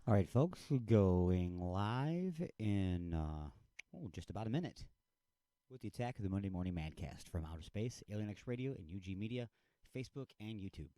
All right, folks, we're going live in just about a minute with the Attack of the Monday Morning Madcast from Outer Space, Alien X Radio, and UG Media, Facebook, and YouTube.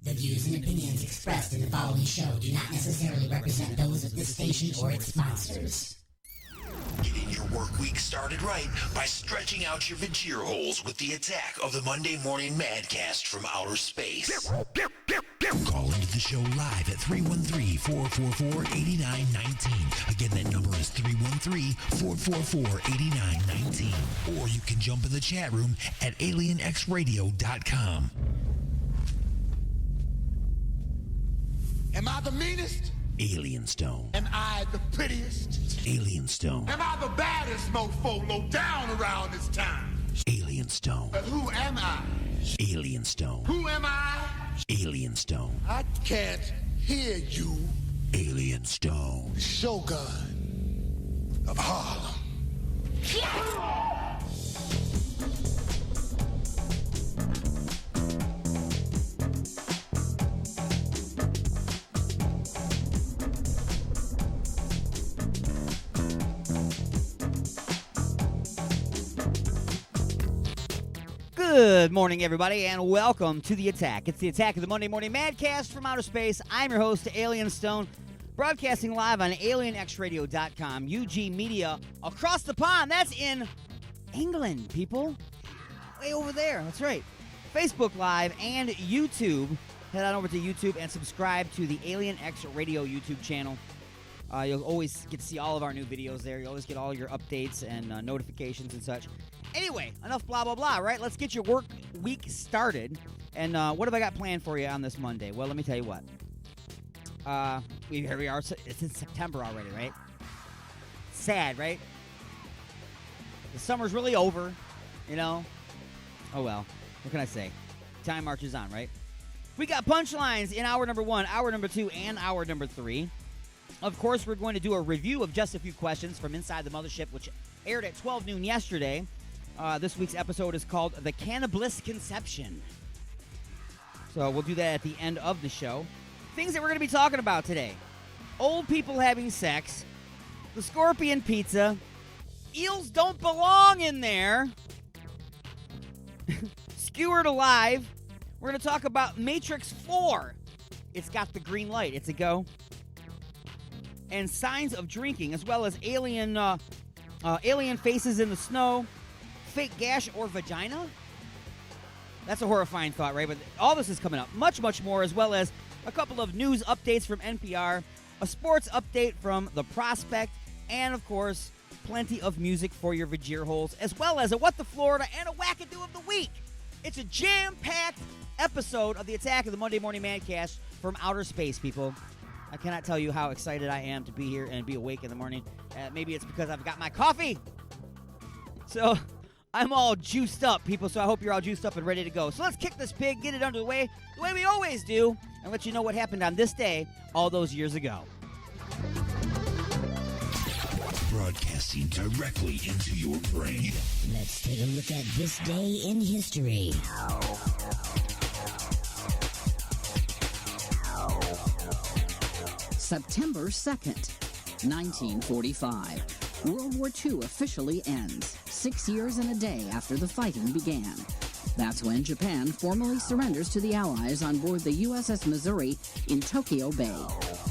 The views and opinions expressed in the following show do not necessarily represent those of this station or its sponsors. Getting your work week started right by stretching out your vagina holes with the Attack of the Monday Morning Madcast from Outer Space. Call into the show live at 313-444-8919. Again, that number is 313-444-8919. Or you can jump in the chat room at alienxradio.com. Am I the meanest? Alien Stone. Am I the prettiest? Alien Stone. Am I the baddest mofo low down around this time? Alien Stone. But who am I? Alien Stone. Who am I? Alien Stone. I can't hear you. Alien Stone. Shogun of Harlem. Good morning, everybody, and welcome to The Attack. It's The Attack of the Monday Morning Madcast from Outer Space. I'm your host, Alien Stone, broadcasting live on alienxradio.com, UG Media, across the pond. That's in England, people. Way over there. That's right. Facebook Live and YouTube. Head on over to YouTube and subscribe to the Alien X Radio YouTube channel. You'll always get to see all of our new videos there. You always get all your updates and notifications and such. Anyway, enough blah, blah, blah, right? Let's get your work week started. And what have I got planned for you on this Monday? Well, let me tell you what. Here we are. It's in September already, right? Sad, right? The summer's really over, you know? Oh, well. What can I say? Time marches on, right? We got punchlines in hour number 1, hour number 2, and hour number 3. Of course, we're going to do a review of Just a Few Questions from Inside the Mothership, which aired at 12 noon yesterday. This week's episode is called The Cannibalist Conception. So we'll do that at the end of the show. Things that we're going to be talking about today. Old people having sex. The scorpion pizza. Eels don't belong in there. Skewered alive. We're going to talk about Matrix 4. It's got the green light. It's a go. And signs of drinking, as well as alien faces in the snow, fake gash or vagina. That's a horrifying thought, right? But all this is coming up. Much, much more, as well as a couple of news updates from NPR, a sports update from The Prospect, and, of course, plenty of music for your vagina holes, as well as a What the Florida and a Wackadoo of the Week. It's a jam-packed episode of the Attack of the Monday Morning Madcast from Outer Space, people. I cannot tell you how excited I am to be here and be awake in the morning. Maybe it's because I've got my coffee. So I'm all juiced up, people, so I hope you're all juiced up and ready to go. So let's kick this pig, get it under the way we always do, and let you know what happened on this day all those years ago. Broadcasting directly into your brain. Let's take a look at this day in history. September 2nd, 1945. World War II officially ends, 6 years and a day after the fighting began. That's when Japan formally surrenders to the Allies on board the USS Missouri in Tokyo Bay.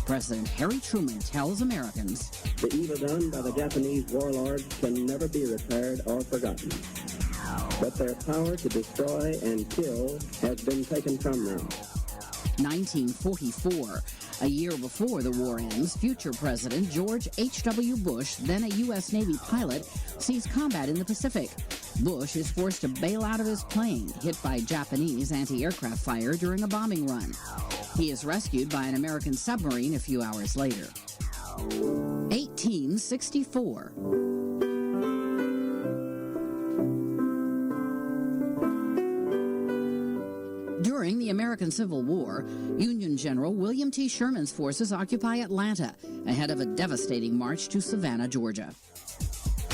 President Harry Truman tells Americans, "The evil done by the Japanese warlords can never be repaired or forgotten. But their power to destroy and kill has been taken from them." 1944. A year before the war ends, future President George H.W. Bush, then a U.S. Navy pilot, sees combat in the Pacific. Bush is forced to bail out of his plane, hit by Japanese anti-aircraft fire during a bombing run. He is rescued by an American submarine a few hours later. 1864. During the American Civil War, Union General William T. Sherman's forces occupy Atlanta ahead of a devastating march to Savannah, Georgia.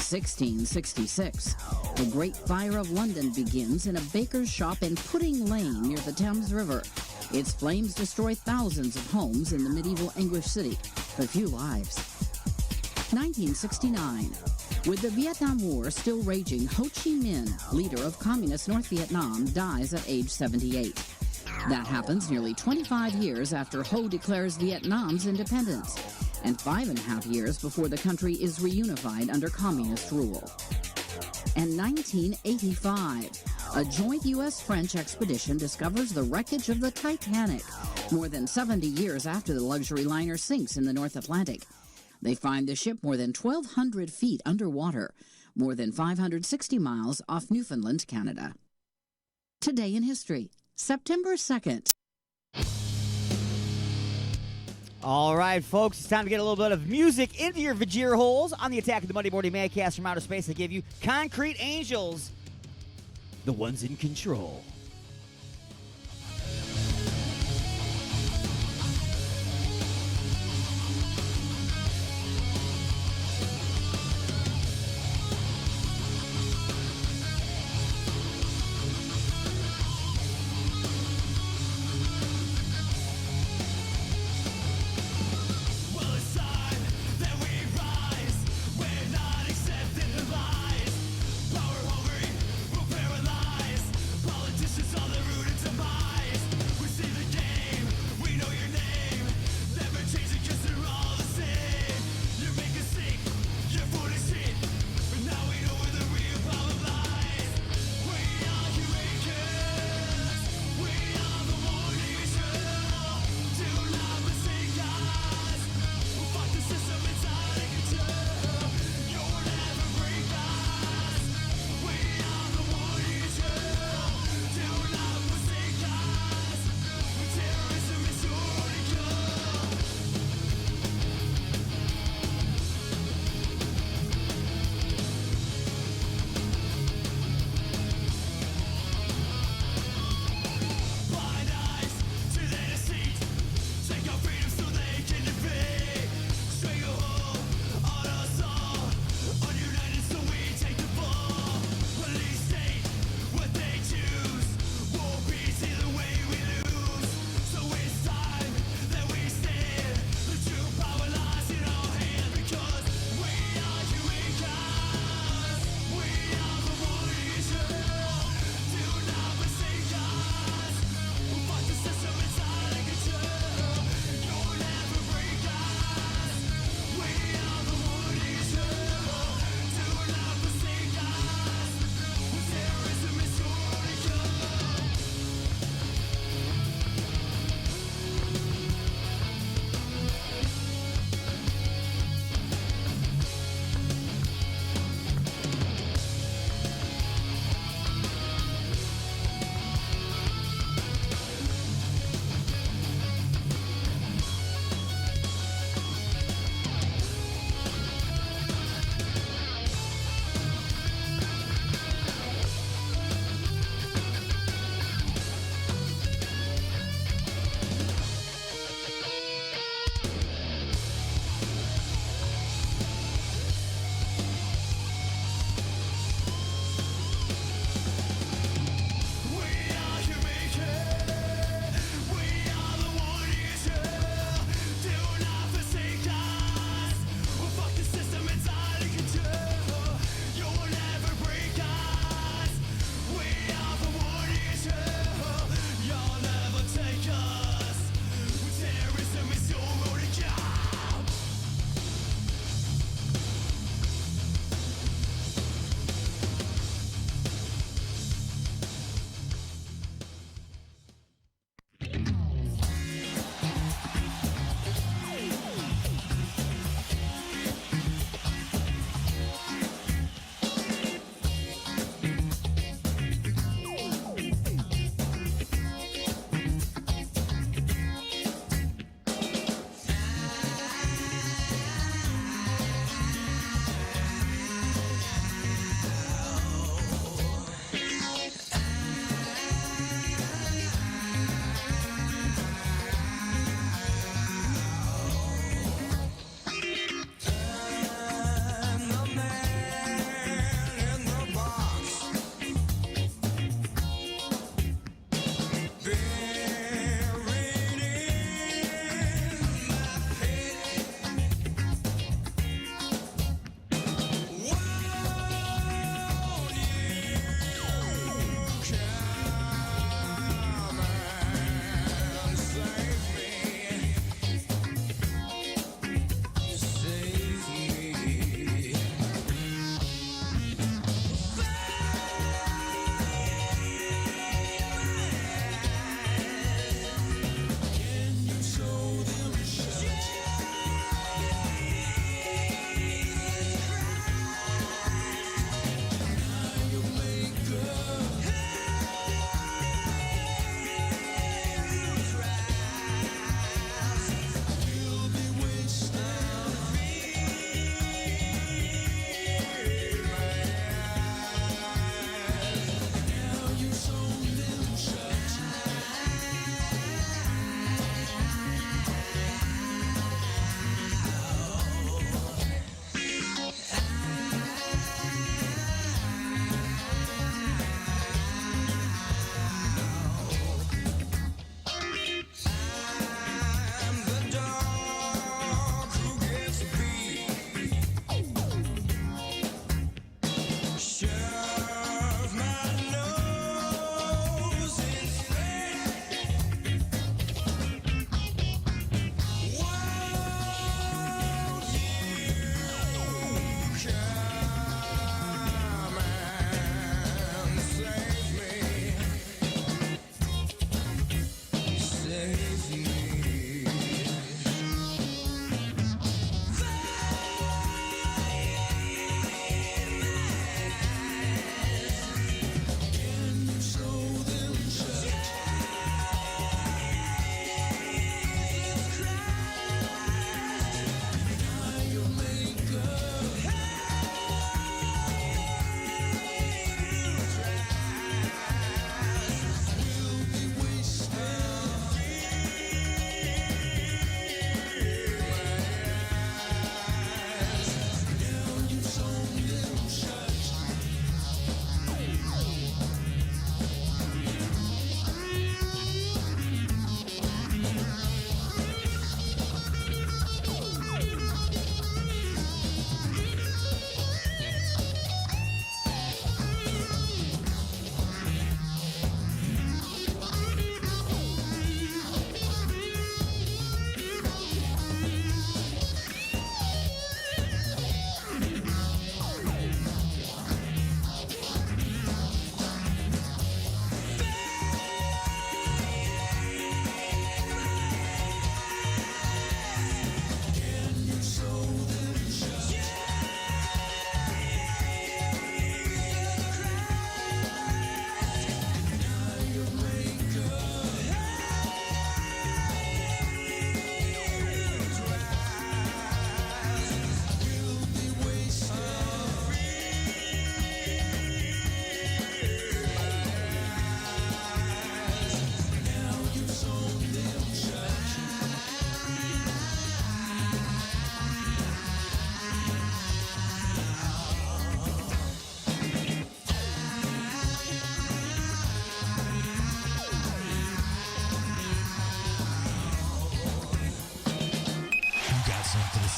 1666. The Great Fire of London begins in a baker's shop in Pudding Lane near the Thames River. Its flames destroy thousands of homes in the medieval English city, but few lives. 1969. With the Vietnam War still raging, Ho Chi Minh, leader of communist North Vietnam, dies at age 78. That happens nearly 25 years after Ho declares Vietnam's independence, and 5.5 years before the country is reunified under communist rule. And 1985, a joint U.S.-French expedition discovers the wreckage of the Titanic, more than 70 years after the luxury liner sinks in the North Atlantic. They find the ship more than 1,200 feet underwater, more than 560 miles off Newfoundland, Canada. Today in History, September 2nd. All right, folks, it's time to get a little bit of music into your Vajir holes on the Attack of the Monday Morning Madcast from Outer Space. I give you Concrete Angels, the ones in control. Politicians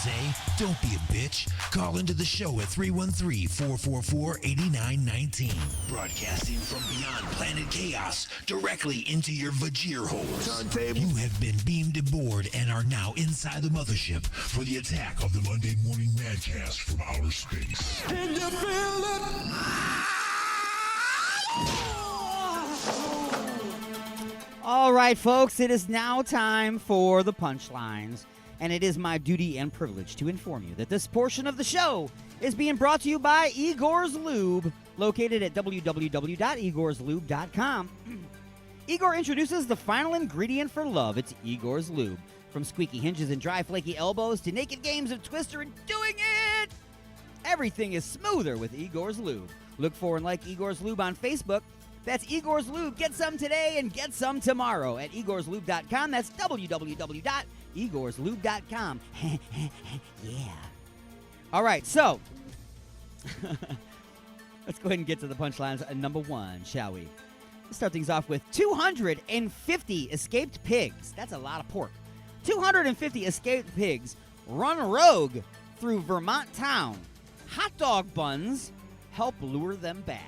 say? Don't be a bitch. Call into the show at 313-444-8919. Broadcasting from beyond planet chaos directly into your Vajir holes. You have been beamed aboard and are now inside the mothership for the attack of the Monday Morning Madcast from outer space. Can you feel it? All right, folks, it is now time for the punchlines, and it is my duty and privilege to inform you that this portion of the show is being brought to you by Igor's Lube, located at www.igorslube.com. Igor introduces the final ingredient for love. It's Igor's Lube. From squeaky hinges and dry, flaky elbows to naked games of Twister and doing it, everything is smoother with Igor's Lube. Look for and like Igor's Lube on Facebook. That's Igor's Lube. Get some today and get some tomorrow at igorslube.com. That's www.igorslube.com. Yeah. All right, so let's go ahead and get to the punchlines. Number one, shall we? Let's start things off with 250 escaped pigs. That's a lot of pork. 250 escaped pigs run rogue through Vermont town. Hot dog buns help lure them back.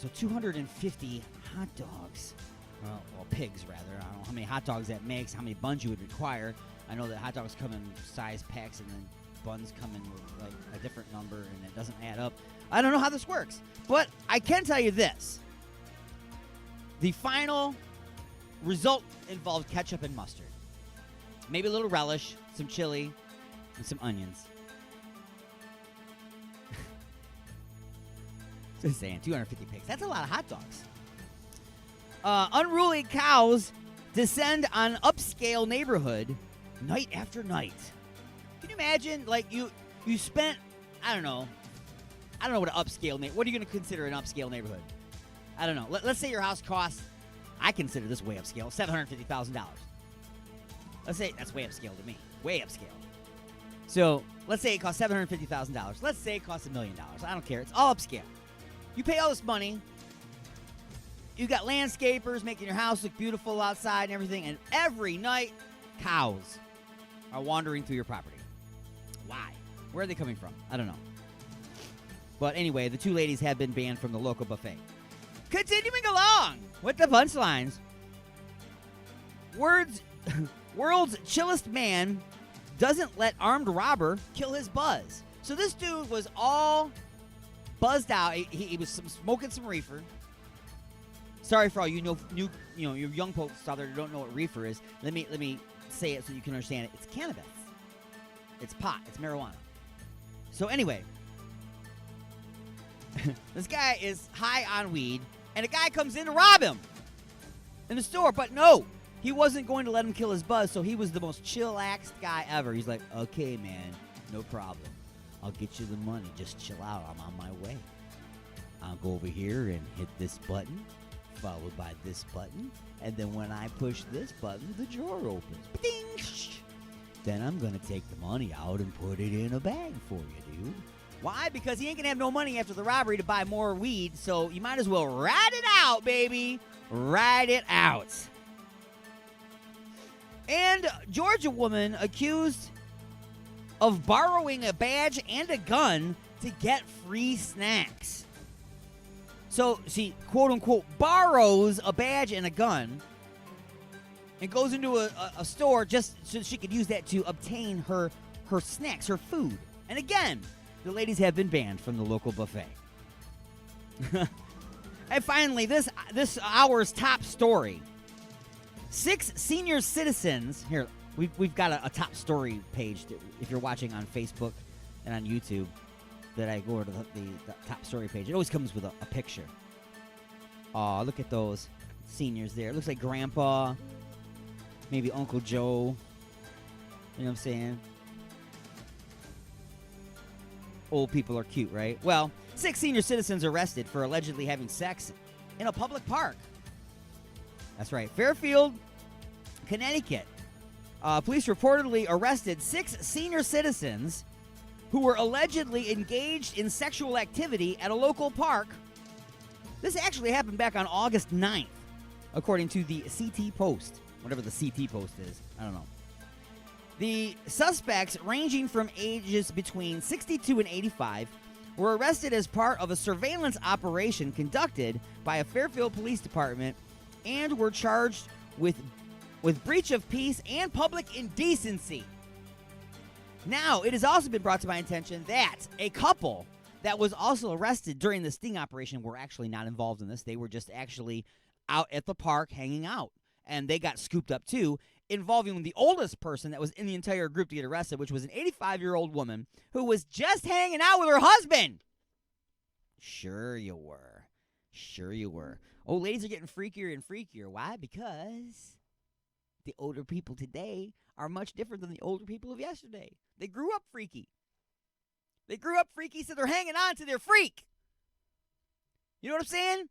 So 250 hot dogs. Well, pigs, rather. I don't know how many hot dogs that makes, how many buns you would require. I know that hot dogs come in size packs and then buns come in with like a different number and it doesn't add up. I don't know how this works. But I can tell you this. The final result involved ketchup and mustard. Maybe a little relish, some chili, and some onions. Just saying, 250 pigs. That's a lot of hot dogs. Unruly cows descend on upscale neighborhood night after night. Can you imagine, like, you spent, I don't know what an upscale what are you going to consider an upscale neighborhood? I don't know. Let's say your house costs, I consider this way upscale, $750,000. Let's say that's way upscale to me. Way upscale. So let's say it costs $750,000. Let's say it costs $1 million. I don't care. It's all upscale. You pay all this money. You got landscapers making your house look beautiful outside and everything. And every night, cows are wandering through your property. Why? Where are they coming from? I don't know. But anyway, the two ladies have been banned from the local buffet. Continuing along with the punchlines. World's chillest man doesn't let armed robber kill his buzz. So this dude was all buzzed out. He was smoking some reefer. Sorry for all you your young folks out there who don't know what reefer is. Let me say it so you can understand it. It's cannabis. It's pot. It's marijuana. So anyway, this guy is high on weed, and a guy comes in to rob him in the store. But no, he wasn't going to let him kill his buzz, so he was the most chillaxed guy ever. He's like, okay, man, no problem. I'll get you the money. Just chill out. I'm on my way. I'll go over here and hit this button, followed by this button, and then when I push this button, the drawer opens. Ba-ding! Then I'm going to take the money out and put it in a bag for you, dude. Why? Because he ain't going to have no money after the robbery to buy more weed, so you might as well ride it out, baby. Ride it out. And Georgia woman accused of borrowing a badge and a gun to get free snacks. So she, quote unquote, borrows a badge and a gun and goes into a store just so she could use that to obtain her snacks, her food. And again, the ladies have been banned from the local buffet. And finally, this hour's top story. 6 senior citizens, here, we've got a top story page that if you're watching on Facebook and on YouTube, that I go to the top story page. It always comes with a picture. Aw, look at those seniors there. It looks like Grandpa, maybe Uncle Joe. You know what I'm saying? Old people are cute, right? Well, 6 senior citizens arrested for allegedly having sex in a public park. That's right. Fairfield, Connecticut. Police reportedly arrested 6 senior citizens who were allegedly engaged in sexual activity at a local park. This actually happened back on August 9th, according to the CT Post. Whatever the CT Post is. I don't know. The suspects, ranging from ages between 62 and 85, were arrested as part of a surveillance operation conducted by a Fairfield Police Department and were charged with breach of peace and public indecency. Now, it has also been brought to my attention that a couple that was also arrested during the sting operation were actually not involved in this. They were just actually out at the park hanging out, and they got scooped up too, involving the oldest person that was in the entire group to get arrested, which was an 85-year-old woman who was just hanging out with her husband. Sure you were. Sure you were. Old ladies are getting freakier and freakier. Why? Because the older people today are much different than the older people of yesterday. They grew up freaky. They grew up freaky, so they're hanging on to their freak. You know what I'm saying?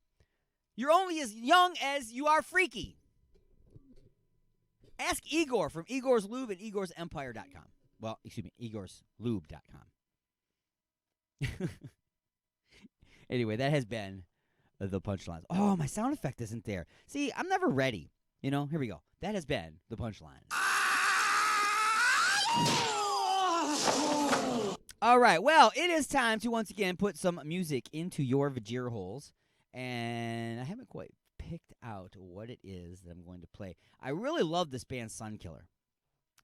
You're only as young as you are freaky. Ask Igor from Igor's Lube and IgorsEmpire.com. Well, excuse me, IgorsLube.com. Anyway, that has been the punchlines. Oh, my sound effect isn't there. See, I'm never ready. You know, here we go. That has been the punchline. All right, well, it is time to once again put some music into your vajir holes. And I haven't quite picked out what it is that I'm going to play. I really love this band Sunkiller.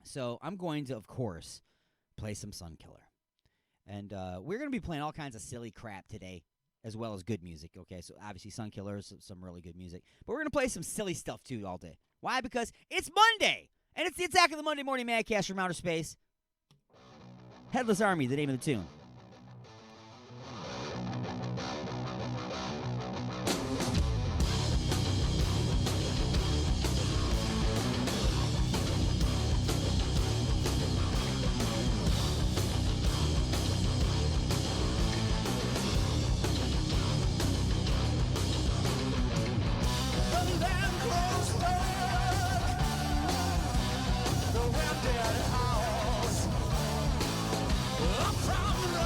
So I'm going to, of course, play some Sunkiller. And we're going to be playing all kinds of silly crap today, as well as good music. Okay, so obviously Sunkiller is some really good music. But we're going to play some silly stuff, too, all day. Why? Because it's Monday, and it's the Attack of the Monday Morning Madcast from Outer Space. Headless Army, the name of the tune. From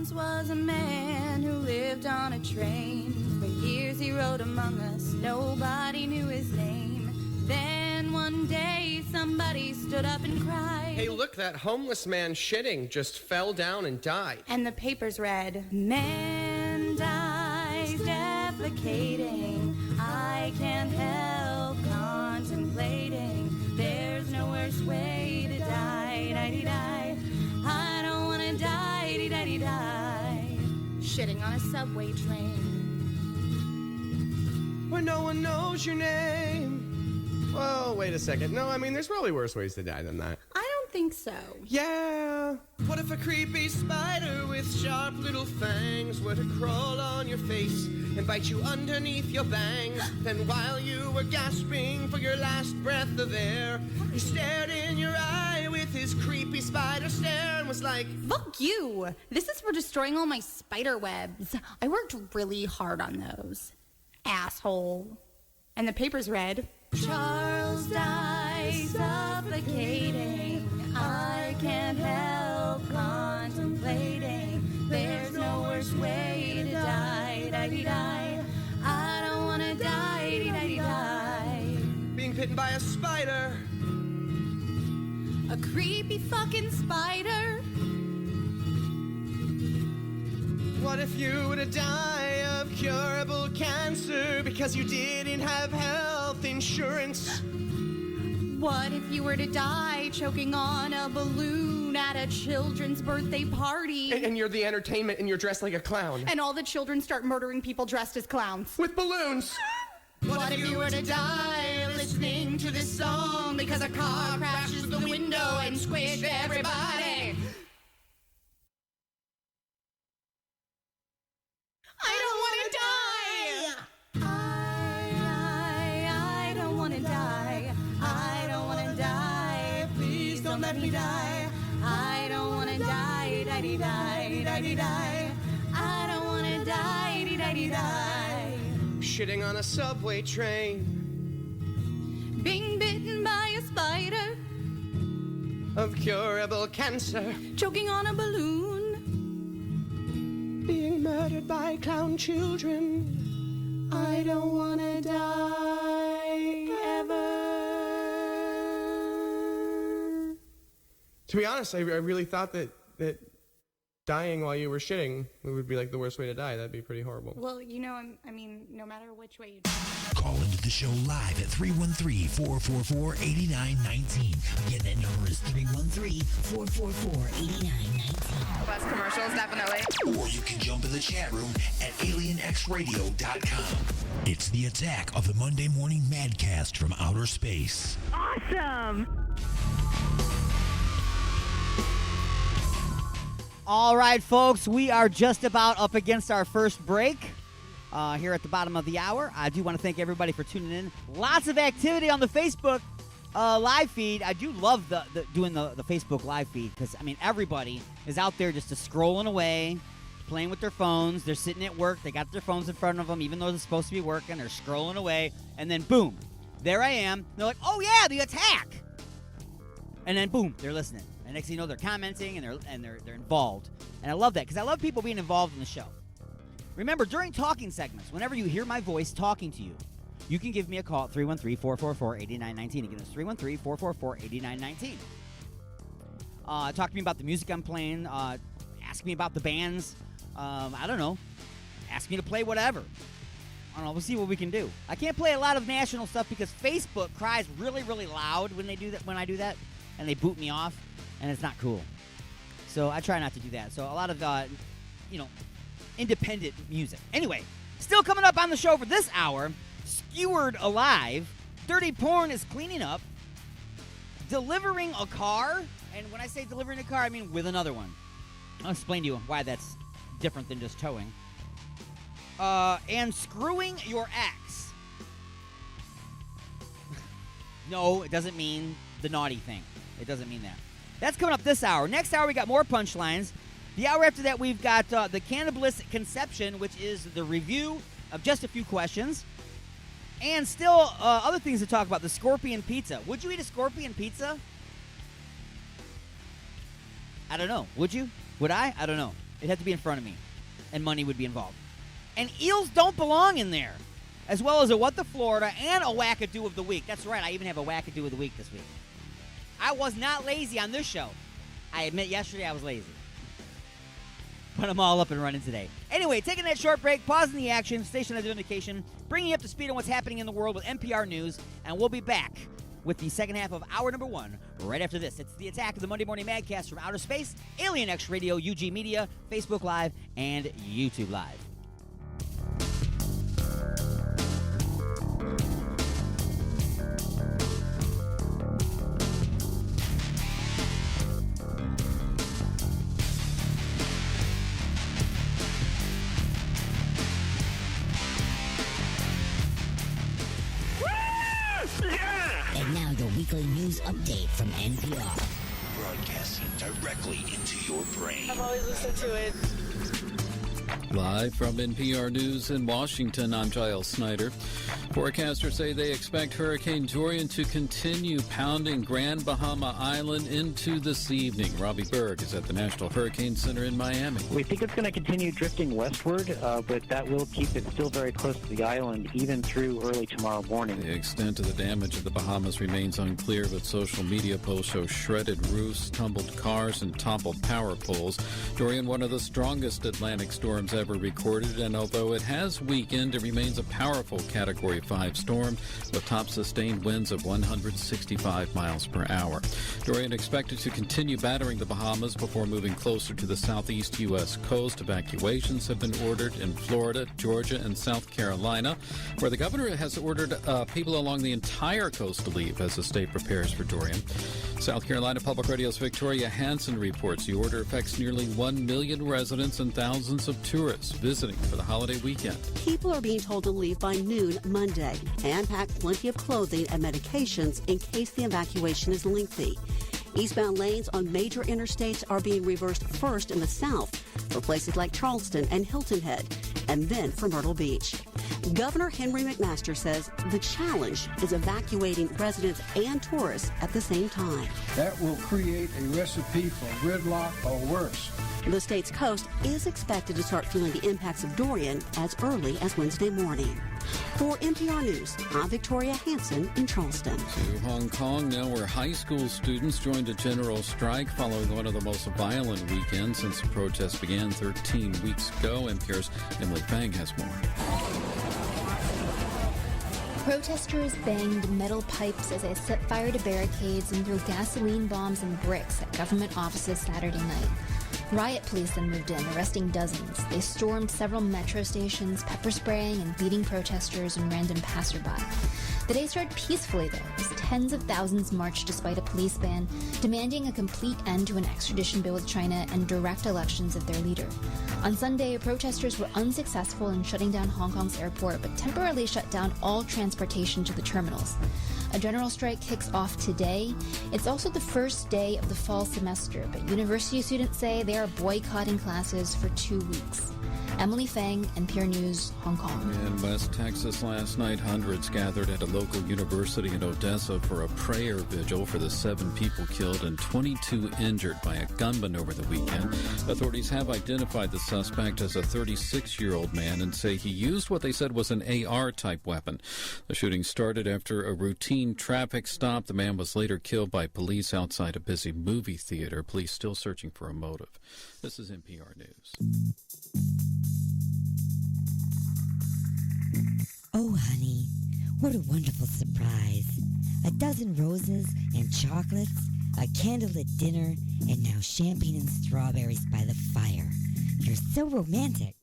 once was a man who lived on a train. For years he rode among us, nobody knew his name. Then one day somebody stood up and cried. Hey, look, that homeless man shitting just fell down and died. And the papers read, man dies defecating. I can't help contemplating. There's no worse way to die, die-dee-die. I don't want to die, die-dee-die. Shitting on a subway train. Where no one knows your name. Well, wait a second. No, I mean, there's probably worse ways to die than that. I don't think so. Yeah. What if a creepy spider with sharp little fangs were to crawl on your face and bite you underneath your bangs? Then while you were gasping for your last breath of air, he stared in your eye with his creepy spider stare and was like, Fuck you. This is for destroying all my spider webs. I worked really hard on those. Asshole. And the papers read, Charles dies suffocating. I can't help contemplating. There's no worse way to die, die-dee-die. I don't want to die, die-dee-die. being bitten by a spider. A creepy fucking spider. What if you were to die of curable cancer because you didn't have health insurance? What if you were to die choking on a balloon at a children's birthday party? And you're the entertainment and you're dressed like a clown. And all the children start murdering people dressed as clowns. With balloons. What if you were to die listening to this song because a car crashes through the window and squished everybody? I don't want to die! I don't want to die. I don't want to die. Please don't let me die. I don't want to die. Die-dee-die, die-dee-die. I don't want to die. Die-dee-die. Shitting on a subway train. Being bitten by a spider. Of curable cancer. Choking on a balloon. Being murdered by clown children. I don't want to die ever. To be honest, I really thought that dying while you were shitting would be like the worst way to die. That'd be pretty horrible. Well, you know, I mean, no matter which way you Call into the show live at 313-444-8919. Again, that number is 313-444-8919. Less commercials, definitely. Or you can jump in the chat room at alienxradio.com. It's the attack of the Monday Morning Madcast from outer space. Awesome. All right, folks, we are just about up against our first break here at the bottom of the hour. I do want to thank everybody for tuning in. Lots of activity on the Facebook live feed. I do love doing the Facebook live feed because, I mean, everybody is out there just scrolling away, playing with their phones. They're sitting at work. They got their phones in front of them, even though they're supposed to be working. They're scrolling away, and then, boom, there I am. They're like, oh, yeah, the attack. And then, boom, they're listening. And next thing you know, they're commenting and they're involved. And I love that because I love people being involved in the show. Remember, during talking segments, whenever you hear my voice talking to you, you can give me a call at 313-444-8919. Again, it's 313-444-8919. Talk to me about the music I'm playing. Ask me about the bands. I don't know. Ask me to play whatever. I don't know. We'll see what we can do. I can't play a lot of national stuff because Facebook cries really, really loud when they do that. When I do that, and they boot me off. And it's not cool. So I try not to do that. So a lot of, independent music. Anyway, still coming up on the show for this hour, Skewered Alive, Dirty Porn is cleaning up, delivering a car, and when I say delivering a car, I mean with another one. I'll explain to you why that's different than just towing. And screwing your ex. No, it doesn't mean the naughty thing. It doesn't mean that. That's coming up this hour. Next hour, we got more punchlines. The hour after that, we've got the Cannabis Conception, which is the review of just a few questions. And still other things to talk about. The Scorpion Pizza. Would you eat a Scorpion Pizza? I don't know. Would you? Would I? I don't know. It'd have to be in front of me, and money would be involved. And eels don't belong in there, as well as a What the Florida and a Wackadoo of the Week. That's right, I even have a Wackadoo of the Week this week. I was not lazy on this show. I admit yesterday I was lazy. But I'm all up and running today. Anyway, taking that short break, pausing the action, station identification, bringing you up to speed on what's happening in the world with NPR News, and we'll be back with the second half of hour number 1 right after this. It's the Attack of the Monday Morning Madcast from Outer Space, Alien X Radio, UG Media, Facebook Live, and YouTube Live. And now your weekly news update from NPR. Broadcasting directly into your brain. I've always listened to it. Live from NPR News in Washington, I'm Giles Snyder. Forecasters say they expect Hurricane Dorian to continue pounding Grand Bahama Island into this evening. Robbie Berg is at the National Hurricane Center in Miami. We think it's going to continue drifting westward, but that will keep it still very close to the island, even through early tomorrow morning. The extent of the damage of the Bahamas remains unclear, but social media posts show shredded roofs, tumbled cars, and toppled power poles. Dorian, one of the strongest Atlantic storms ever recorded, and although it has weakened, it remains a powerful Category 5 storm with top sustained winds of 165 miles per hour. Dorian expected to continue battering the Bahamas before moving closer to the southeast U.S. coast. Evacuations have been ordered in Florida, Georgia, and South Carolina, where the governor has ordered people along the entire coast to leave as the state prepares for Dorian. South Carolina Public Radio's Victoria Hansen reports the order affects nearly 1 million residents and thousands of tourists visiting for the holiday weekend. People are being told to leave by noon Monday and pack plenty of clothing and medications in case the evacuation is lengthy. Eastbound lanes on major interstates are being reversed first in the south for places like Charleston and Hilton Head, and then for Myrtle Beach. Governor Henry McMaster says the challenge is evacuating residents and tourists at the same time. That will create a recipe for gridlock or worse. The state's coast is expected to start feeling the impacts of Dorian as early as Wednesday morning. For NPR News, I'm Victoria Hansen in Charleston. To Hong Kong now, where high school students joined a general strike following one of the most violent weekends since the protests began 13 weeks ago. NPR's Emily Fang has more. Protesters banged metal pipes as they set fire to barricades and threw gasoline bombs and bricks at government offices Saturday night. Riot police then moved in, arresting dozens. They stormed several metro stations, pepper spraying and beating protesters and random passerby. The day started peacefully, though, as tens of thousands marched despite a police ban, demanding a complete end to an extradition bill with China and direct elections of their leader. On Sunday, protesters were unsuccessful in shutting down Hong Kong's airport, but temporarily shut down all transportation to the terminals. A general strike kicks off today. It's also the first day of the fall semester, but university students say they are boycotting classes for 2 weeks. Emily Fang, NPR News, Hong Kong. In West Texas last night, hundreds gathered at a local university in Odessa for a prayer vigil for the 7 people killed and 22 injured by a gunman over the weekend. Authorities have identified the suspect as a 36-year-old man and say he used what they said was an AR-type weapon. The shooting started after a routine traffic stop. The man was later killed by police outside a busy movie theater. Police still searching for a motive. This is NPR News. Oh, honey, what a wonderful surprise. A dozen roses and chocolates, a candlelit dinner, and now champagne and strawberries by the fire. You're so romantic.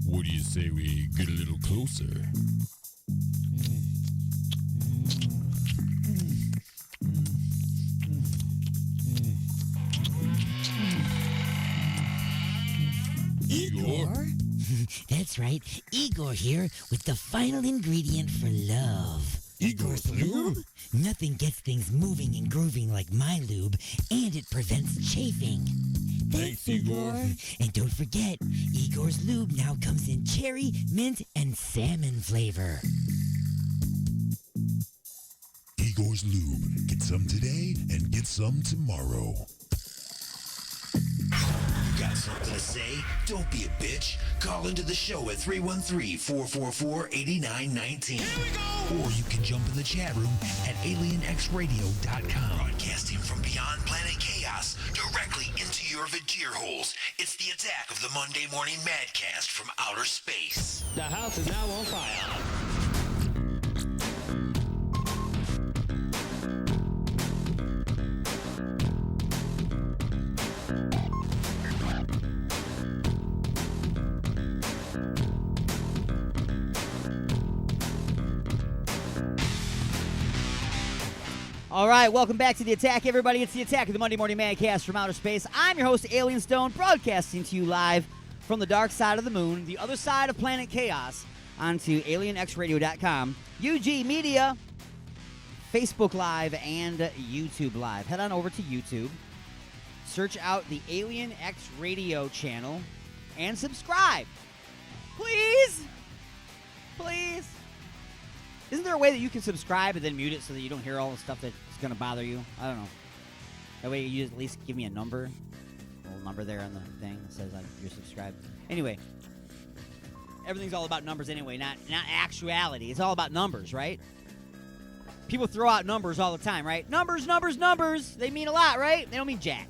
What do you say we get a little closer? Igor? That's right. Igor here with the final ingredient for love. Igor's lube? Nothing gets things moving and grooving like my lube, and it prevents chafing. Thanks, Igor. And don't forget, Igor's lube now comes in cherry, mint, and salmon flavor. Igor's lube. Get some today and get some tomorrow. Got Got something to say? Don't be a bitch. Call into the show at 313-444-8919. Or you can jump in the chat room at alienxradio.com. Broadcasting from beyond planet chaos directly into your vagir holes. It's the attack of the Monday Morning Madcast from outer space. The house is now on fire. All right, welcome back to The Attack, everybody. It's The Attack of the Monday Morning Madcast from outer space. I'm your host, Alien Stone, broadcasting to you live from the dark side of the moon, the other side of planet chaos, onto alienxradio.com, UG Media, Facebook Live, and YouTube Live. Head on over to YouTube, search out the Alien X Radio channel, and subscribe. Please? Please? Isn't there a way that you can subscribe and then mute it so that you don't hear all the stuff that's going to bother you? I don't know. That way you at least give me a number. A little number there on the thing that says you're subscribed. Anyway, everything's all about numbers anyway, not actuality. It's all about numbers, right? People throw out numbers all the time, right? Numbers, numbers, numbers. They mean a lot, right? They don't mean jack.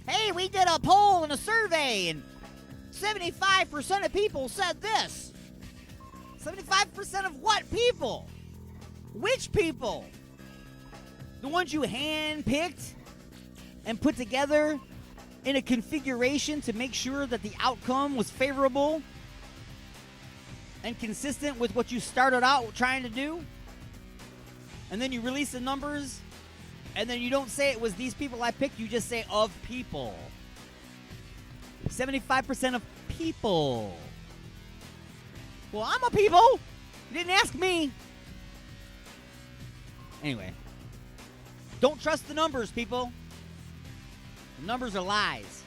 Hey, we did a poll and a survey, and 75% of people said this. 75% of what people? Which people? The ones you hand-picked and put together in a configuration to make sure that the outcome was favorable and consistent with what you started out trying to do? And then you release the numbers, and then you don't say it was these people I picked, you just say of people. 75% of people. Well, I'm a people. You didn't ask me. Anyway. Don't trust the numbers, people. The numbers are lies.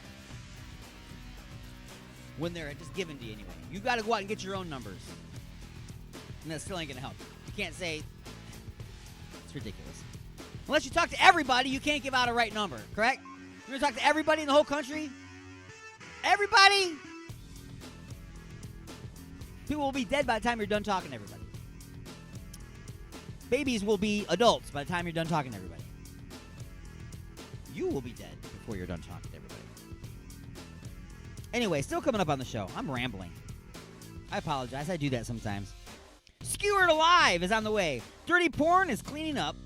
When they're just given to you anyway. You got to go out and get your own numbers. And that still ain't going to help. You can't say... It's ridiculous. Unless you talk to everybody, you can't give out a right number, correct? You're going to talk to everybody in the whole country? Everybody? People will be dead by the time you're done talking to everybody. Babies will be adults by the time you're done talking to everybody. You will be dead before you're done talking to everybody. Anyway, still coming up on the show. I'm rambling. I apologize. I do that sometimes. Skewered Alive is on the way. Dirty Porn is cleaning up,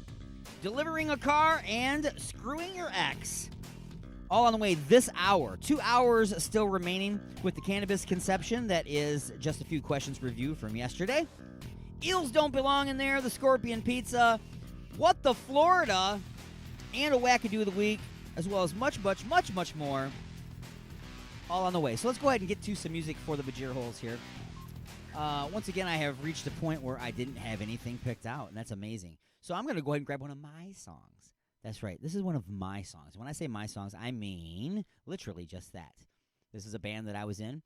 delivering a car, and screwing your ex. All on the way this hour. 2 hours still remaining with the cannabis conception. That is just a few questions review from yesterday. Eels don't belong in there. The Scorpion Pizza. What the Florida. And a wackadoo of the week. As well as much, much, much, much more. All on the way. So let's go ahead and get to some music for the Bajir Holes here. Once again, I have reached a point where I didn't have anything picked out. And that's amazing. So I'm going to go ahead and grab one of my songs. That's right. This is one of my songs. When I say my songs, I mean literally just that. This is a band that I was in.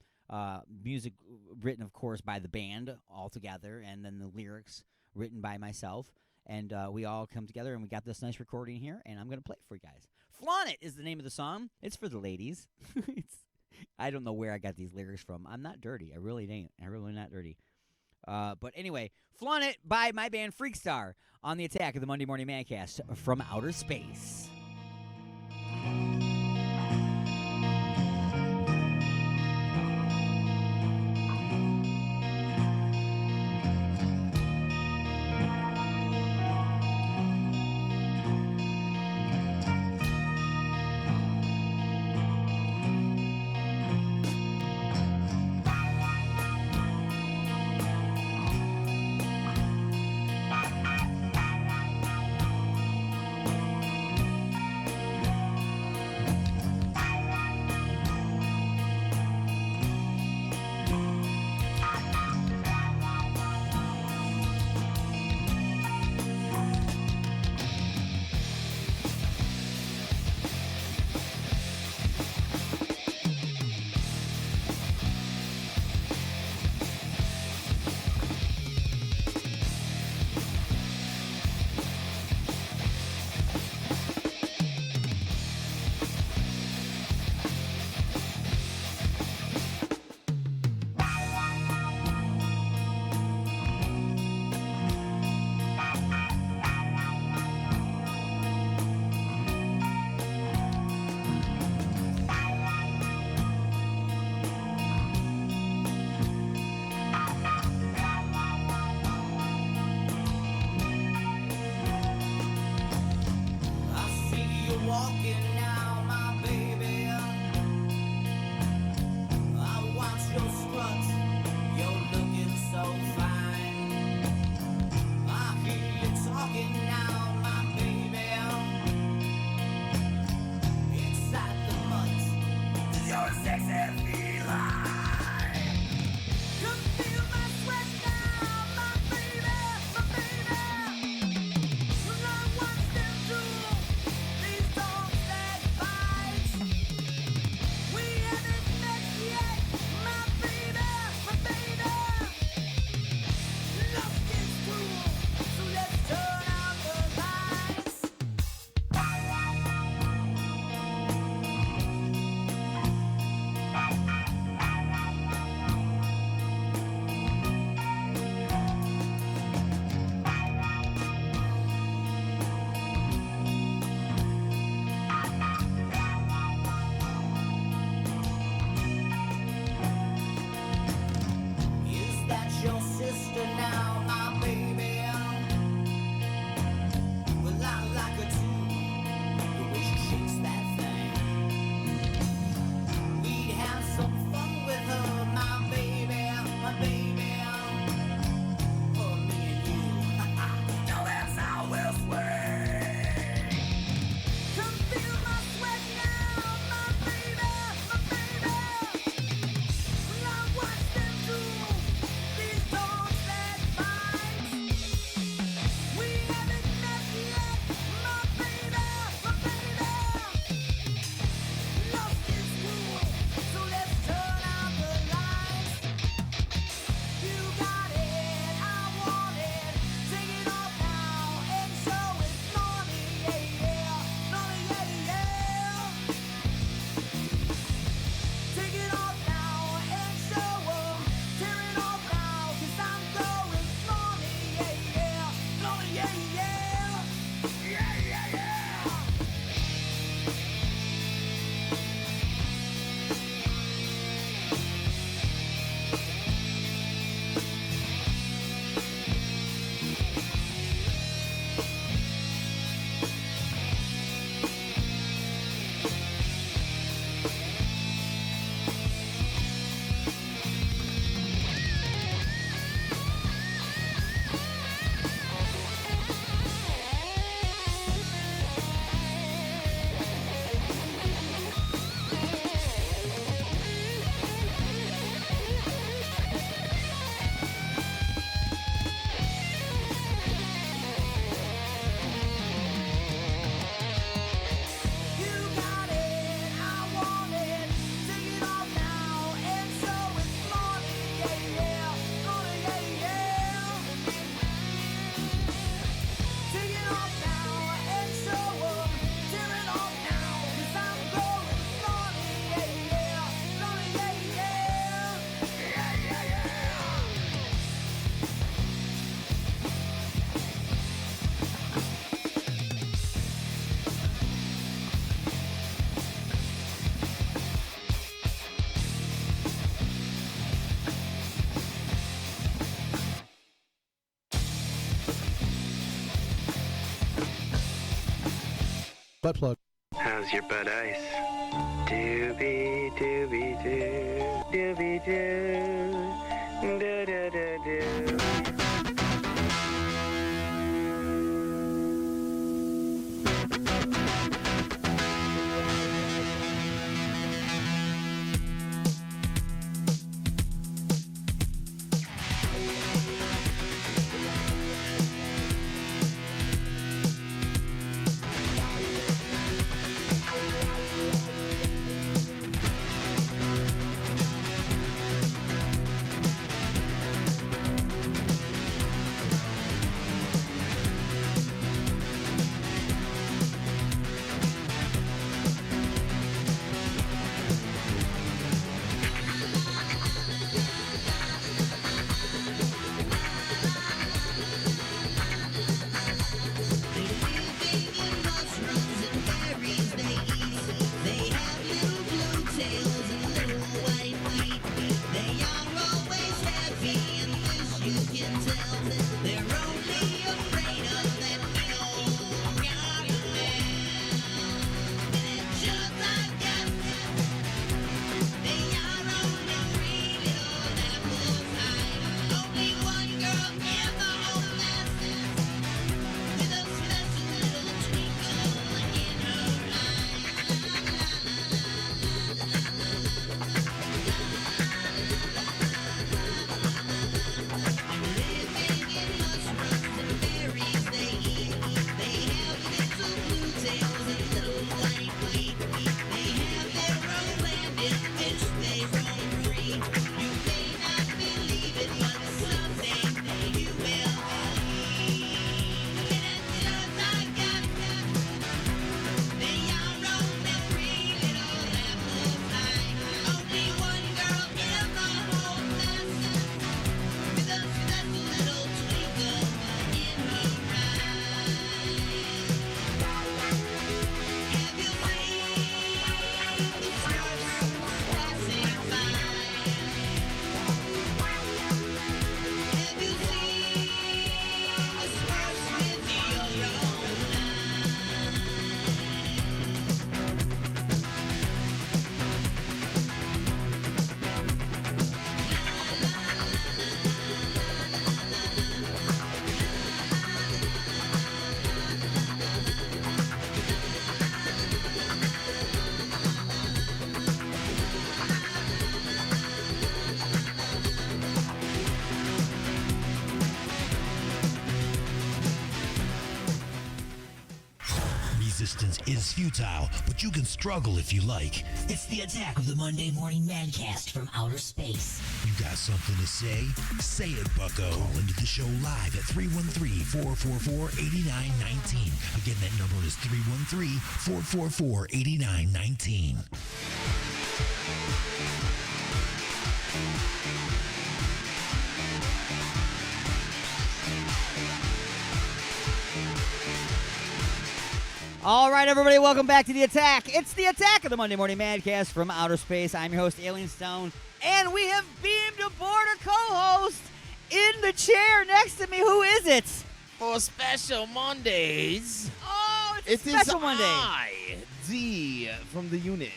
Music written, of course, by the band all together, and then the lyrics written by myself. And we all come together, and we got this nice recording here, and I'm going to play it for you guys. Flaunt It is the name of the song. It's for the ladies. I don't know where I got these lyrics from. I'm not dirty. I really ain't. I'm really not dirty. But anyway, Flaunt It by my band Freakstar on the Attack of the Monday Morning Madcast from outer space. Butt plug. How's your butt ice? Doobie doobie doo, doobie doo, doo doo doo doo. Resistance is futile, but you can struggle if you like. It's the attack of the Monday Morning Madcast from outer space. You got something to say? Say it, bucko. Call into the show live at 313-444-8919. Again, that number is 313-444-8919. All right, everybody, welcome back to The Attack. It's The Attack of the Monday Morning Madcast from outer space. I'm your host, Alien Stone, and we have beamed aboard a co-host in the chair next to me. Who is it? For Special Mondays. Oh, it's It Special is Monday. I, D, from the unit.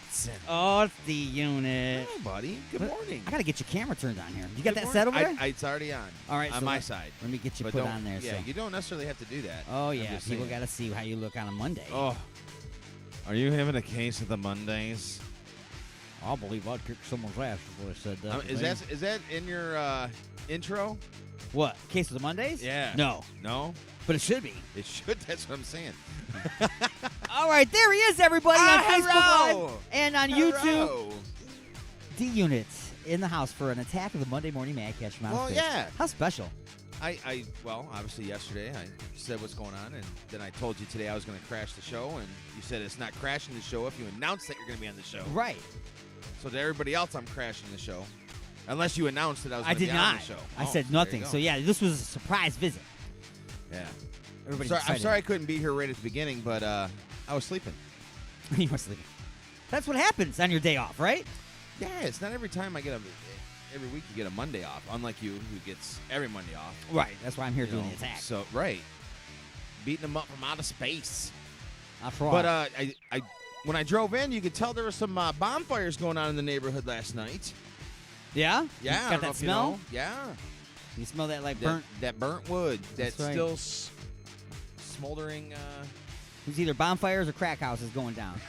Oh, it's the unit. Hey, buddy. Good morning. I got to get your camera turned on here. You got Good that set over morning. there? It's already on. All right, on so my side. Let me get you But put don't- on there. Yeah, so. you don't necessarily have to do that. Oh, I'm yeah. just People saying. got to see how you look on a Monday. Oh. Are you having a case of the Mondays? I believe I'd kick someone's ass before I said that. Is that in your intro? What? Case of the Mondays? Yeah. No. No? But it should be. It should. That's what I'm saying. All right, there he is, everybody, on Facebook hello. Live and on Hello. YouTube. D-Unit in the house for an attack of the Monday Morning Madcast from outer Well, space. yeah. How special? Well, obviously yesterday I said what's going on, and then I told you today I was going to crash the show, and you said it's not crashing the show if you announce that you're going to be on the show. Right. So to everybody else, I'm crashing the show. Unless you announced that I was I going to did be on not. the show. I Oh, said so there you nothing. go. So, yeah, this was a surprise visit. Yeah. Everybody's I'm excited. sorry I couldn't be here right at the beginning, but I was sleeping. You were sleeping. That's what happens on your day off, right? Yeah, it's not every time every week you get a Monday off, unlike you who gets every Monday off. Right. That's why I'm here You doing know, the attack. So, right. Beating them up from outer space. That's right. But I when I drove in, you could tell there were some bonfires going on in the neighborhood last night. Yeah? Yeah. I Got don't know that if you smell? know. Yeah. You smell that like burnt? That burnt wood. That's right. still smoldering. It's either bonfires or crack houses going down.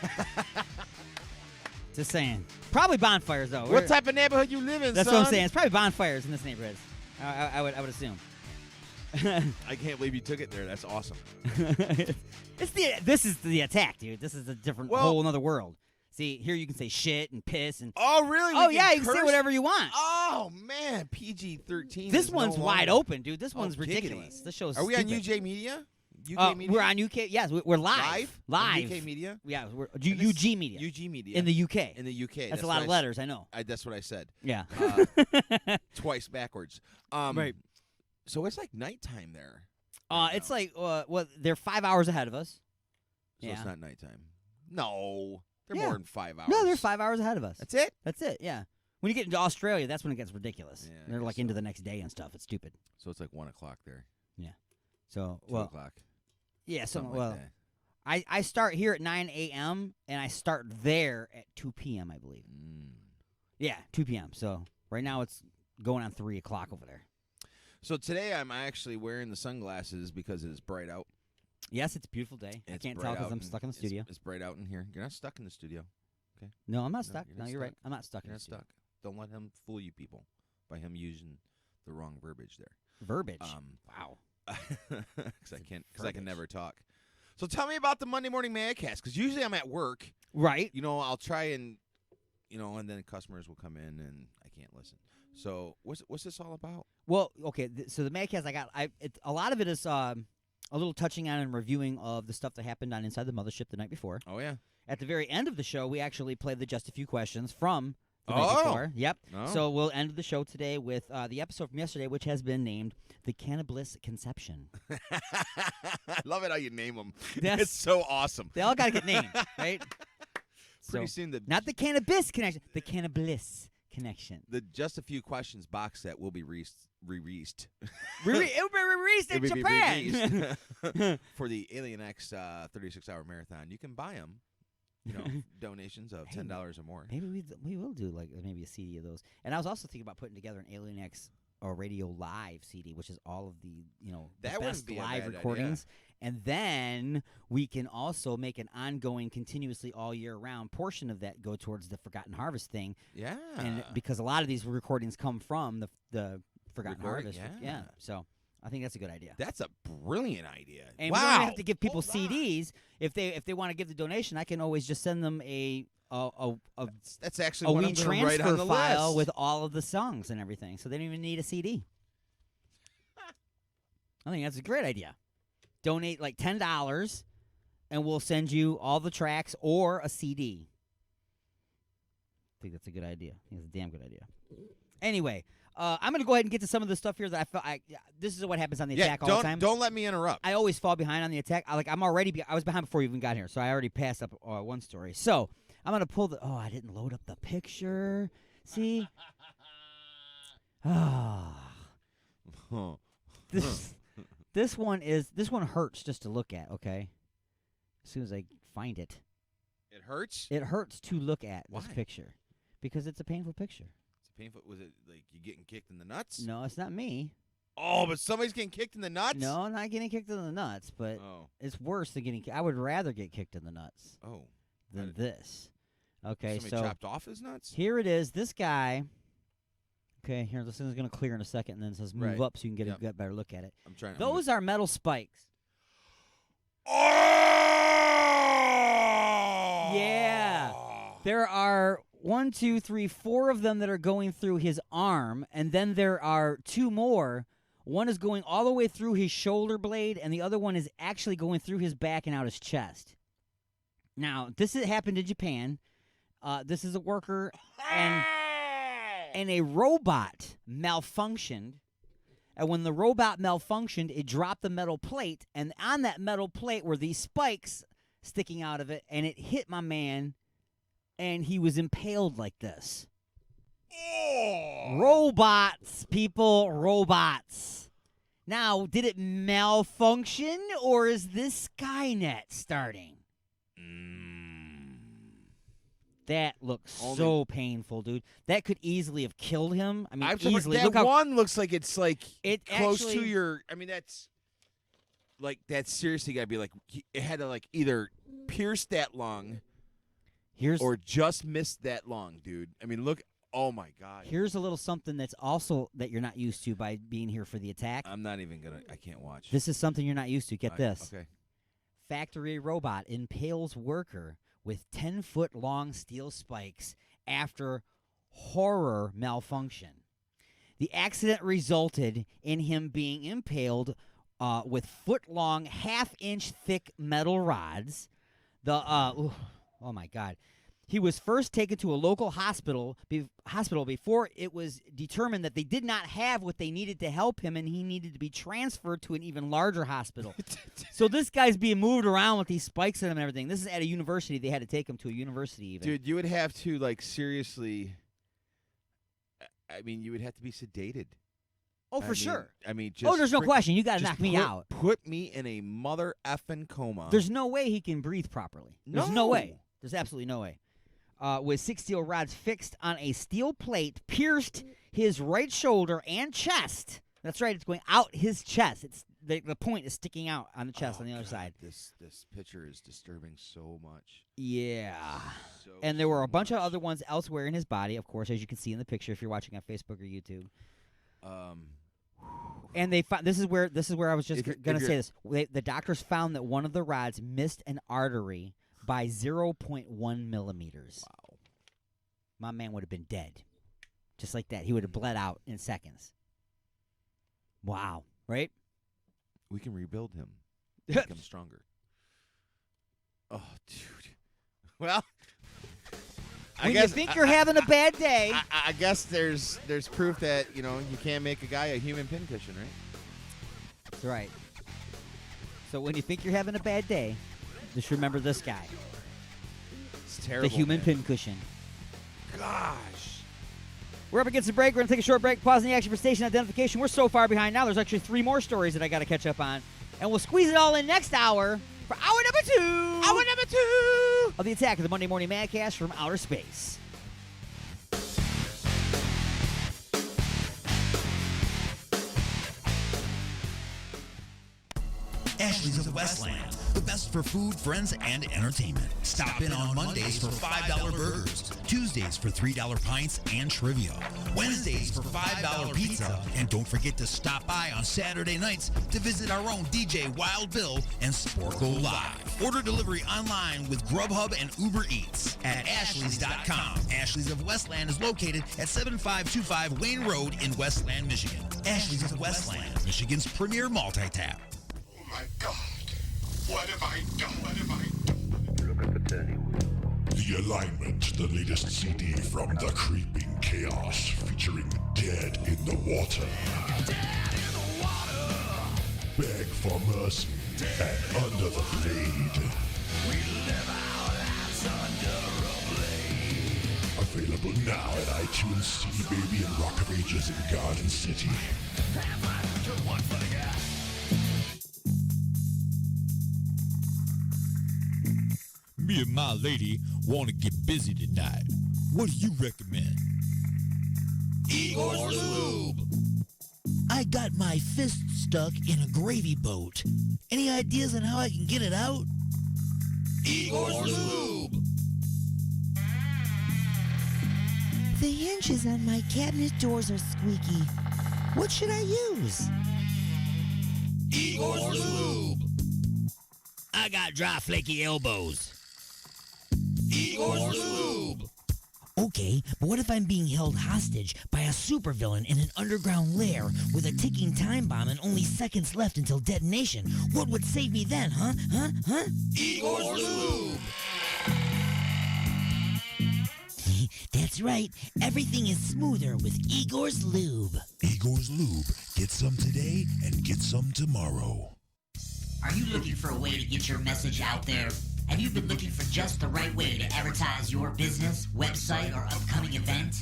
Just saying. Probably bonfires, though. What type of neighborhood you live in, That's son? what I'm saying. It's probably bonfires in this neighborhood. I would assume. I can't believe you took it there. That's awesome. This is the attack, dude. This is a different whole another world. See, here you can say shit and piss and. Oh, really? Oh, yeah, you can say whatever you want. Oh, man. PG-13. This one's wide open, dude. This one's ridiculous. This show's Are we stupid. on UJ Media? UK Media? We're on UK. Yes, we're live. Live? UK Media? Yeah, we're UG Media. UG Media. In the UK. In the UK. That's a lot of letters, I know. That's what I said. Yeah. Twice backwards. Right. So it's like nighttime there. It's like, they're 5 hours ahead of us. So it's not nighttime. No. They're Yeah. more than 5 hours. No, they're 5 hours ahead of us. That's it? That's it, yeah. When you get into Australia, that's when it gets ridiculous. Yeah, I they're guess like into the next day and stuff. It's stupid. So it's like 1 o'clock there. Yeah. So, 2 o'clock. Yeah, so, Something like that. I start here at 9 a.m., and I start there at 2 p.m., I believe. Yeah, 2 p.m. So right now it's going on 3 o'clock over there. So today I'm actually wearing the sunglasses because it is bright out. Yes, it's a beautiful day. I can't tell because I'm stuck in the studio. It's bright out in here. You're not stuck in the studio. Okay. No, I'm not stuck. You're You're right. I'm not stuck in You're the not studio. stuck. Don't let him fool you people by him using the wrong verbiage there. Verbiage? Wow. Because I can never talk. So tell me about the Monday Morning Madcast, because usually I'm at work. Right. You know, I'll try and, and then customers will come in and I can't listen. So what's this all about? Well, okay, so the Madcast a lot of it is a little touching on and reviewing of the stuff that happened on Inside the Mothership the night before. Oh, yeah. At the very end of the show, we actually played the Just a Few Questions from the night Oh. before. Yep. Oh. So we'll end the show today with the episode from yesterday, which has been named The Cannabis Conception. I love it how you name them. Yes. It's so awesome. They all got to get named, right? Pretty soon not the Cannabis Connection, the Cannabis Connection. The Just a Few Questions box set will be released. It will be released in Japan. For the Alien X 36-hour marathon. You can buy them. Donations of $10 or more. Maybe we will do maybe a CD of those. And I was also thinking about putting together an Alien X Radio Live CD, which is all of the That the wouldn't best be a live bad recordings. And then we can also make an ongoing, continuously all year round portion of that go towards the Forgotten Harvest thing. Yeah. And because a lot of these recordings come from the Forgotten Recording, Harvest. yeah. So I think that's a good idea. That's a brilliant idea. And wow. we don't have to give people CDs. If they want to give the donation, I can always just send them that's actually a what wee I'm gonna write transfer on the file list. with all of the songs and everything. So they don't even need a CD. I think that's a great idea. Donate like $10, and we'll send you all the tracks or a CD. I think that's a good idea. I think it's a damn good idea. Anyway, I'm going to go ahead and get to some of the stuff here that I felt. This is what happens on the attack all the time. Don't let me interrupt. I always fall behind on the attack. I was behind before you even got here, so I already passed up one story. So I'm going to pull the. Oh, I didn't load up the picture. See? This one hurts just to look at. Okay, as soon as I find it, it hurts. It hurts to look at Why? this picture because it's a painful picture. It's painful. Was it like you getting kicked in the nuts? No, it's not me. Oh, but somebody's getting kicked in the nuts? No, I'm not getting kicked in the nuts, but it's worse than getting. I would rather get kicked in the nuts. Than this. Okay, somebody so chopped off his nuts. Here it is. This guy. Okay, here this thing's gonna clear in a second, and then it says move up so you can get a better look at it. I'm trying. Those are metal spikes. Oh! Yeah. There are 1, 2, 3, 4 of them that are going through his arm, and then there are 2 more. One is going all the way through his shoulder blade, and the other one is actually going through his back and out his chest. Now, this happened in Japan. This is a worker, and a robot malfunctioned. And when the robot malfunctioned, it dropped the metal plate, and on that metal plate were these spikes sticking out of it, and it hit my man, and he was impaled like this. Robots, people, robots. Now, did it malfunction, or is this Skynet starting? That looks so painful, dude. That could easily have killed him. I mean, easily. That Look how one looks like it's like it close actually, to your. I mean, that's seriously got to be like it had to like either pierce that lung, or just miss that lung, dude. I mean, look. Oh my God. Here's a little something that's also that you're not used to by being here for the attack. I'm not even gonna. I can't watch. This is something you're not used to. Get this. Okay. Factory robot impales worker with 10-foot-long steel spikes after horror malfunction. The accident resulted in him being impaled with foot-long, half-inch thick metal rods. Oh my God. He was first taken to a local hospital before it was determined that they did not have what they needed to help him, and he needed to be transferred to an even larger hospital. So this guy's being moved around with these spikes in him and everything. This is at a university. They had to take him to a university even. Dude, you would have to, like, seriously, I mean, you would have to be sedated. Oh, for sure. I mean, just... there's no question. You got to knock me out. Put me in a mother effing coma. There's no way he can breathe properly. There's no way. There's absolutely no way. With 6 steel rods fixed on a steel plate, pierced his right shoulder and chest. That's right, it's going out his chest. It's the point is sticking out on the chest on the other side. This picture is disturbing so much. Yeah. And there were a bunch of other ones elsewhere in his body, of course, as you can see in the picture if you're watching on Facebook or YouTube. And they found this is where I was just going to say this. The doctors found that one of the rods missed an artery by 0.1 millimeters. Wow. My man would have been dead. Just like that. He would have bled out in seconds. Wow. Right? We can rebuild him. Make him stronger. Oh, dude. Well, when you think you're having a bad day. I guess there's proof that, you can make a guy a human pincushion, right? That's right. So when you think you're having a bad day, just remember this guy. It's terrible. The human pincushion. Gosh. We're up against the break. We're going to take a short break, pausing the action for station identification. We're so far behind now. There's actually 3 more stories that I got to catch up on. And we'll squeeze it all in next hour for hour number 2. Hour number 2 of the attack of the Monday Morning Madcast from Outer Space. Ashley's of Westland, the best for food, friends, and entertainment. Stop in on Mondays for $5 burgers, Tuesdays for $3 pints and trivia, Wednesdays for $5 pizza, and don't forget to stop by on Saturday nights to visit our own DJ Wild Bill and Sporkle Live. Order delivery online with Grubhub and Uber Eats at Ashley's.com. Ashley's of Westland is located at 7525 Wayne Road in Westland, Michigan. Ashley's of Westland, Michigan's premier multi-tap. Oh my God. What have I done? What have I done? Look at the turning wheel. The Alignment, the latest CD from The Creeping Chaos, featuring Dead in the Water. Dead in the water. Beg for mercy and Under the Blade. We live our lives under a blade. Available now at iTunes, CD Baby, and Rock of Ages in Garden City. Me and my lady want to get busy tonight. What do you recommend? Igor's Lube. I got my fist stuck in a gravy boat. Any ideas on how I can get it out? Igor's Lube. The hinges on my cabinet doors are squeaky. What should I use? Igor's Lube. I got dry, flaky elbows. Igor's Lube. Okay, but what if I'm being held hostage by a supervillain in an underground lair with a ticking time bomb and only seconds left until detonation? What would save me then, huh? Igor's Lube. That's right. Everything is smoother with Igor's Lube. Igor's Lube. Get some today and get some tomorrow. Are you looking for a way to get your message out there? Have you been looking for just the right way to advertise your business, website, or upcoming event?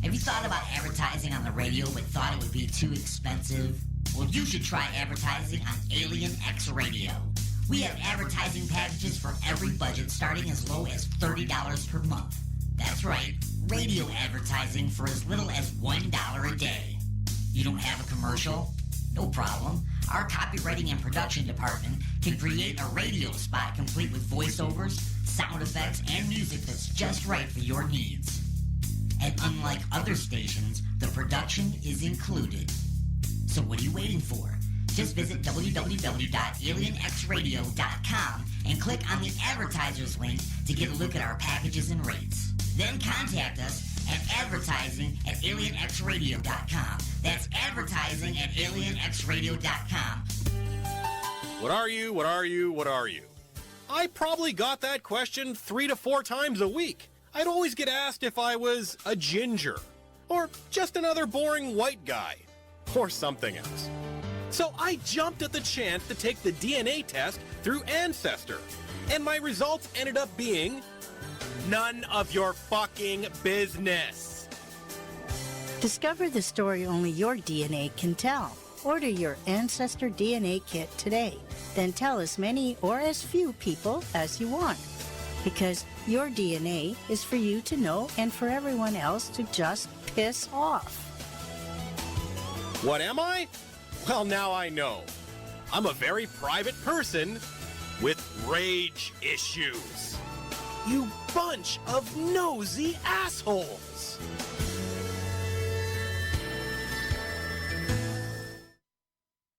Have you thought about advertising on the radio but thought it would be too expensive? Well, you should try advertising on Alien X Radio. We have advertising packages for every budget starting as low as $30 per month. That's right, radio advertising for as little as $1 a day. You don't have a commercial? No problem. Our copywriting and production department can create a radio spot complete with voiceovers, sound effects, and music that's just right for your needs. And unlike other stations, the production is included. So what are you waiting for? Just visit www.alienxradio.com and click on the advertisers link to get a look at our packages and rates. Then contact us at advertising@alienxradio.com. That's advertising@alienxradio.com. What are you? What are you? What are you? I probably got that question 3 to 4 times a week. I'd always get asked if I was a ginger, or just another boring white guy, or something else. So I jumped at the chance to take the DNA test through Ancestor, and my results ended up being none of your fucking business. Discover the story only your DNA can tell. Order your Ancestor DNA kit today. Then tell as many or as few people as you want. Because your DNA is for you to know and for everyone else to just piss off. What am I? Well, now I know. I'm a very private person with rage issues. You bunch of nosy assholes.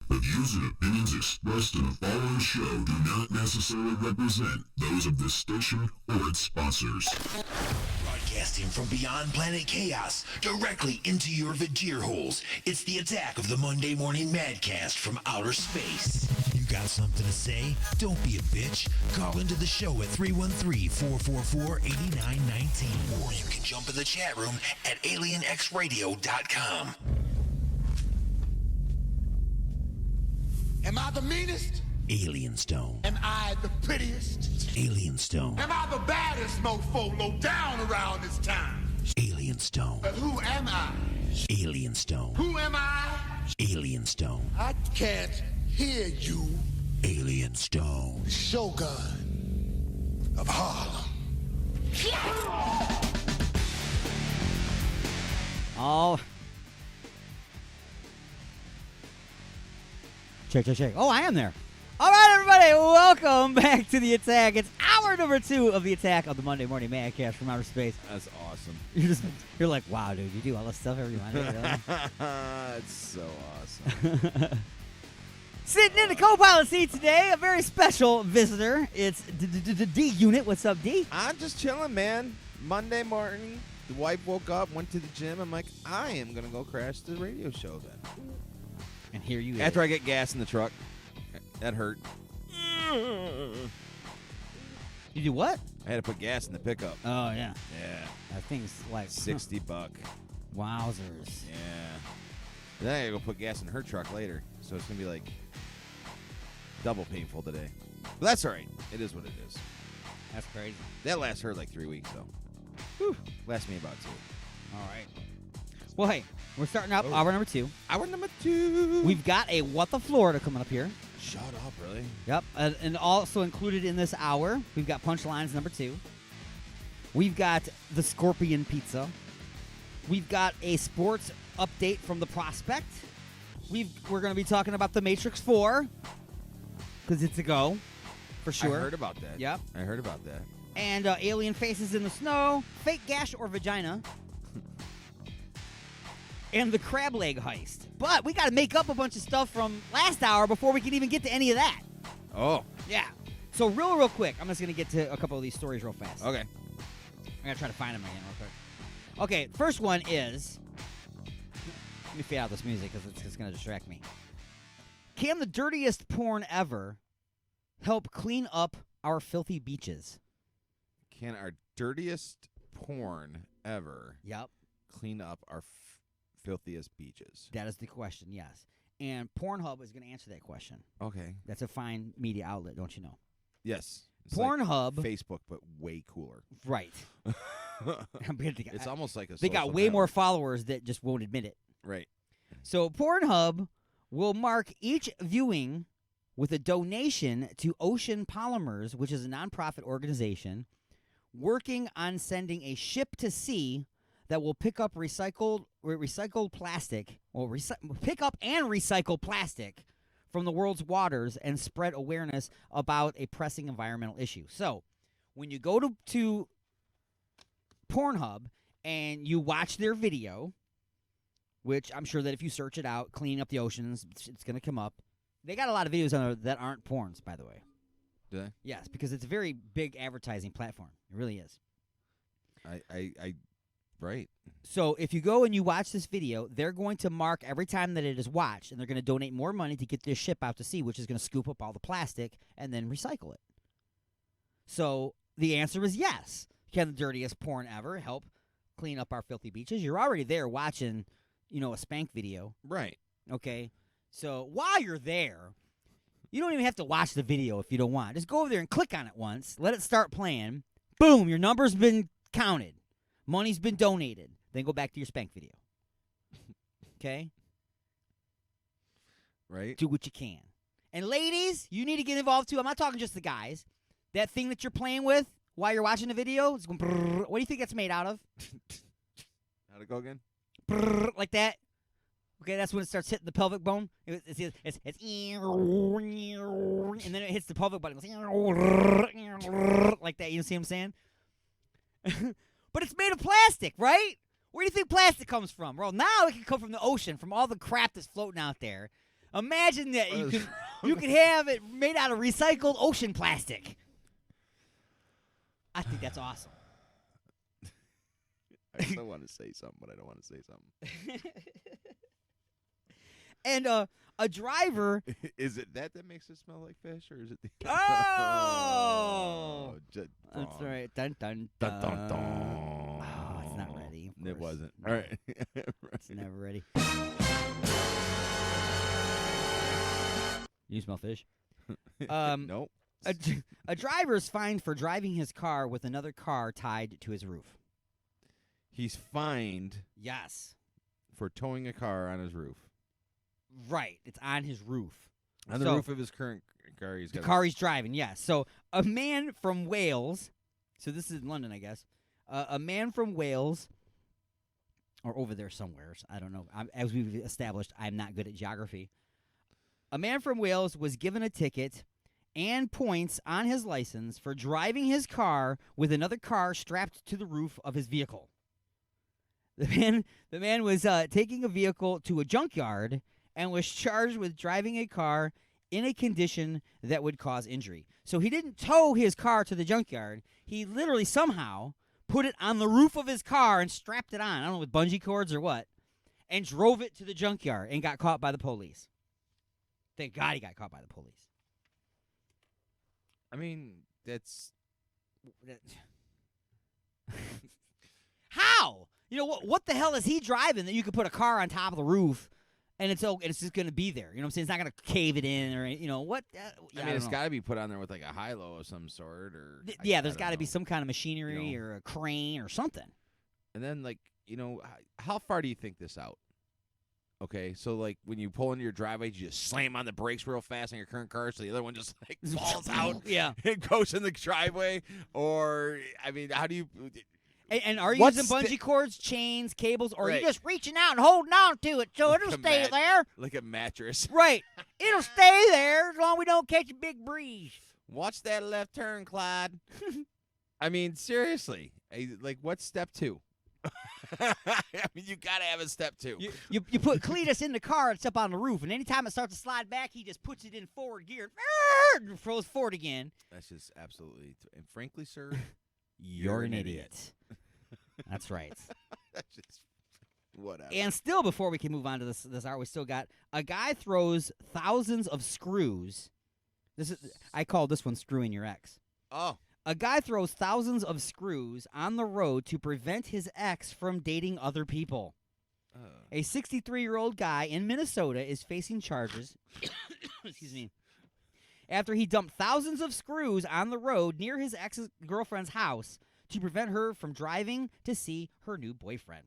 The views and opinions expressed in the following show do not necessarily represent those of this station or its sponsors. Broadcasting from beyond planet chaos, directly into your Vajir holes, it's the attack of the Monday Morning Madcast from outer space. You got something to say? Don't be a bitch. Call into the show at 313-444-8919. Or you can jump in the chat room at alienxradio.com. Am I the meanest? Alien Stone. Am I the prettiest? Alien Stone. Am I the baddest mofo low down around this time? Alien Stone. But who am I? Alien Stone. Who am I? Alien Stone. I can't hear you. Alien Stone. The Shogun of Harlem. Oh. Check. Oh, I am there. All right, everybody, welcome back to the attack. It's hour number 2 of the attack of the Monday Morning Madcast from outer space. That's awesome. You're like, wow, dude, you do all this stuff every Monday, really? It's so awesome. Sitting in the co-pilot seat today, a very special visitor. It's D-Unit. What's up, D? I'm just chilling, man. Monday morning, the wife woke up, went to the gym. I'm like, I am going to go crash the radio show then. And here you After I get gas in the truck. That hurt. You do what? I had to put gas in the pickup. Oh, yeah. Yeah. That thing's like $60. Wowzers. Yeah. And then I gotta go put gas in her truck later. So it's gonna be like double painful today. But that's all right. It is what it is. That's crazy. That lasts her like 3 weeks, though. Whew. Lasts me about 2. All right. Well, hey, we're starting out hour number 2. Hour number 2. We've got a What the Florida coming up here. Shut up, really? Yep. And also included in this hour, we've got Punchlines number 2. We've got the Scorpion Pizza. We've got a sports update from the Prospect. We're going to be talking about The Matrix 4, because it's a go, for sure. I heard about that. Yep. I heard about that. And Alien Faces in the Snow, Fake Gash or Vagina, and the Crab Leg Heist. But we got to make up a bunch of stuff from last hour before we can even get to any of that. Oh. Yeah. So real quick, I'm just going to get to a couple of these stories real fast. Okay. I'm going to try to find them again real quick. Okay, first one is... Let me fade out this music because it's just going to distract me. Can the dirtiest porn ever help clean up our filthy beaches? Can our dirtiest porn ever clean up our filthiest beaches? That is the question, yes. And Pornhub is going to answer that question. Okay. That's a fine media outlet, don't you know? Yes. It's Pornhub. Like Facebook, but way cooler. Right. It's almost like a They got way more followers that just won't admit it. Right. So Pornhub will mark each viewing with a donation to Ocean Polymers, which is a nonprofit organization working on sending a ship to sea that will pick up recycled plastic, or pick up and recycle plastic from the world's waters and spread awareness about a pressing environmental issue. So, when you go to Pornhub and you watch their video, which I'm sure that if you search it out, cleaning up the oceans, it's going to come up. They got a lot of videos on there that aren't porns, by the way. Do they? Yes, because it's a very big advertising platform. It really is. Right. So if you go and you watch this video, they're going to mark every time that it is watched, and they're going to donate more money to get this ship out to sea, which is going to scoop up all the plastic and then recycle it. So the answer is yes. Can the dirtiest porn ever help clean up our filthy beaches? You're already there watching, a spank video. Right. Okay. So while you're there, you don't even have to watch the video if you don't want. Just go over there and click on it once. Let it start playing. Boom, your number's been counted. Money's been donated. Then go back to your spank video. Okay? Right. Do what you can. And ladies, you need to get involved too. I'm not talking just the guys. That thing that you're playing with while you're watching the video, it's going brrr. What do you think that's made out of? How'd it go again? Brrr, like that. Okay, that's when it starts hitting the pelvic bone. It's and then it hits the pelvic bone. It goes like that. You see what I'm saying? But it's made of plastic, right? Where do you think plastic comes from? Well, now it can come from the ocean, from all the crap that's floating out there. Imagine that you could have it made out of recycled ocean plastic. I think that's awesome. I still want to say something, but I don't want to say something. And a driver. Is it that makes it smell like fish, or is it the? Oh, that's right. Dun dun dun. Dun, dun, dun. Oh, it's not ready. It wasn't. All right. It's never ready. You smell fish? Nope. A driver is fined for driving his car with another car tied to his roof. He's fined. Yes. For towing a car on his roof. Right. It's on his roof. On the roof of his current car. The car he's driving, yes. So a man from Wales, so this is in London, I guess. A man from Wales, or over there somewhere, I don't know. As we've established, I'm not good at geography. A man from Wales was given a ticket and points on his license for driving his car with another car strapped to the roof of his vehicle. The man was taking a vehicle to a junkyard and was charged with driving a car in a condition that would cause injury. So he didn't tow his car to the junkyard. He literally somehow put it on the roof of his car and strapped it on, I don't know, with bungee cords or what, and drove it to the junkyard and got caught by the police. Thank God he got caught by the police. I mean, that's... How? What the hell is he driving that you could put a car on top of the roof and it's just going to be there? You know what I'm saying? It's not going to cave it in or, what? I mean, it's got to be put on there with like a high-low of some sort. Or there's got to be some kind of machinery or a crane or something. And then, how far do you think this out? Okay, so, when you pull into your driveway, you just slam on the brakes real fast on your current car so the other one just, falls out. Yeah. It goes in the driveway. Or, I mean, how do you... And are you using bungee cords, chains, cables, or are you just reaching out and holding on to it so it'll stay there? Like a mattress. Right. It'll stay there as long as we don't catch a big breeze. Watch that left turn, Clyde. I mean, seriously. What's step 2? I mean, you got to have a step 2. You put Cletus in the car, it's up on the roof, and anytime it starts to slide back, he just puts it in forward gear and throws forward again. That's just absolutely... And frankly, sir... You're an idiot. That's right. That's just whatever. And still, before we can move on to this art, we still got a guy throws thousands of screws. I call this one screwing your ex. Oh. A guy throws thousands of screws on the road to prevent his ex from dating other people. A 63-year-old guy in Minnesota is facing charges. Excuse me. After he dumped thousands of screws on the road near his ex-girlfriend's house to prevent her from driving to see her new boyfriend.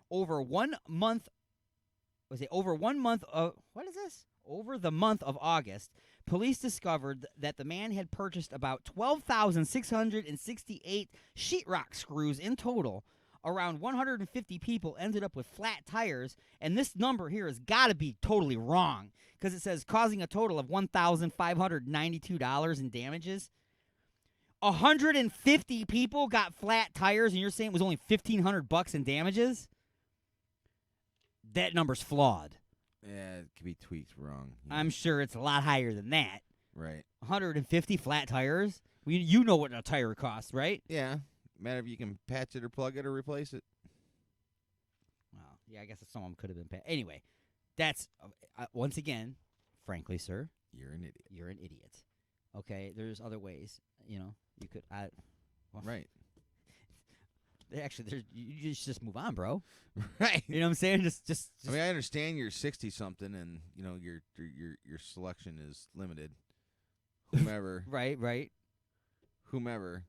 Over 1 month of Over the month of August, police discovered that the man had purchased about 12,668 sheetrock screws in total. Around 150 people ended up with flat tires, and this number here has got to be totally wrong because it says causing a total of $1,592 in damages. 150 people got flat tires, and you're saying it was only $1,500 in damages? That number's flawed. Yeah, it could be tweaked wrong. I'm sure it's a lot higher than that. Right. 150 flat tires? You know what a tire costs, right? Yeah. Matter if you can patch it or plug it or replace it. Well, yeah, I guess some of them could have been patched. Anyway, that's, once again, frankly, sir. You're an idiot. You're an idiot. Okay, there's other ways, you could, right. Actually, you just move on, bro. Right. You know what I'm saying? Just. I mean, I understand you're 60-something, and your selection is limited. Whomever. Right. Whomever.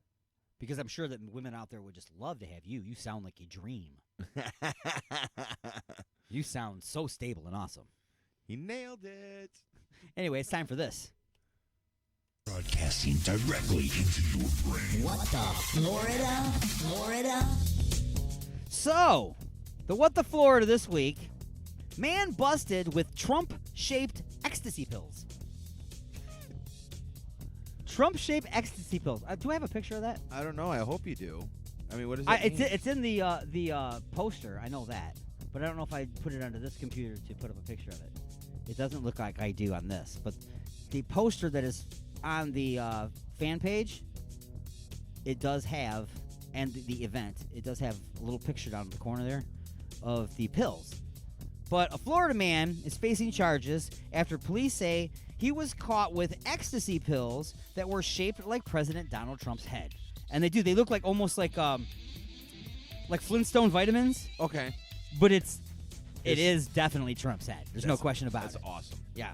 Because I'm sure that women out there would just love to have you. You sound like a dream. You sound so stable and awesome. He nailed it. Anyway, it's time for this. Broadcasting directly into your brain. What the Florida? So, the What the Florida this week, man busted with Trump-shaped ecstasy pills. Trump-shaped ecstasy pills. Do I have a picture of that? I don't know. I hope you do. I mean, what does that mean? It's in the poster. I know that. But I don't know if I put it onto this computer to put up a picture of it. It doesn't look like I do on this. But the poster that is on the fan page, it does have, and the event, it does have a little picture down in the corner there of the pills. But a Florida man is facing charges after police say he was caught with ecstasy pills that were shaped like President Donald Trump's head. And they look like almost like Flintstone vitamins. Okay. But it is definitely Trump's head. There's no question about it. That's awesome. Yeah.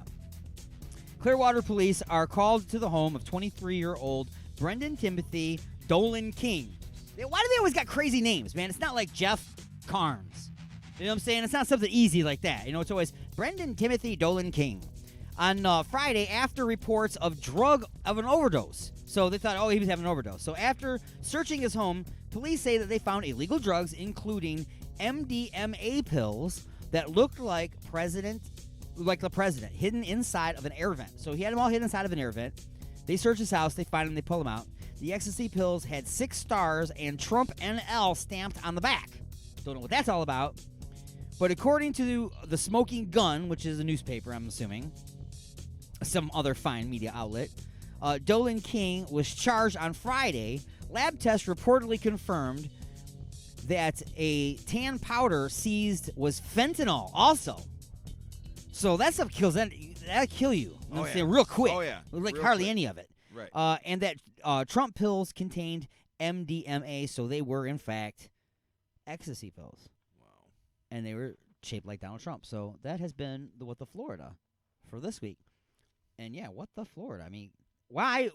Clearwater police are called to the home of 23-year-old Brendan Timothy Dolan King. Why do they always got crazy names, man? It's not like Jeff Carnes. You know what I'm saying? It's not something easy like that. It's always Brendan Timothy Dolan King. On Friday, after reports of an overdose. So they thought, he was having an overdose. So after searching his home, police say that they found illegal drugs, including MDMA pills that looked like the president, hidden inside of an air vent. So he had them all hidden inside of an air vent. They search his house. They find them. They pull them out. The ecstasy pills had 6 stars and Trump NL stamped on the back. Don't know what that's all about. But according to the Smoking Gun, which is a newspaper, I'm assuming, some other fine media outlet, Dolan King was charged on Friday. Lab tests reportedly confirmed that a tan powder seized was fentanyl also. So that stuff kills that'll kill you. You know what I'm saying? Real quick. Oh, yeah. Like Real hardly quick. any of it. Right. And that Trump pills contained MDMA, so they were, in fact, ecstasy pills. Wow. And they were shaped like Donald Trump. So that has been the What the Florida for this week. And, yeah, what the Florida? I mean, why?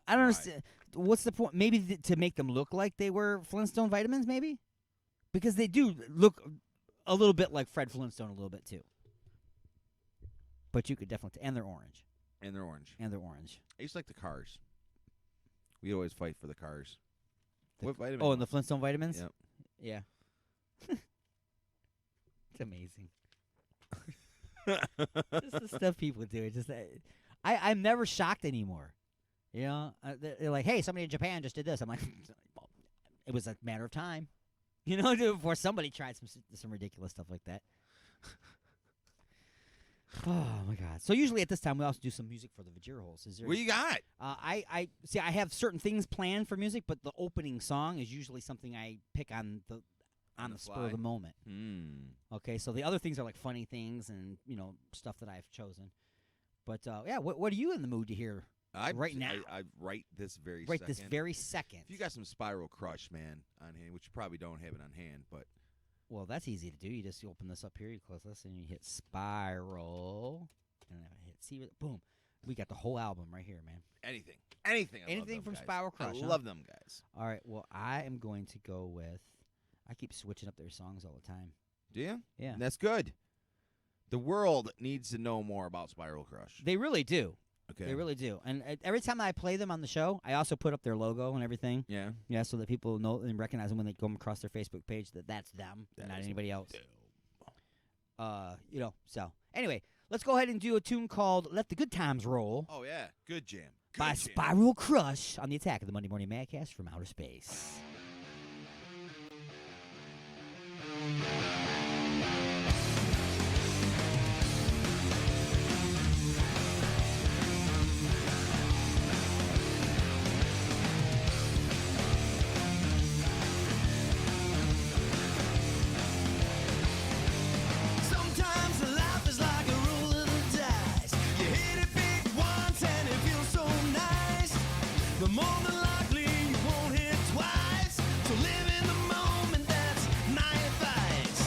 I don't understand. What's the point? Maybe to make them look like they were Flintstone vitamins, maybe? Because they do look a little bit like Fred Flintstone a little bit, too. But you could definitely... And they're orange. And they're orange. I used to like the cars. We'd always fight for the cars. What vitamin? Oh, and the Flintstone vitamins? Yep. Yeah. It's amazing. This is the stuff people do. It's just I'm never shocked anymore. They're like, hey, somebody in Japan just did this. I'm like, it was a matter of time. Before somebody tried some ridiculous stuff like that. Oh, my God. So usually at this time, we also do some music for the Vajira Holes. What you got? I have certain things planned for music, but the opening song is usually something I pick on the spur of the moment. Okay, so the other things are like funny things and, stuff that I've chosen. But, what are you in the mood to hear right now? I right this very right second. this very second. If you got some Spiral Crush, man, on hand, which you probably don't have it on hand, but... Well, that's easy to do. You just open this up here, you close this, and you hit Spiral. And I hit see, boom. We got the whole album right here, man. Anything. Anything from guys. Spiral Crush. I love them guys. All right, well, I am going to go with... I keep switching up their songs all the time. Do you? Yeah. And that's good. The world needs to know more about Spiral Crush. They really do. Okay. They really do. And every time I play them on the show, I also put up their logo and everything. Yeah. Yeah, so that people know and recognize them when they come across their Facebook page that that's them and not anybody else. So anyway, let's go ahead and do a tune called Let the Good Times Roll. Oh, yeah. Good jam. Good by jam. Spiral Crush on the Attack of the Monday Morning Madcast from Outer Space. More than likely you won't hit twice. So live in the moment, that's my advice.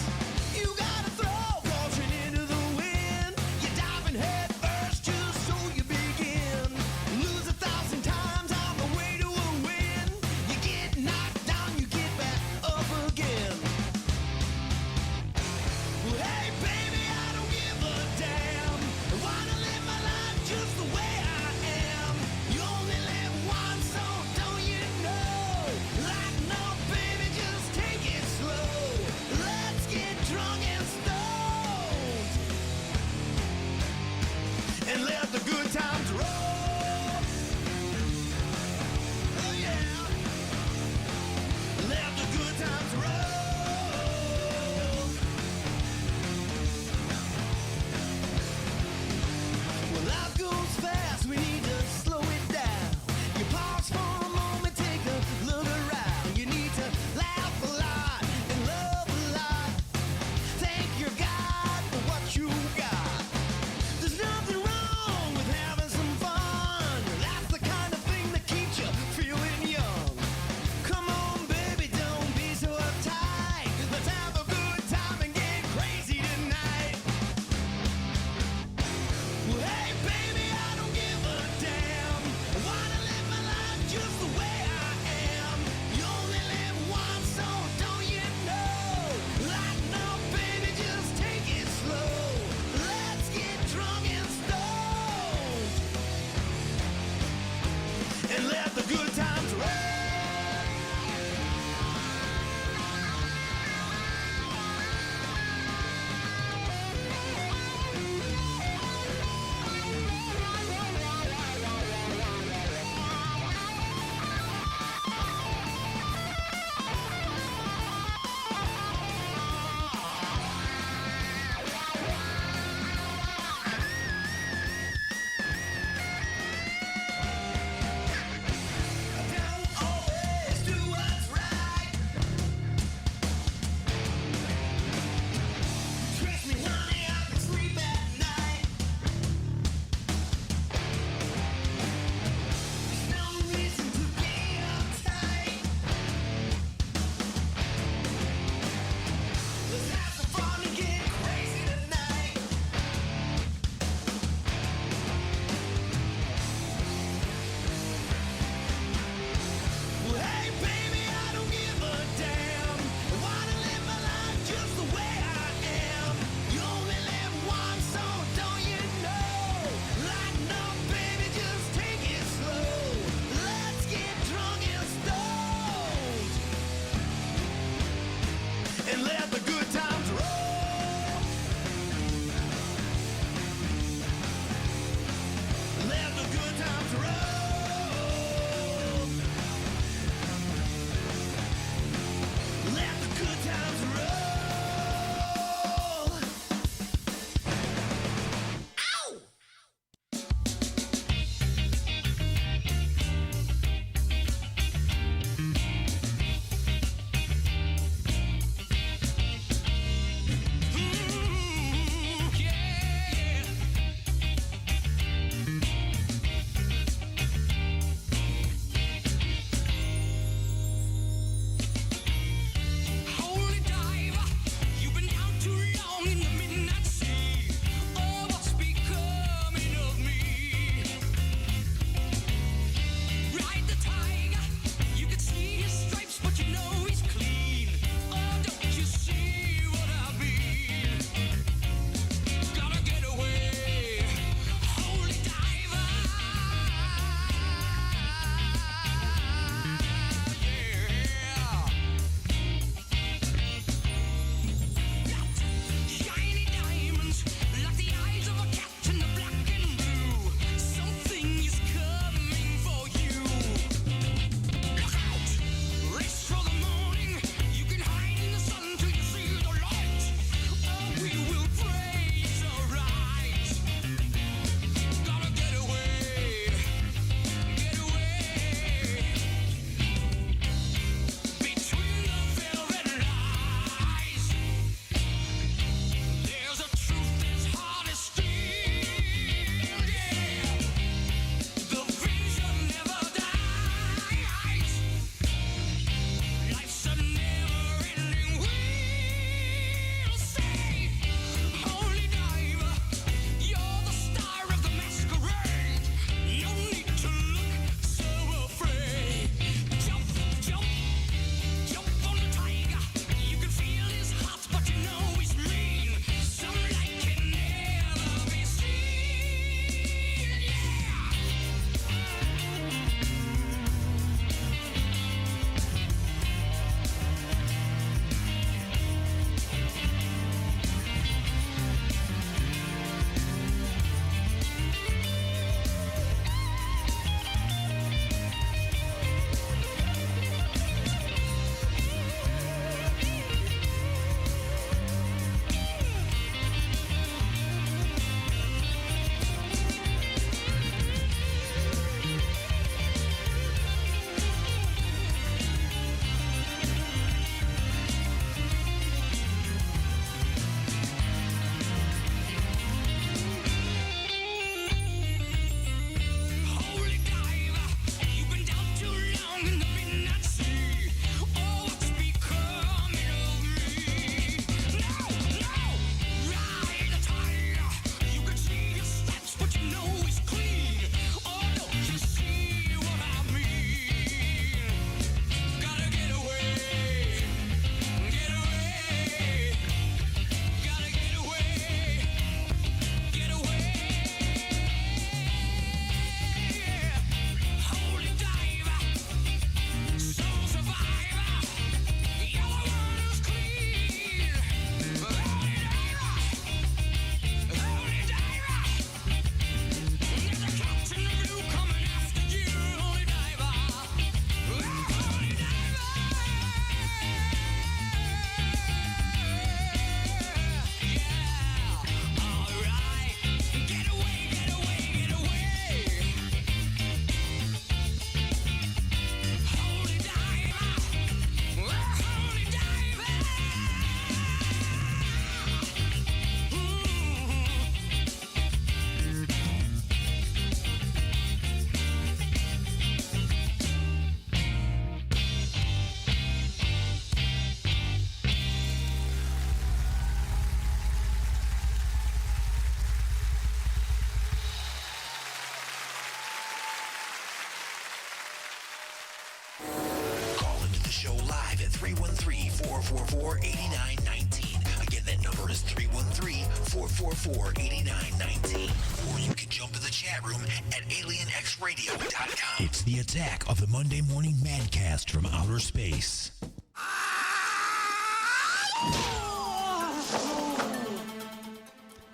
live at 313-444-8919. Again, that number is 313-444-8919. Or you can jump in the chat room at alienxradio.com. It's the attack of the Monday Morning Madcast from outer space.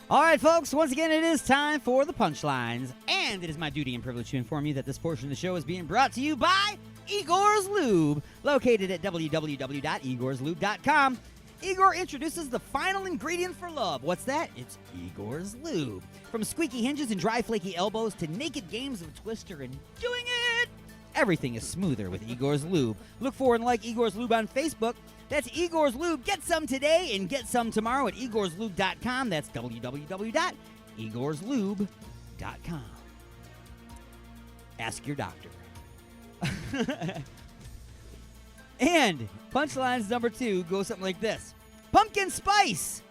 All right, folks, once again, it is time for the punchlines. And it is my duty and privilege to inform you that this portion of the show is being brought to you by Igor's Lube, located at www.igorslube.com. Igor introduces the final ingredient for love. What's that? It's Igor's Lube. From squeaky hinges and dry, flaky elbows to naked games of Twister and doing it, everything is smoother with Igor's Lube. Look for and like Igor's Lube on Facebook. That's Igor's Lube. Get some today and get some tomorrow at igorslube.com. That's www.igorslube.com. Ask your doctor. And punchlines number 2 goes something like this. Pumpkin spice!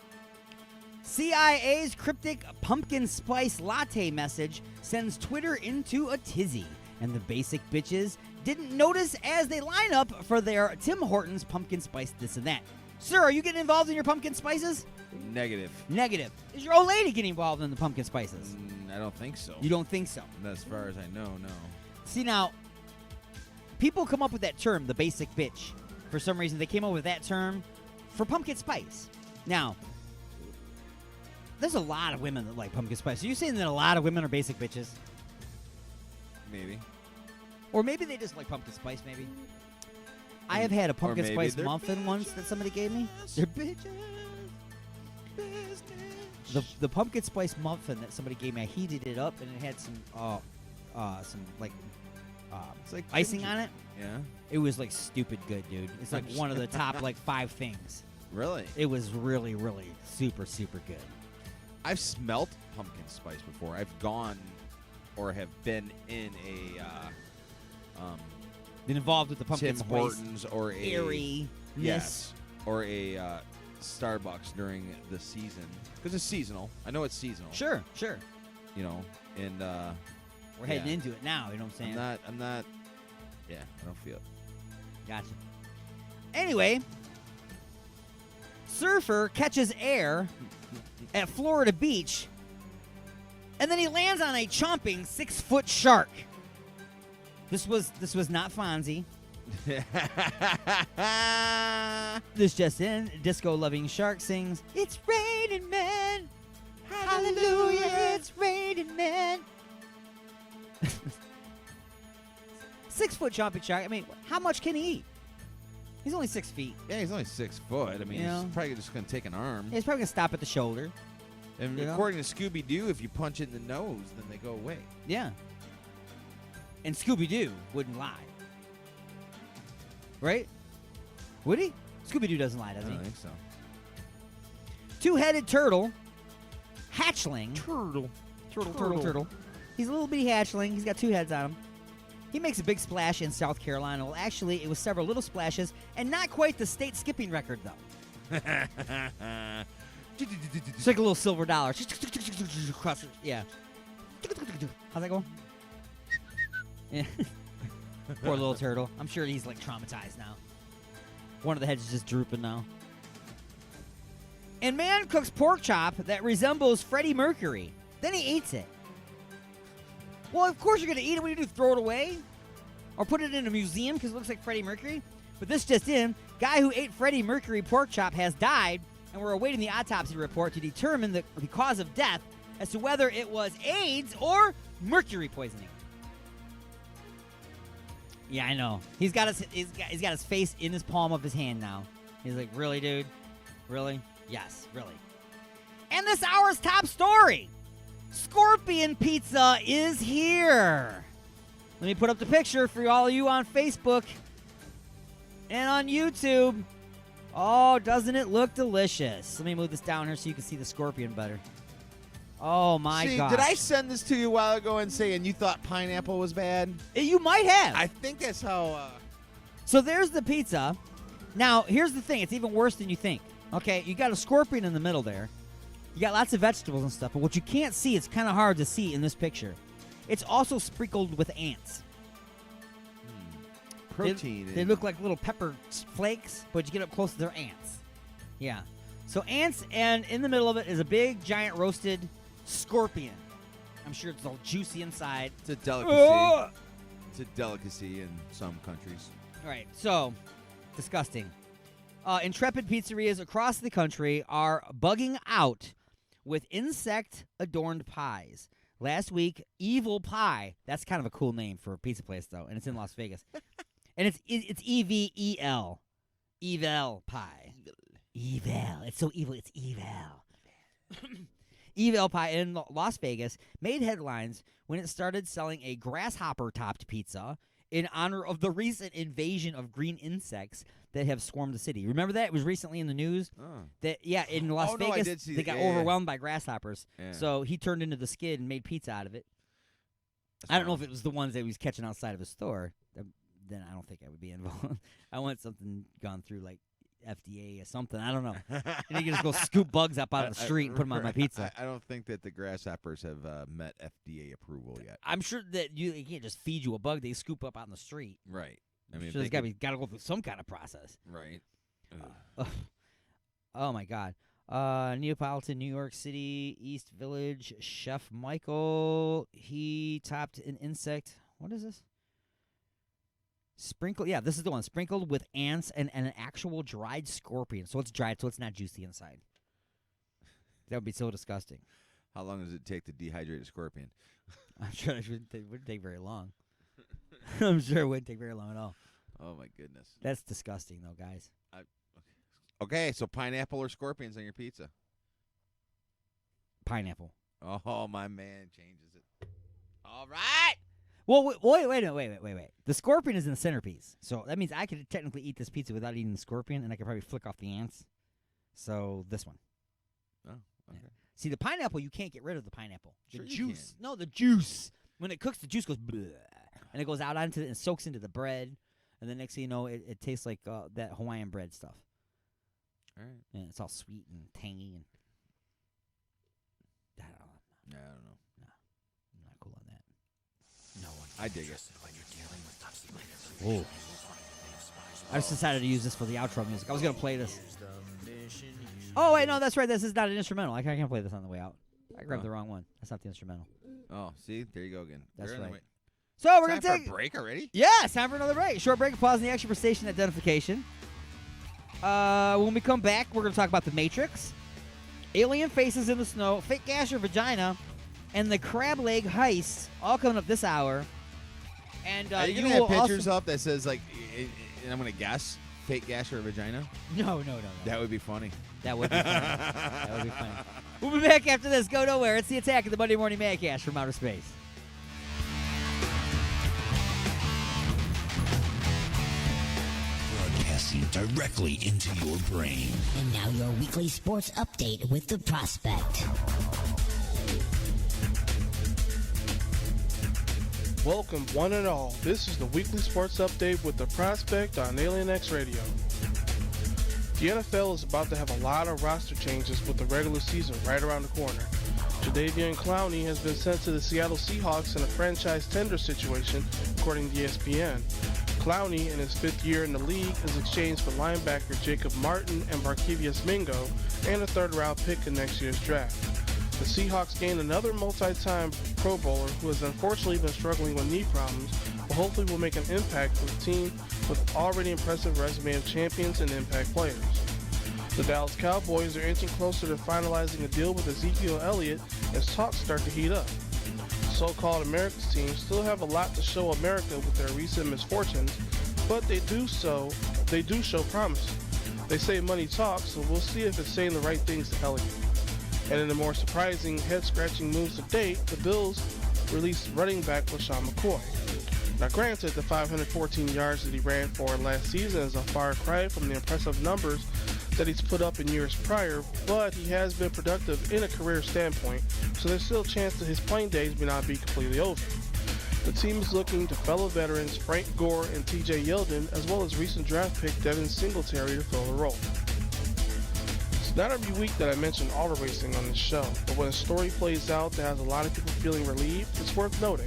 CIA's cryptic pumpkin spice latte message sends Twitter into a tizzy. And the basic bitches didn't notice as they line up for their Tim Hortons pumpkin spice this and that. Sir, are you getting involved in your pumpkin spices? Negative. Negative. Is your old lady getting involved in the pumpkin spices? I don't think so. You don't think so? As far as I know, no. See, now, people come up with that term, the basic bitch. For some reason, they came up with that term for pumpkin spice. Now, there's a lot of women that like pumpkin spice. Are you saying that a lot of women are basic bitches? Maybe. Or maybe they just like pumpkin spice, maybe. I have had a pumpkin spice muffin once that somebody gave me. They're bitches. The pumpkin spice muffin that somebody gave me, I heated it up and it had some icing on it. Yeah. It was like stupid good, dude. It's like one of the top like 5 things. Really? It was really, really super, super good. I've smelt pumpkin spice before. I've gone or have been in a been involved with the pumpkin Tim spice Hortons or a airiness. Yes, or a Starbucks during the season because it's seasonal. I know it's seasonal. Sure. You know, and we're heading into it now. You know what I'm saying? I'm not. Yeah, I don't feel it. Gotcha. Anyway, surfer catches air at Florida Beach, and then he lands on a chomping 6-foot shark. This was not Fonzie. This just in, disco-loving shark sings, "It's raining men, hallelujah, it's raining men." 6-foot chomping shark. I mean, how much can he eat? He's only 6 feet. Yeah, he's only 6 foot. I mean, he's probably just going to take an arm. Yeah, he's probably going to stop at the shoulder. And according to Scooby-Doo, if you punch it in the nose, then they go away. Yeah. And Scooby-Doo wouldn't lie. Right? Would he? Scooby-Doo doesn't lie, does he? I don't think so. 2-headed turtle. Hatchling. Turtle. He's a little bitty hatchling. He's got 2 heads on him. He makes a big splash in South Carolina. Well, actually, it was several little splashes, and not quite the state skipping record, though. It's like a little silver dollar. Yeah. How's that going? Yeah. Poor little turtle. I'm sure he's, like, traumatized now. One of the heads is just drooping now. And man cooks pork chop that resembles Freddie Mercury. Then he eats it. Well, of course you're going to eat it. What do you do, throw it away? Or put it in a museum because it looks like Freddie Mercury? But this just in, guy who ate Freddie Mercury pork chop has died, and we're awaiting the autopsy report to determine the cause of death as to whether it was AIDS or mercury poisoning. Yeah, I know. He's got his face in his palm of his hand now. He's like, really, dude? Really? Yes, really. And this hour's top story. Scorpion Pizza is here. Let me put up the picture for all of you on Facebook and on YouTube. Oh, doesn't it look delicious? Let me move this down here so you can see the scorpion better. Oh, my God. Did I send this to you a while ago and saying you thought pineapple was bad? You might have. I think that's how... So there's the pizza. Now, here's the thing. It's even worse than you think. Okay, you got a scorpion in the middle there. You got lots of vegetables and stuff, but what you can't see, it's kind of hard to see in this picture. It's also sprinkled with ants. protein. They look like little pepper flakes, but you get up close, they're ants. Yeah. So ants, and in the middle of it is a big, giant roasted scorpion. I'm sure it's all juicy inside. It's a delicacy. It's a delicacy in some countries. All right, so disgusting. Intrepid pizzerias across the country are bugging out with insect-adorned pies. Last week, Evil Pie. That's kind of a cool name for a pizza place, though, and it's in Las Vegas. And it's EVEL. Evil Pie. Evil. It's so evil. It's evil. Evil Pie in Las Vegas made headlines when it started selling a grasshopper-topped pizza in honor of the recent invasion of green insects that have swarmed the city. Remember that? It was recently in the news. That in Las Vegas, I did see they got overwhelmed by grasshoppers. Yeah. So he turned into the skid and made pizza out of it. I don't know if it was the ones that he was catching outside of his store. Then I don't think I would be involved. I want something gone through like FDA or something. I don't know. And you can just go scoop bugs up out of the street and put them on my pizza. I don't think that the grasshoppers have met FDA approval yet. I'm sure that you can't just feed you a bug they scoop up out in the street. Right. I I'm mean, sure there's got to go through some kind of process. Right. Oh my God. Neapolitan, New York City, East Village, Chef Michael, he topped an insect. What is this? Sprinkled, yeah, this is the one. Sprinkled with ants and an actual dried scorpion. So it's dried, so it's not juicy inside. That would be so disgusting. How long does it take to dehydrate a scorpion? I'm sure it wouldn't take very long. I'm sure it wouldn't take very long at all. Oh, my goodness. That's disgusting, though, guys. Okay, so pineapple or scorpions on your pizza? Pineapple. Oh, my man changes it. All right. Well, wait. The scorpion is in the centerpiece. So that means I could technically eat this pizza without eating the scorpion, and I could probably flick off the ants. So this one. Oh, okay. Yeah. See, the pineapple, you can't get rid of the pineapple. Sure The you juice. can. No, the juice. When it cooks, the juice goes bleh, and it goes out onto it and soaks into the bread. And then next thing you know, it tastes like that Hawaiian bread stuff. All right. Yeah, it's all sweet and tangy. And I don't know. Yeah, I don't know. No, I'm not cool on that. No one I dig it. when you're dealing with toxic Whoa. I just decided to use this for the outro music. I was going to play this. Oh, wait, no, that's right. This is not an instrumental. I can't play this on the way out. I grabbed the wrong one. That's not the instrumental. Oh, see? There you go again. That's We're on the right. way. So we're going to Time take for a break already? Yeah, it's time for another break. Short break, pause in the action for station identification. When we come back, we're going to talk about The Matrix, alien faces in the snow, fake gash or vagina, and the crab leg heist, all coming up this hour. And Are you going to have pictures up that says, like, and I'm going to guess, fake gash or vagina? No. That would be funny. That would be funny. That would be funny. We'll be back after this. Go nowhere. It's the Attack of the Monday Morning Madcast from Outer Space. Broadcasting directly into your brain. And now your weekly sports update with The Prospect. Welcome, one and all. This is the weekly sports update with The Prospect on Alien X Radio. The NFL is about to have a lot of roster changes with the regular season right around the corner. Jadeveon Clowney has been sent to the Seattle Seahawks in a franchise tender situation, according to ESPN. Clowney, in his fifth year in the league, is exchanged for linebacker Jacob Martin and Barkevius Mingo, and a third-round pick in next year's draft. The Seahawks gain another multi-time Pro Bowler who has unfortunately been struggling with knee problems, but hopefully will make an impact for the team with already impressive resume of champions and impact players. The Dallas Cowboys are inching closer to finalizing a deal with Ezekiel Elliott as talks start to heat up. The so-called America's team still have a lot to show America with their recent misfortunes, but they do show promise. They say money talks, so we'll see if it's saying the right things to Elliott. And in the more surprising, head-scratching moves to date, the Bills released running back LaShawn McCoy. Now granted, the 514 yards that he ran for last season is a far cry from the impressive numbers that he's put up in years prior, but he has been productive in a career standpoint, so there's still a chance that his playing days may not be completely over. The team is looking to fellow veterans Frank Gore and TJ Yeldon, as well as recent draft pick Devin Singletary to fill the role. It's not every week that I mention auto racing on this show, but when a story plays out that has a lot of people feeling relieved, it's worth noting.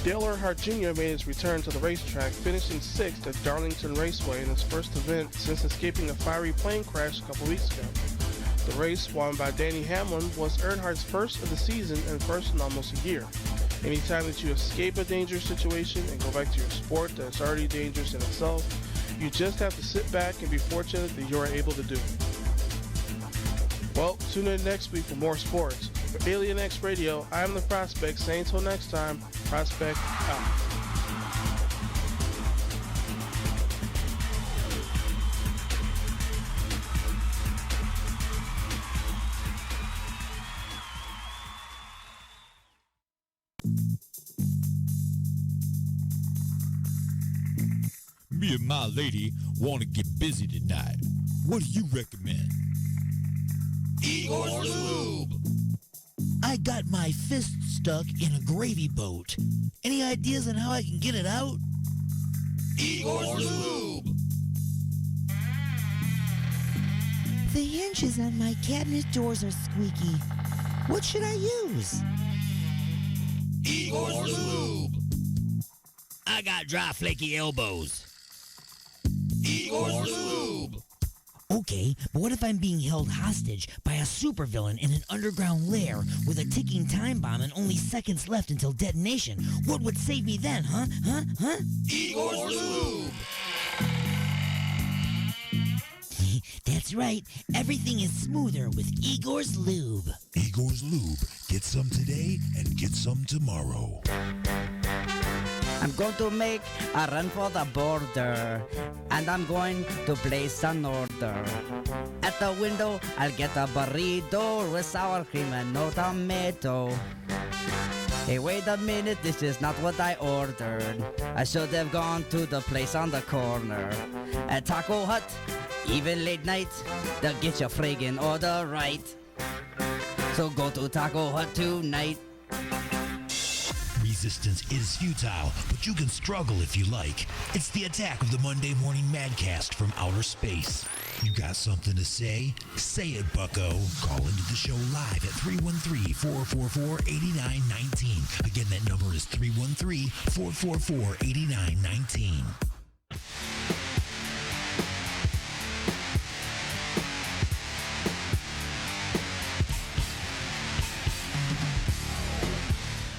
Dale Earnhardt Jr. made his return to the racetrack, finishing 6th at Darlington Raceway in his first event since escaping a fiery plane crash a couple weeks ago. The race, won by Danny Hamlin, was Earnhardt's first of the season and first in almost a year. Anytime that you escape a dangerous situation and go back to your sport that's already dangerous in itself, you just have to sit back and be fortunate that you're able to do it. Well, tune in next week for more sports. For Alien X Radio, I'm the Prospect, saying until next time, Prospect out. Me and my lady want to get busy tonight. What do you recommend? Igor's Lube. I got my fist stuck in a gravy boat. Any ideas on how I can get it out? Igor's Lube. The hinges on my cabinet doors are squeaky. What should I use? Igor's Lube. I got dry, flaky elbows. Igor's Lube. Okay, but what if I'm being held hostage by a supervillain in an underground lair with a ticking time bomb and only seconds left until detonation? What would save me then, huh? Igor's Lube. That's right. Everything is smoother with Igor's Lube. Igor's Lube. Get some today and get some tomorrow. I'm going to make a run for the border, and I'm going to place an order. At the window, I'll get a burrito with sour cream and no tomato. Hey, wait a minute, this is not what I ordered. I should have gone to the place on the corner. At Taco Hut, even late night, they'll get your friggin' order right. So go to Taco Hut tonight. Resistance is futile, but you can struggle if you like. It's the attack of the Monday Morning Madcast from outer space. You got something to say? Say it, bucko. Call into the show live at 313-444-8919. Again, that number is 313-444-8919.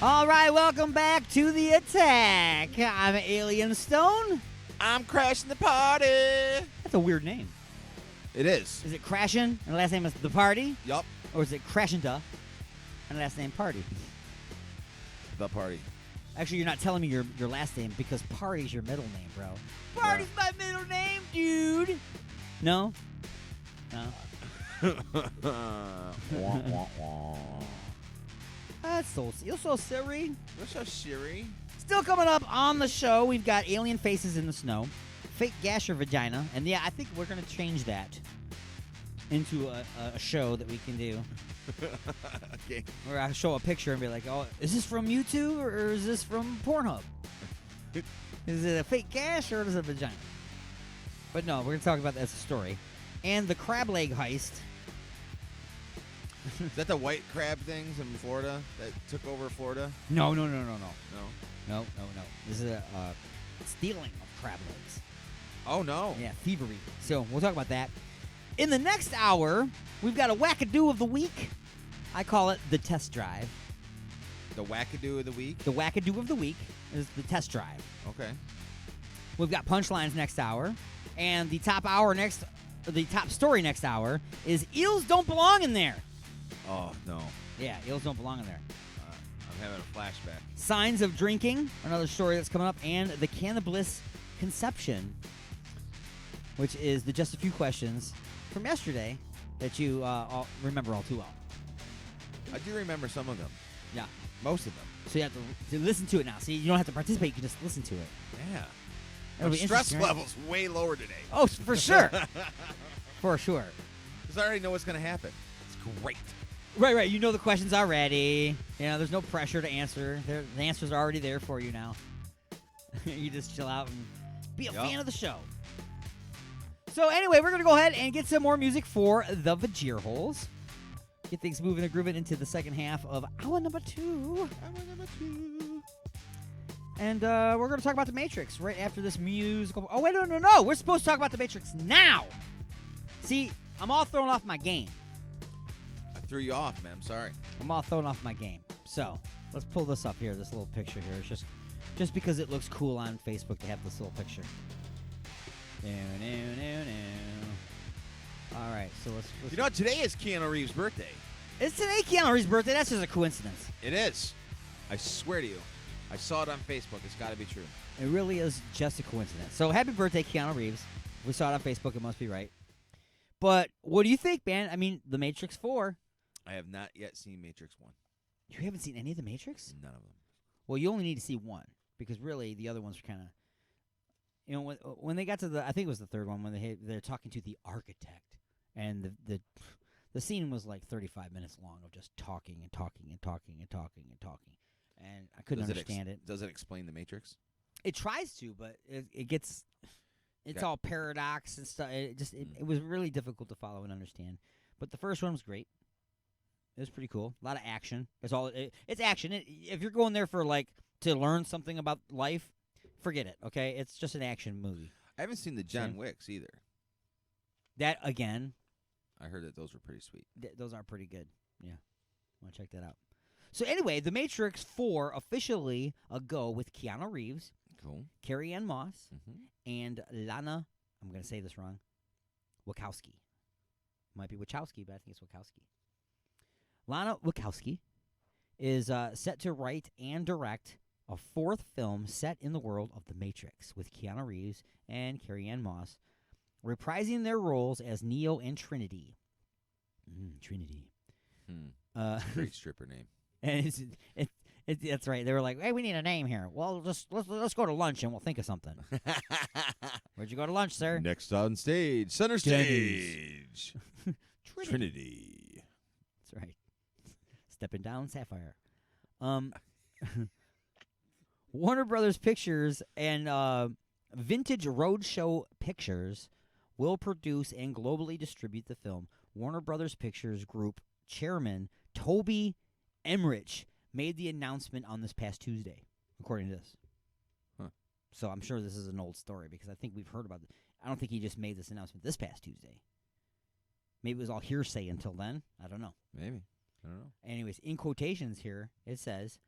All right, welcome back to the attack. I'm Alien Stone. I'm Crashing the Party. That's a weird name. It is. Is it Crashin'? And the last name is The Party? Yup. Or is it Crashin'da? And the last name Party? The Party. Actually, you're not telling me your last name because Party's your middle name, bro. Party's my middle name, dude. No? No. Wah, wah, wah. You're so silly. You're so Siri. Still coming up on the show, we've got Alien Faces in the Snow, Fake Gas Your Vagina, and yeah, I think we're going to change that into a show that we can do. Okay. Where I show a picture and be like, oh, is this from YouTube or is this from Pornhub? Is it a fake gas or is it a vagina? But no, we're going to talk about that as a story. And the crab leg heist. Is that the white crab things in Florida that took over Florida? No. No? No. This is a stealing of crab legs. Oh, no. Yeah, thievery. So we'll talk about that. In the next hour, we've got a wackadoo of the week. I call it the test drive. The wackadoo of the week? The wackadoo of the week is the test drive. Okay. We've got punchlines next hour. And the top story next hour is eels don't belong in there. Oh, no. Yeah, eels don't belong in there. I'm having a flashback. Signs of drinking, another story that's coming up, and the cannabis conception, which is the just a few questions from yesterday that you all remember all too well. I do remember some of them. Yeah. Most of them. So you have to listen to it now. See, you don't have to participate. You can just listen to it. Yeah. That'll My be stress interesting, right? level's way lower today. Oh, for sure. For sure. Because I already know what's going to happen. It's great. Right. You know the questions already. You know, there's no pressure to answer. The answers are already there for you now. You just chill out and be a fan of the show. So anyway, we're going to go ahead and get some more music for the Vajir Holes. Get things moving and grooving into the second half of hour number 2. And we're going to talk about The Matrix right after this musical. Oh, wait, no. We're supposed to talk about The Matrix now. See, I'm all thrown off my game. I threw you off, man. I'm sorry. I'm all thrown off my game. So, let's pull this up here, this little picture here. It's just because it looks cool on Facebook to have this little picture. All right, so let's You know, today is Keanu Reeves' birthday. It's today Keanu Reeves' birthday. That's just a coincidence. It is. I swear to you. I saw it on Facebook. It's got to be true. It really is just a coincidence. So, happy birthday, Keanu Reeves. We saw it on Facebook. It must be right. But what do you think, man? I mean, The Matrix 4. I have not yet seen Matrix 1. You haven't seen any of The Matrix? None of them. Well, you only need to see one because really the other ones are kind of, you know, when they got to I think it was the third one when they're talking to the architect, and the scene was like 35 minutes long of just talking and talking and talking and talking and talking, and I couldn't understand it. Does it explain The Matrix? It tries to, but it gets, it's all paradox and stuff. It was really difficult to follow and understand. But the first one was great. It was pretty cool. A lot of action. It's action. If you're going there for to learn something about life, forget it. Okay, it's just an action movie. I haven't seen the John Wicks either. That again. I heard that those were pretty sweet. Those are pretty good. Yeah, want to check that out. So anyway, The Matrix 4 officially a go with Keanu Reeves, cool, Carrie-Anne Moss, and Lana. I'm going to say this wrong. Wachowski. Might be Wachowski, but I think it's Wachowski. Lana Wachowski is set to write and direct a fourth film set in the world of The Matrix with Keanu Reeves and Carrie-Anne Moss reprising their roles as Neo and Trinity. Trinity. Great stripper name. And that's right. They were like, "Hey, we need a name here." Well, let's go to lunch and we'll think of something. Where'd you go to lunch, sir? Next on stage, center stage. Trinity. That's right. Stepping down Sapphire. Warner Brothers Pictures and Vintage Roadshow Pictures will produce and globally distribute the film. Warner Brothers Pictures Group chairman Toby Emmerich made the announcement on this past Tuesday, according to this. Huh. So I'm sure this is an old story because I think we've heard about it. I don't think he just made this announcement this past Tuesday. Maybe it was all hearsay until then. I don't know. Maybe. I don't know. Anyways, in quotations here, it says,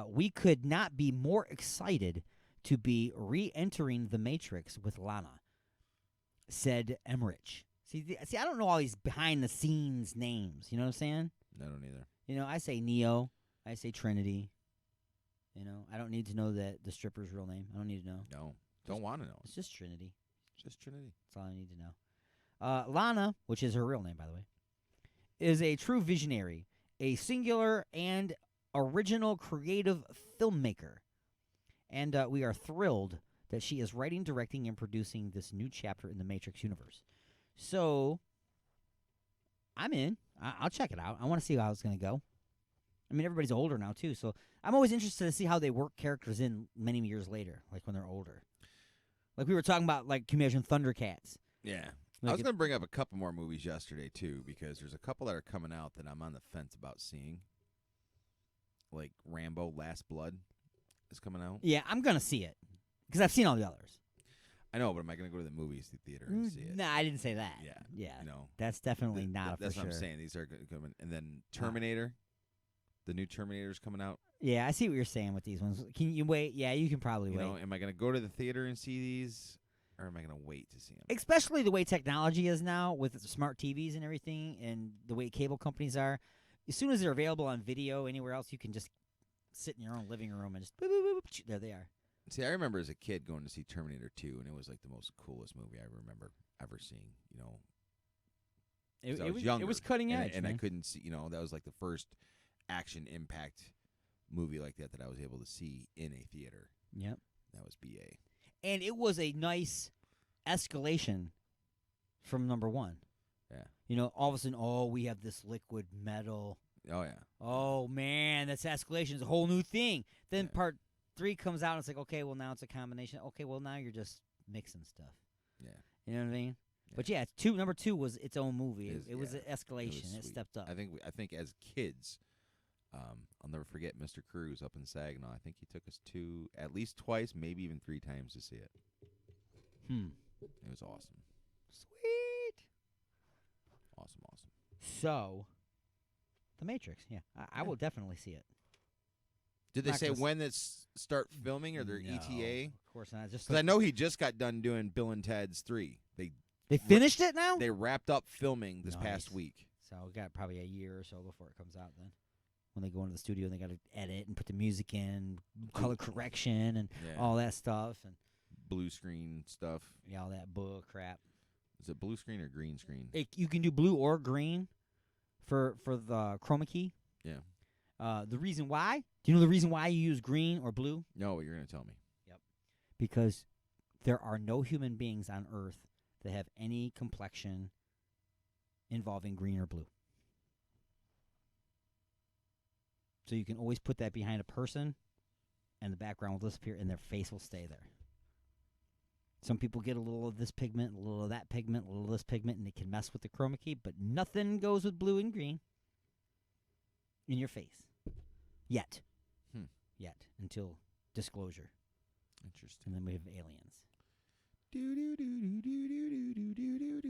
we could not be more excited to be re-entering The Matrix with Lana, said Emmerich. See, I don't know all these behind-the-scenes names. You know what I'm saying? I don't either. You know, I say Neo. I say Trinity. You know, I don't need to know the stripper's real name. I don't need to know. No. Don't want to know. It's just Trinity. Just Trinity. That's all I need to know. Lana, which is her real name, by the way, is a true visionary, a singular and original creative filmmaker. And we are thrilled that she is writing, directing, and producing this new chapter in the Matrix universe. So, I'm in. I'll check it out. I want to see how it's going to go. I mean, everybody's older now, too, so I'm always interested to see how they work characters in many years later, like when they're older. Like we were talking about, can you imagine Thundercats? Yeah. I was going to bring up a couple more movies yesterday, too, because there's a couple that are coming out that I'm on the fence about seeing. Like Rambo Last Blood is coming out. Yeah, I'm going to see it because I've seen all the others. I know, but am I going to go to the movies theater and see it? Nah, I didn't say that. Yeah. Yeah. You know, that's definitely not That's for what sure. I'm saying. These are coming. And then Terminator. The new Terminator's coming out. Yeah, I see what you're saying with these ones. Can you wait? Yeah, you can probably wait. Know, am I going to go to the theater and see these, or am I going to wait to see them? Especially the way technology is now with the smart TVs and everything, and the way cable companies are. As soon as they're available on video anywhere else, you can just sit in your own living room and just boop, boop, boop, boop, there they are. See, I remember as a kid going to see Terminator 2, and it was like the most coolest movie I remember ever seeing. You know, I was younger. It was cutting edge, and man. I couldn't see. You know, that was like the first action impact movie like that I was able to see in a theater. Yep, that was BA, and it was a nice escalation from number one. Yeah, you know, all of a sudden, we have this liquid metal. Oh yeah. Oh man, that's escalation. It's a whole new thing. Then part 3 comes out, and it's like, okay, well now it's a combination. Okay, well now you're just mixing stuff. Yeah. You know what I mean? Yeah. But yeah, number 2 was its own movie. It was an escalation. It stepped up. I think as kids, I'll never forget Mr. Cruz up in Saginaw. I think he took us at least twice, maybe even 3 times to see it. It was awesome. Sweet. Awesome. So, The Matrix. Yeah, I will definitely see it. Did they Not say gonna when it's start filming or their No, ETA? Of course not. Just Because I know he just got done doing Bill and Ted's 3. They finished it now? They wrapped up filming this past week. So we got probably a year or so before it comes out then. When they go into the studio and they got to edit and put the music in, color correction and all that stuff. And blue screen stuff. Yeah, all that bull crap. Is it blue screen or green screen? You can do blue or green for the chroma key. Yeah. The reason why? Do you know the reason why you use green or blue? No, you're going to tell me. Yep. Because there are no human beings on Earth that have any complexion involving green or blue. So you can always put that behind a person, and the background will disappear, and their face will stay there. Some people get a little of this pigment, a little of that pigment, a little of this pigment, and it can mess with the chroma key, but nothing goes with blue and green in your face. Yet. Yet. Until disclosure. Interesting. And then we have aliens.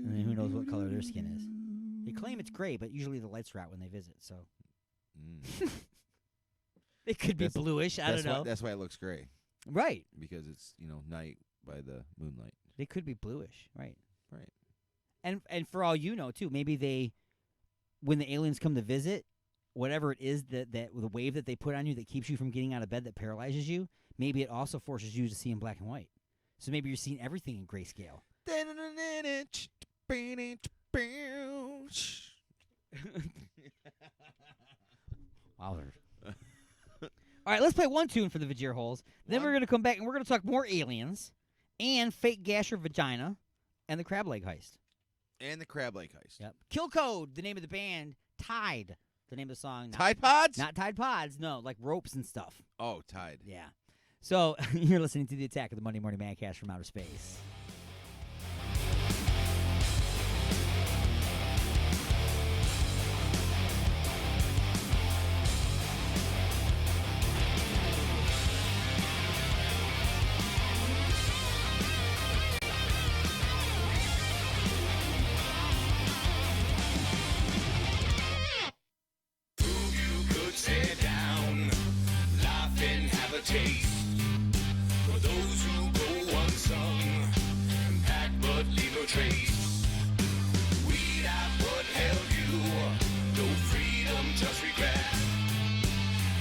And then who knows what color their skin is. They claim it's gray, but usually the lights are out when they visit, so. They could be bluish, I don't know. That's why it looks gray. Right. Because it's, night by the moonlight. They could be bluish, right. Right. And for all you know, too, maybe when the aliens come to visit, whatever it is that the wave that they put on you that keeps you from getting out of bed, that paralyzes you, maybe it also forces you to see in black and white. So maybe you're seeing everything in grayscale. Wowzer. All right, let's play one tune for the Vajir Holes. Then we're going to come back and we're going to talk more aliens and fake gasher vagina and the crab leg heist. And the crab leg heist. Yep. Kill Code, the name of the band. Tide, the name of the song. Tide Pods? Not Tide Pods, no, like ropes and stuff. Oh, Tide. Yeah. So you're listening to the Attack of the Monday Morning Madcast from Outer Space. Sit down, laugh and have a taste. For those who go unsung, pack but leave no trace. Weed out what held you, no freedom, just regret.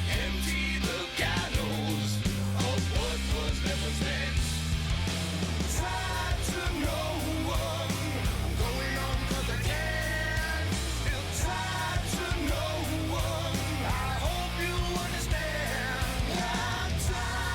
Empty the gallows of what was left unspent. Tied to no one, I'm going on 'cause I can. Still tied to no one. I hope you understand. I'm tired.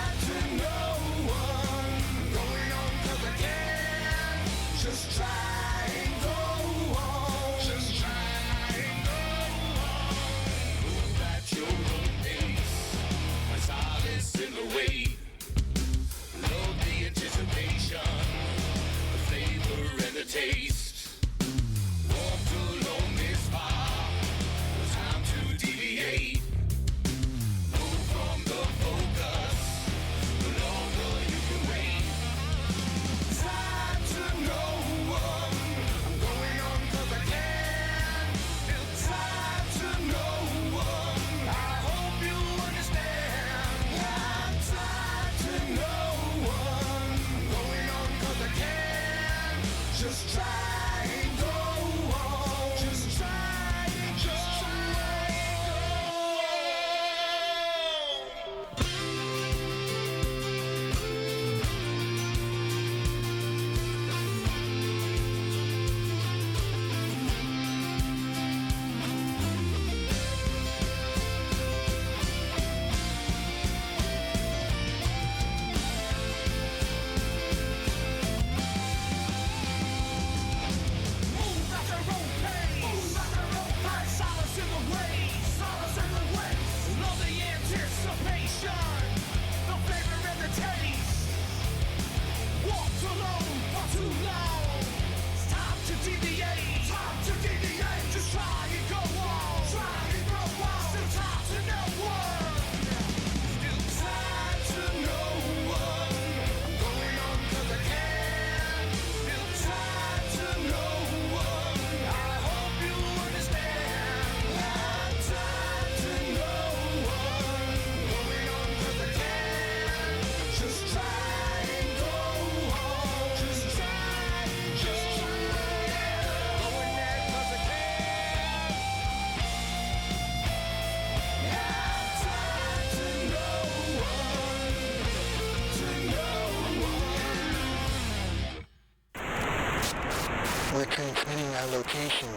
We're transmitting our location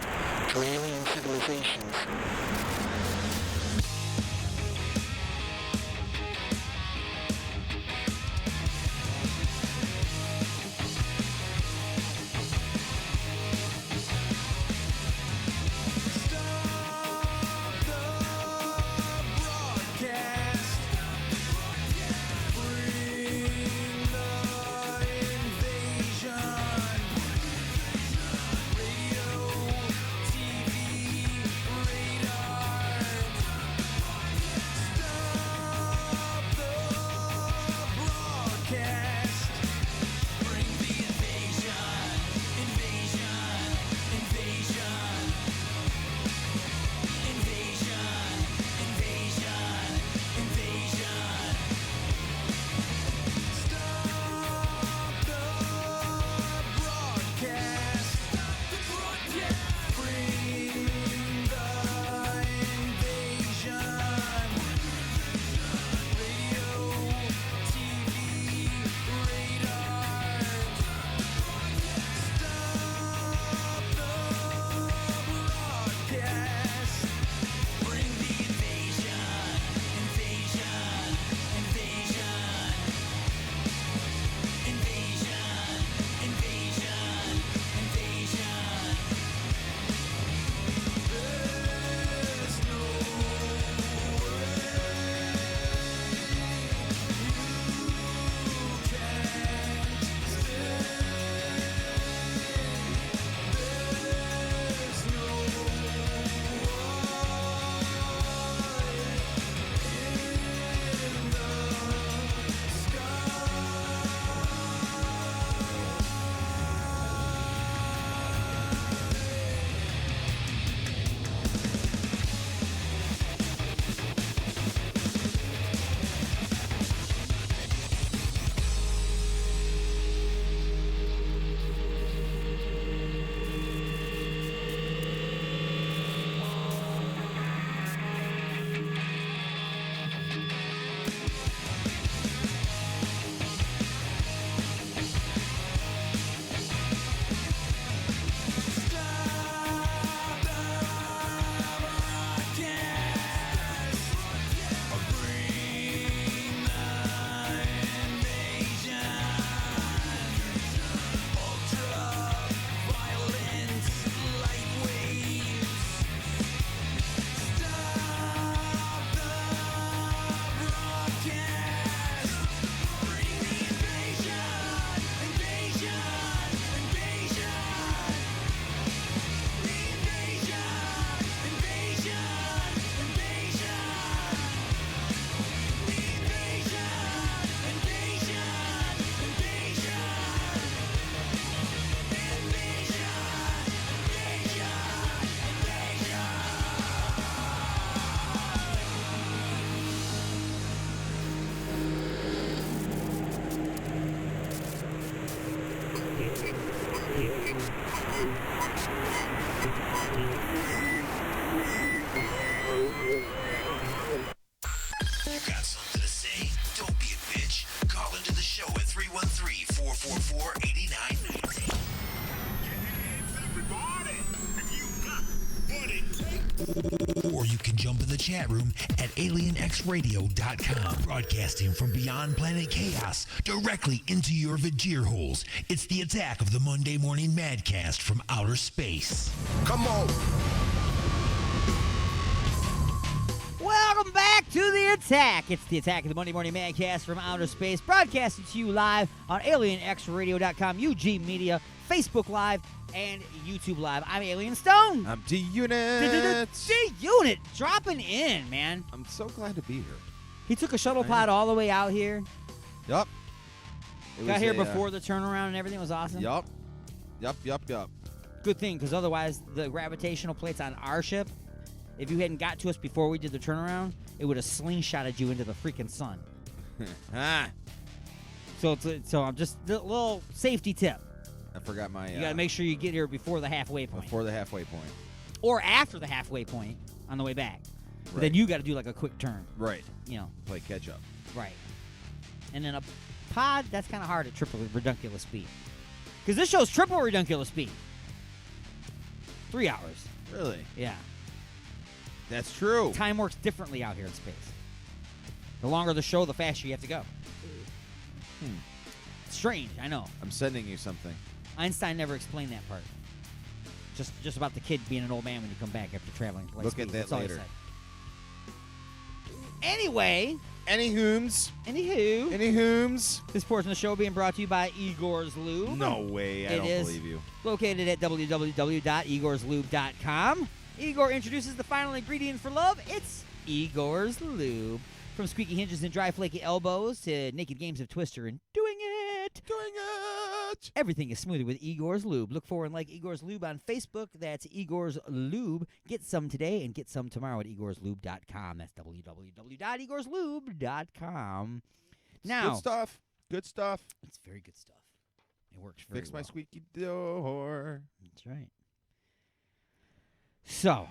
to alien civilizations. Got something to say? Don't be a bitch. Call into the show at 313-444-8919. Or you can jump in the chat room at alienxradio.com. Broadcasting from beyond planet chaos directly into your Vajir holes. It's the attack of the Monday Morning Madcast from outer space. Come on. Welcome back to the attack. It's the attack of the Monday Morning Madcast from outer space, broadcasting to you live on alienxradio.com, UG Media, Facebook Live, and YouTube Live. I'm Alien Stone. I'm D-Unit. D-Unit dropping in, man. I'm so glad to be here. He took a shuttle pod all the way out here. Yup. Got here before the turnaround and everything was awesome. Yup. Good thing, because otherwise the gravitational plates on our ship, if you hadn't got to us before we did the turnaround, it would have slingshotted you into the freaking sun. So I'm just a little safety tip. I forgot my... you got to make sure you get here before the halfway point. Before the halfway point. Or after the halfway point on the way back. But Right. then you got to do like a quick turn. Right. You know. Play catch up. Right. And then a pod, that's kind of hard at triple redunculus speed. Because this show's triple redunculus speed. 3 hours. Really? Yeah. That's true. Time works differently out here in space. The longer the show, the faster you have to go. Strange, I know. I'm sending you something. Einstein never explained that part. Just about the kid being an old man when you come back after traveling. Light Look speed. at that That's all he later. said. Anyway. Anywhoom's. This portion of the show being brought to you by Igor's Lube. No way. I don't believe you. Located at www.igorslube.com. Igor introduces the final ingredient for love. It's Igor's Lube. From squeaky hinges and dry, flaky elbows to naked games of Twister and doing it. Everything is smoother with Igor's Lube. Look for and like Igor's Lube on Facebook. That's Igor's Lube. Get some today and get some tomorrow at igorslube.com. That's www.igorslube.com. Now, Good stuff. Good stuff. It's very good stuff. It works very Fix well. my squeaky door. That's right. So,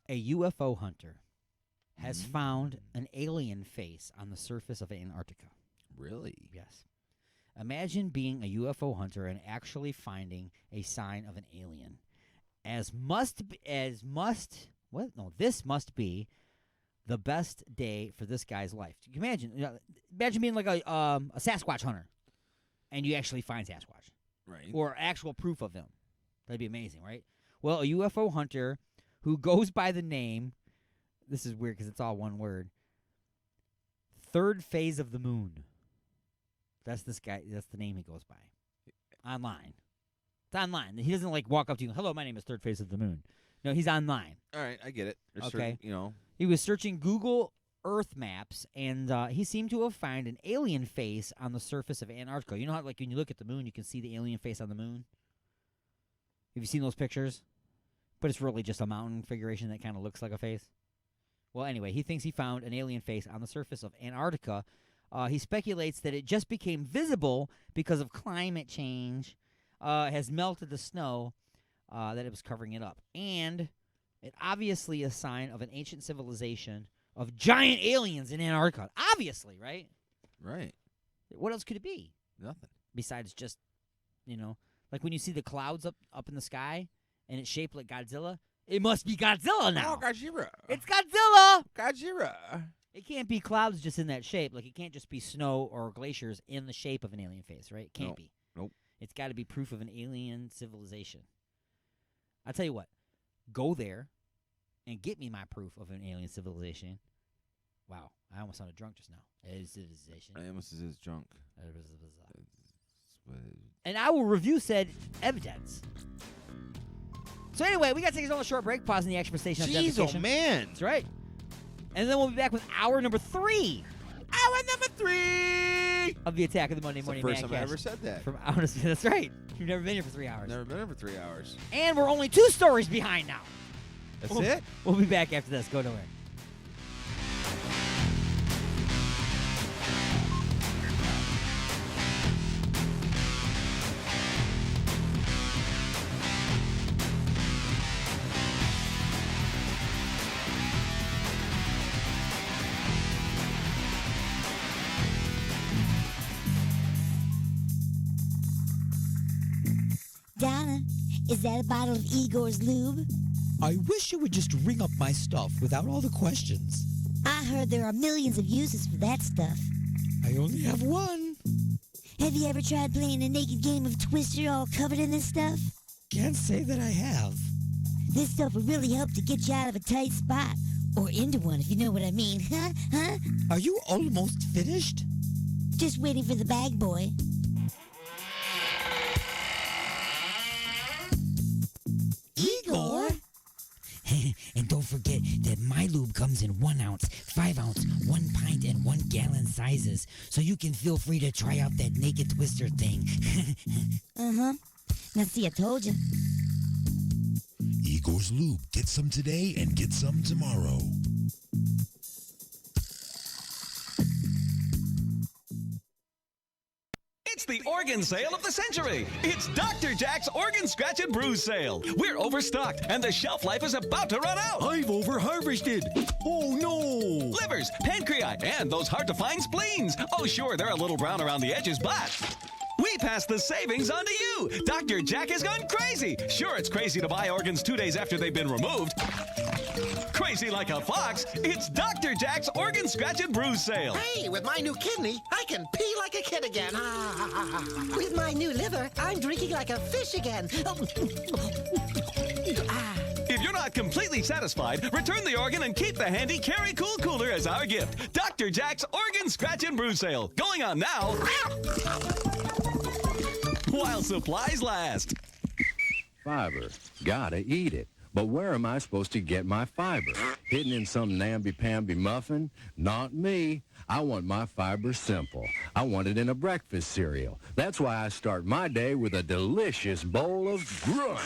a UFO hunter has found an alien face on the surface of Antarctica. Really? Yes. Imagine being a UFO hunter and actually finding a sign of an alien. This must be the best day for this guy's life. You can imagine being like a Sasquatch hunter, and you actually find Sasquatch, right? Or actual proof of him. That'd be amazing, right? Well, a UFO hunter who goes by the name. This is weird because it's all one word. Third phase of the moon. That's this guy. That's the name he goes by. Online. It's online. He doesn't walk up to you. Hello, my name is Third Phase of the Moon. No, he's online. All right, I get it. There's Okay. certain, He was searching Google Earth maps, and he seemed to have found an alien face on the surface of Antarctica. You know how, when you look at the moon, you can see the alien face on the moon? Have you seen those pictures? But it's really just a mountain configuration that kind of looks like a face. Well, anyway, he thinks he found an alien face on the surface of Antarctica. He speculates that it just became visible because of climate change, has melted the snow, that it was covering it up. And it obviously is a sign of an ancient civilization of giant aliens in Antarctica. Obviously, right? Right. What else could it be? Nothing. Besides just, like when you see the clouds up in the sky and it's shaped like Godzilla, it must be Godzilla now. Oh, Godzilla. It's Godzilla. Godzilla. It can't be clouds just in that shape. Like, it can't just be snow or glaciers in the shape of an alien face, right? It can't be. Nope. It's got to be proof of an alien civilization. I'll tell you what. Go there and get me my proof of an alien civilization. Wow. I almost sounded drunk just now. Alien civilization. I almost is drunk. And I will review said evidence. So anyway, we got to take a little short break. Pause in the action for station Jeez, identification. oh man. That's right. And then we'll be back with hour number 3. Hour number 3 of the Attack of the Monday It's Morning the first Madcast. time I ever said that. From Outerspace. That's right. You've never been here for 3 hours. Never been here for 3 hours. And we're only 2 stories behind now. That's it? We'll be back after this. Go nowhere. Donna, is that a bottle of Igor's Lube? I wish you would just ring up my stuff without all the questions. I heard there are millions of uses for that stuff. I only have one. Have you ever tried playing a naked game of Twister all covered in this stuff? Can't say that I have. This stuff will really help to get you out of a tight spot. Or into one, if you know what I mean. Huh? Are you almost finished? Just waiting for the bag boy. Igor? And don't forget that my lube comes in 1 ounce, 5 ounce, 1 pint, and 1 gallon sizes, so you can feel free to try out that naked twister thing. Uh-huh. Now see, I told you. Igor's Lube. Get some today and get some tomorrow. It's the organ sale of the century. It's Dr. Jack's Organ Scratch and Bruise sale. We're overstocked, and the shelf life is about to run out. I've over-harvested. Oh, no. Livers, pancreas, and those hard-to-find spleens. Oh, sure, they're a little brown around the edges, but we We pass the savings on to you. Dr. Jack has gone crazy. Sure, it's crazy to buy organs 2 days after they've been removed. Crazy like a fox, it's Dr. Jack's Organ Scratch and Bruise Sale. Hey, with my new kidney, I can pee like a kid again. With my new liver, I'm drinking like a fish again. If you're not completely satisfied, return the organ and keep the handy Carry Cool Cooler as our gift. Dr. Jack's Organ Scratch and Bruise Sale. Going on now while supplies last. Fiber. Gotta eat it. But where am I supposed to get my fiber? Hidden in some namby-pamby muffin? Not me. I want my fiber simple. I want it in a breakfast cereal. That's why I start my day with a delicious bowl of Grunt.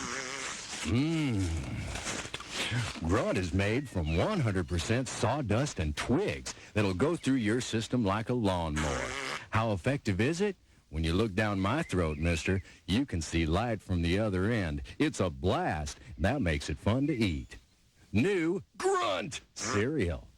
Mmm. Grunt is made from 100% sawdust and twigs that'll go through your system like a lawnmower. How effective is it? When you look down my throat, mister, you can see light from the other end. It's a blast. That makes it fun to eat. New Grunt cereal.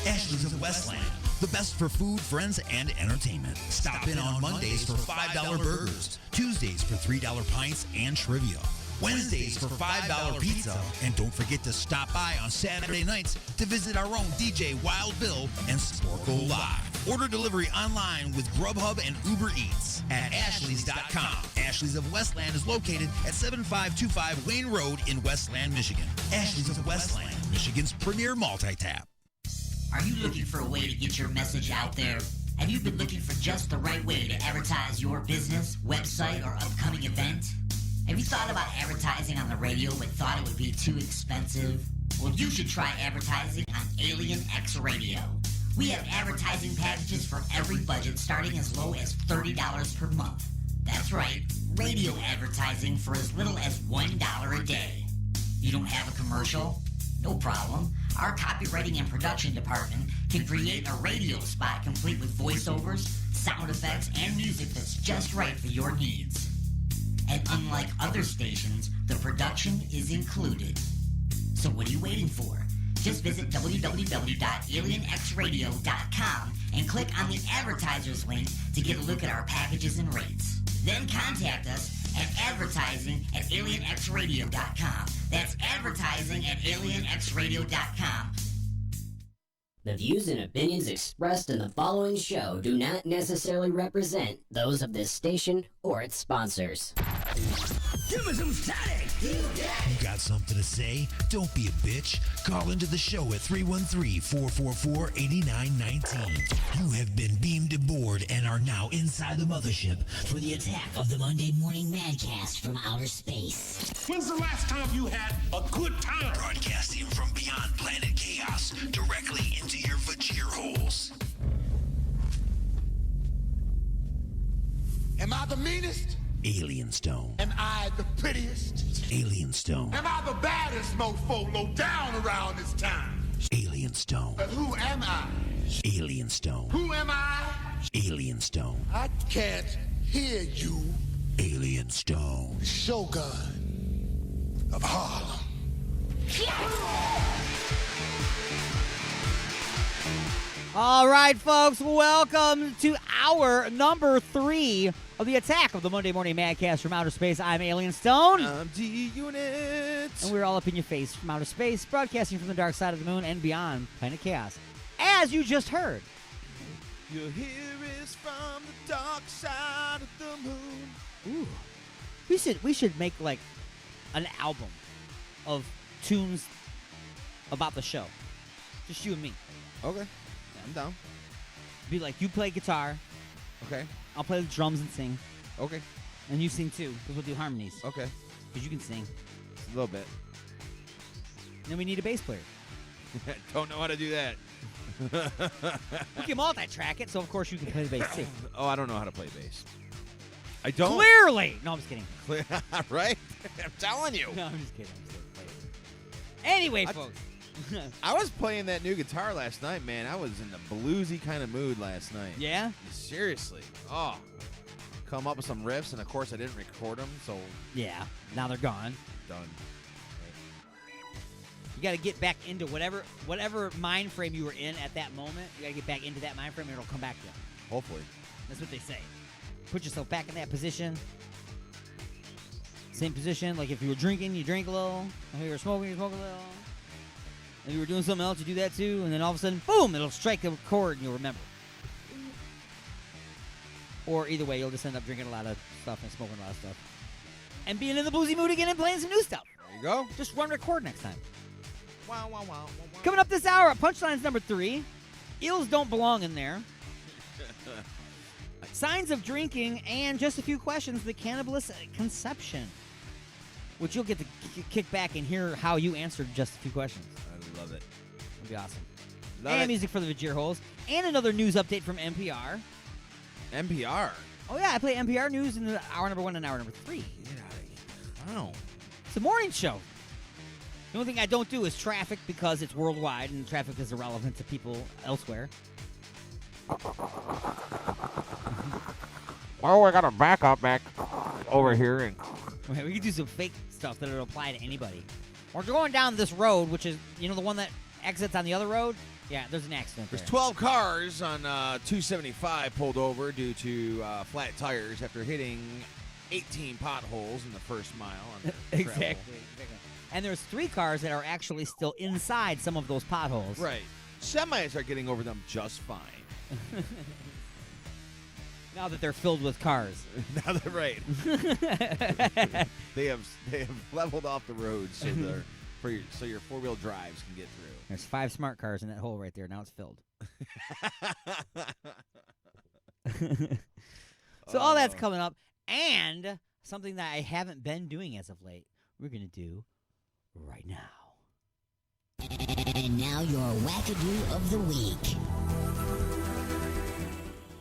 Ashley's of Westland, the best for food, friends, and entertainment. Stop in on Mondays for $5 burgers, Tuesdays for $3 pints and trivia, Wednesdays for $5 pizza, and don't forget to stop by on Saturday nights to visit our own DJ Wild Bill and Sporko Live. Order delivery online with Grubhub and Uber Eats at Ashley's.com. Ashley's of Westland is located at 7525 Wayne Road in Westland, Michigan. Ashley's of Westland, Michigan's premier multi-tap. Are you looking for a way to get your message out there? Have you been looking for just the right way to advertise your business, website, or upcoming event? Have you thought about advertising on the radio but thought it would be too expensive? Well, you should try advertising on Alien X Radio. We have advertising packages for every budget starting as low as $30 per month. That's right, radio advertising for as little as $1 a day. You don't have a commercial? No problem. Our copywriting and production department can create a radio spot complete with voiceovers, sound effects, and music that's just right for your needs. And unlike other stations, the production is included. So what are you waiting for? Just visit www.alienxradio.com and click on the advertisers link to get a look at our packages and rates. Then contact us at advertising@alienxradio.com. That's advertising@alienxradio.com. The views and opinions expressed in the following show do not necessarily represent those of this station or its sponsors. Give me some static! You got something to say? Don't be a bitch. Call into the show at 313-444-8919. You have been beamed aboard and are now inside the mothership for the attack of the Monday Morning Madcast from outer space. When's the last time you had a good time? Broadcasting from beyond planet chaos directly into your vagir holes. Am I the meanest? Alien Stone. Am I the prettiest? Alien Stone. Am I the baddest mofo low down around this town? Alien Stone. But who am I? Alien Stone. Who am I? Alien Stone. I can't hear you. Alien Stone. The Shogun of Harlem. All right, folks, welcome to hour number 3 of the attack of the Monday Morning Madcast from outer space. I'm Alien Stone. I'm G-Unit. And we're all up in your face from outer space, broadcasting from the dark side of the moon and beyond planet chaos. As you just heard. You'll hear is from the dark side of the moon. Ooh. We should make like an album of tunes about the show. Just you and me. Okay. I'm down. Be like, you play guitar. Okay. I'll play the drums and sing. Okay. And you sing too, because we'll do harmonies. Okay. Because you can sing. A little bit. Then we need a bass player. Don't know how to do that. We can multi-track it, so of course you can play the bass too. Oh, I don't know how to play bass. I don't. Clearly! No, I'm just kidding. Right? I'm telling you. No, I'm just kidding. Anyway, folks. I was playing that new guitar last night, man. I was in the bluesy kind of mood last night. Yeah? Seriously. Oh. Come up with some riffs, and of course I didn't record them, so. Yeah. Now they're gone. Done. You got to get back into whatever mind frame you were in at that moment. You got to get back into that mind frame, and it'll come back to you. Hopefully. That's what they say. put yourself back in that position. Same position, like if you were drinking, you drink a little. If you were smoking, you smoke a little. If you were doing something else, you do that too. And then all of a sudden, boom, it'll strike the chord and you'll remember. Or either way, you'll just end up drinking a lot of stuff and smoking a lot of stuff. And being in the bluesy mood again and playing some new stuff. There you go. Just run record next time. Wow, wow, wow, wow, wow. Coming up this hour, Punchlines number 3. Eels don't belong in there. Signs of drinking and just a few questions. The cannabis conception. Which you'll get to kick back and hear how you answered just a few questions. I love it. It'll be awesome. Love and it. music for the Vajir Holes. And another news update from NPR. NPR? Oh, yeah, I play NPR news in hour number 1 and hour number 3. Get out of here. Wow. It's a morning show. The only thing I don't do is traffic because it's worldwide and traffic is irrelevant to people elsewhere. Well, we got a backup back over here. And Okay, we could do some fake stuff that will apply to anybody. Or if you're going down this road, which is, you know, the one that exits on the other road? Yeah, there's an accident There's there. 12 cars on 275 pulled over due to flat tires after hitting 18 potholes in the first mile. On the Exactly. And there's 3 cars that are actually still inside some of those potholes. Right. Semis are getting over them just fine. Now that they're filled with cars. Now they're right. they have leveled off the roads so they're so your 4-wheel drives can get through. There's 5 smart cars in that hole right there. Now it's filled. So all that's coming up. And something that I haven't been doing as of late, we're going to do right now. And now your wackadoo of the week.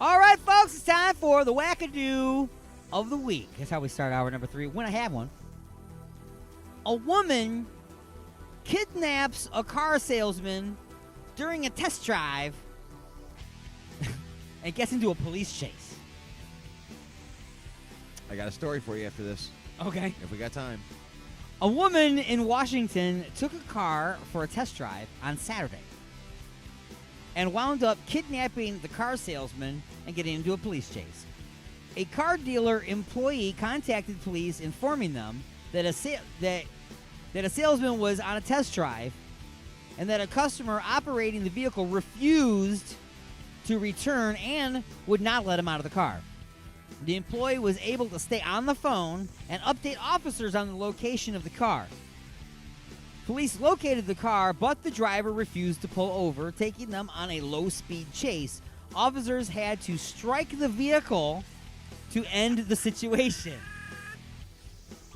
All right, folks, it's time for the wackadoo of the week. That's how we start hour number 3, when I have one. A woman kidnaps a car salesman during a test drive and gets into a police chase. I got a story for you after this. Okay. If we got time. A woman in Washington took a car for a test drive on Saturday and wound up kidnapping the car salesman and getting into a police chase. A car dealer employee contacted police informing them that a salesman was on a test drive and that a customer operating the vehicle refused to return and would not let him out of the car. The employee was able to stay on the phone and update officers on the location of the car. Police located the car, but the driver refused to pull over, taking them on a low-speed chase. Officers had to strike the vehicle to end the situation.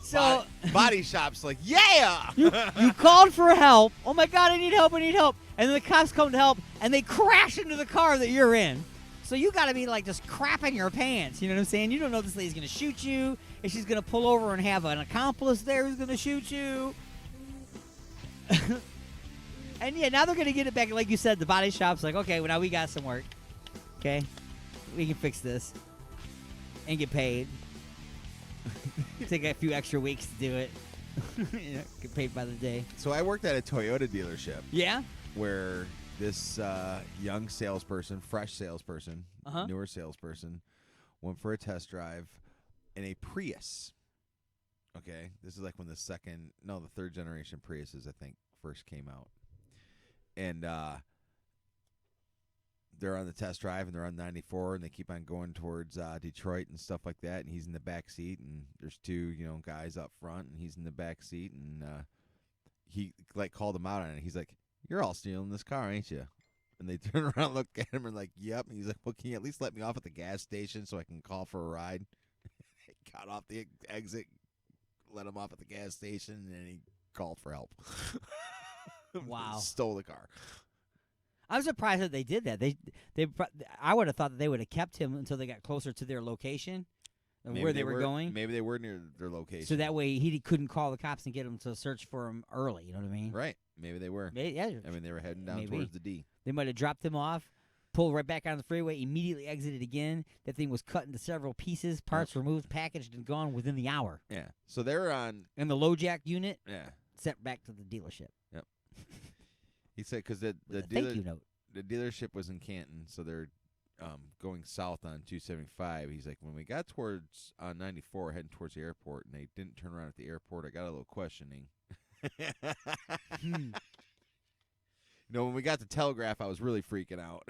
So Body shop's like, yeah! you called for help. Oh my God, I need help, I need help. And then the cops come to help, and they crash into the car that you're in. So you got to be like just crapping your pants. You know what I'm saying? You don't know if this lady's going to shoot you, if she's going to pull over and have an accomplice there who's going to shoot you. And yeah, now they're going to get it back. Like you said, the body shop's like, okay, well, now we got some work. Okay? We can fix this and get paid. Take a few extra weeks to do it. You know, get paid by the day. So I worked at a Toyota dealership. Yeah? Where this young salesperson, fresh salesperson, newer salesperson, went for a test drive in a Prius. Okay? This is like when the third generation Priuses, I think, first came out. And they're on the test drive, and they're on 94, and they keep on going towards Detroit and stuff like that, and he's in the back seat, and there's 2, guys up front, and he's in the back seat, and he, called him out on it. He's like, "You're all stealing this car, ain't you?" And they turn around and look at him and like, "Yep." And he's like, "Well, can you at least let me off at the gas station so I can call for a ride?" He got off the exit, let him off at the gas station, and then he called for help. Wow. Stole the car. I'm surprised that they did that. I would have thought that they would have kept him until they got closer to their location, where they were going. Maybe they were near their location. So that way he couldn't call the cops and get them to search for him early. You know what I mean? Right. Maybe they were. Yeah. I mean, they were heading down towards the D. They might have dropped him off, pulled right back on the freeway, immediately exited again. That thing was cut into several pieces, parts removed, packaged, and gone within the hour. Yeah. So they were on... And the low jack unit sent back to the dealership. Yep. He said because the thank you note. The dealership was in Canton, so they're going south on 275. He's like, when we got towards 94, heading towards the airport, and they didn't turn around at the airport, I got a little questioning. You know, when we got to Telegraph, I was really freaking out.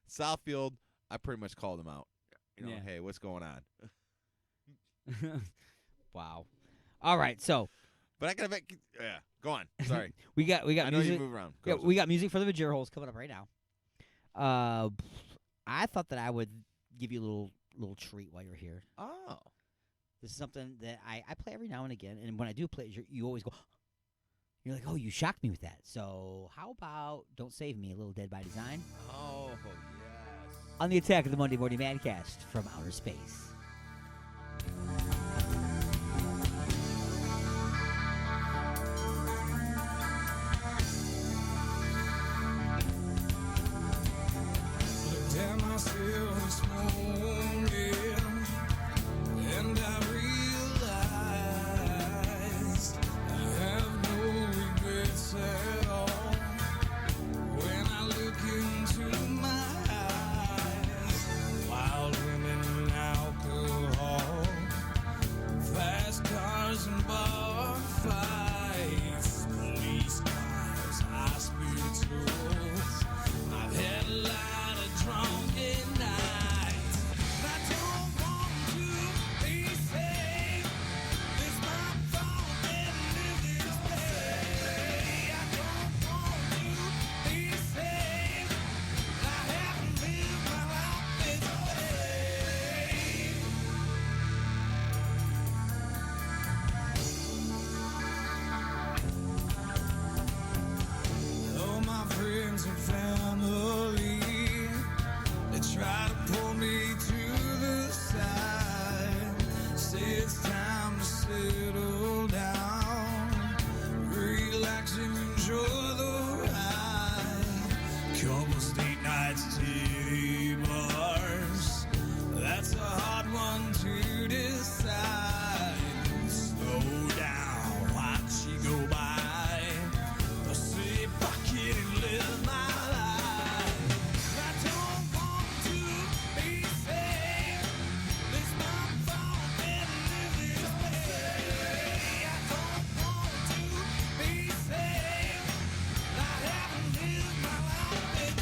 Southfield, I pretty much called him out. You know, Yeah. hey, what's going on? Wow. All right, so. But I gotta yeah. Go on. Sorry. we got I know music. you move around. Yeah, we got music for the Vajir holes coming up right now. I thought that I would give you a little treat while you're here. Oh. This is something that I play every now and again, and when I do play it, you always go. You're like, oh, you shocked me with that. So how about Don't Save Me, a little Dead by Design? Oh, yes. On the Attack of the Monday Morning Madcast from Outer Space. Looked at myself this morning, and I realized I have no regrets at all. When I look into my eyes, wild women and alcohol, fast cars and bar fights, police cars, hospitals. I've had a lot of drunken nights. I don't want to be saved. It's my fault that I live this way. I don't want to be saved. I haven't lived my life this way. All my friends and family, they try to pull me to the side. Say it's time to settle down, relax and enjoy the ride. Couple state nights, titty bars, that's a hard one to decide. Slow down, watch you go by. Say bucket and live my life. I don't want to be saved. It's my fault that I live this way. I don't want to be saved. I haven't lived my life this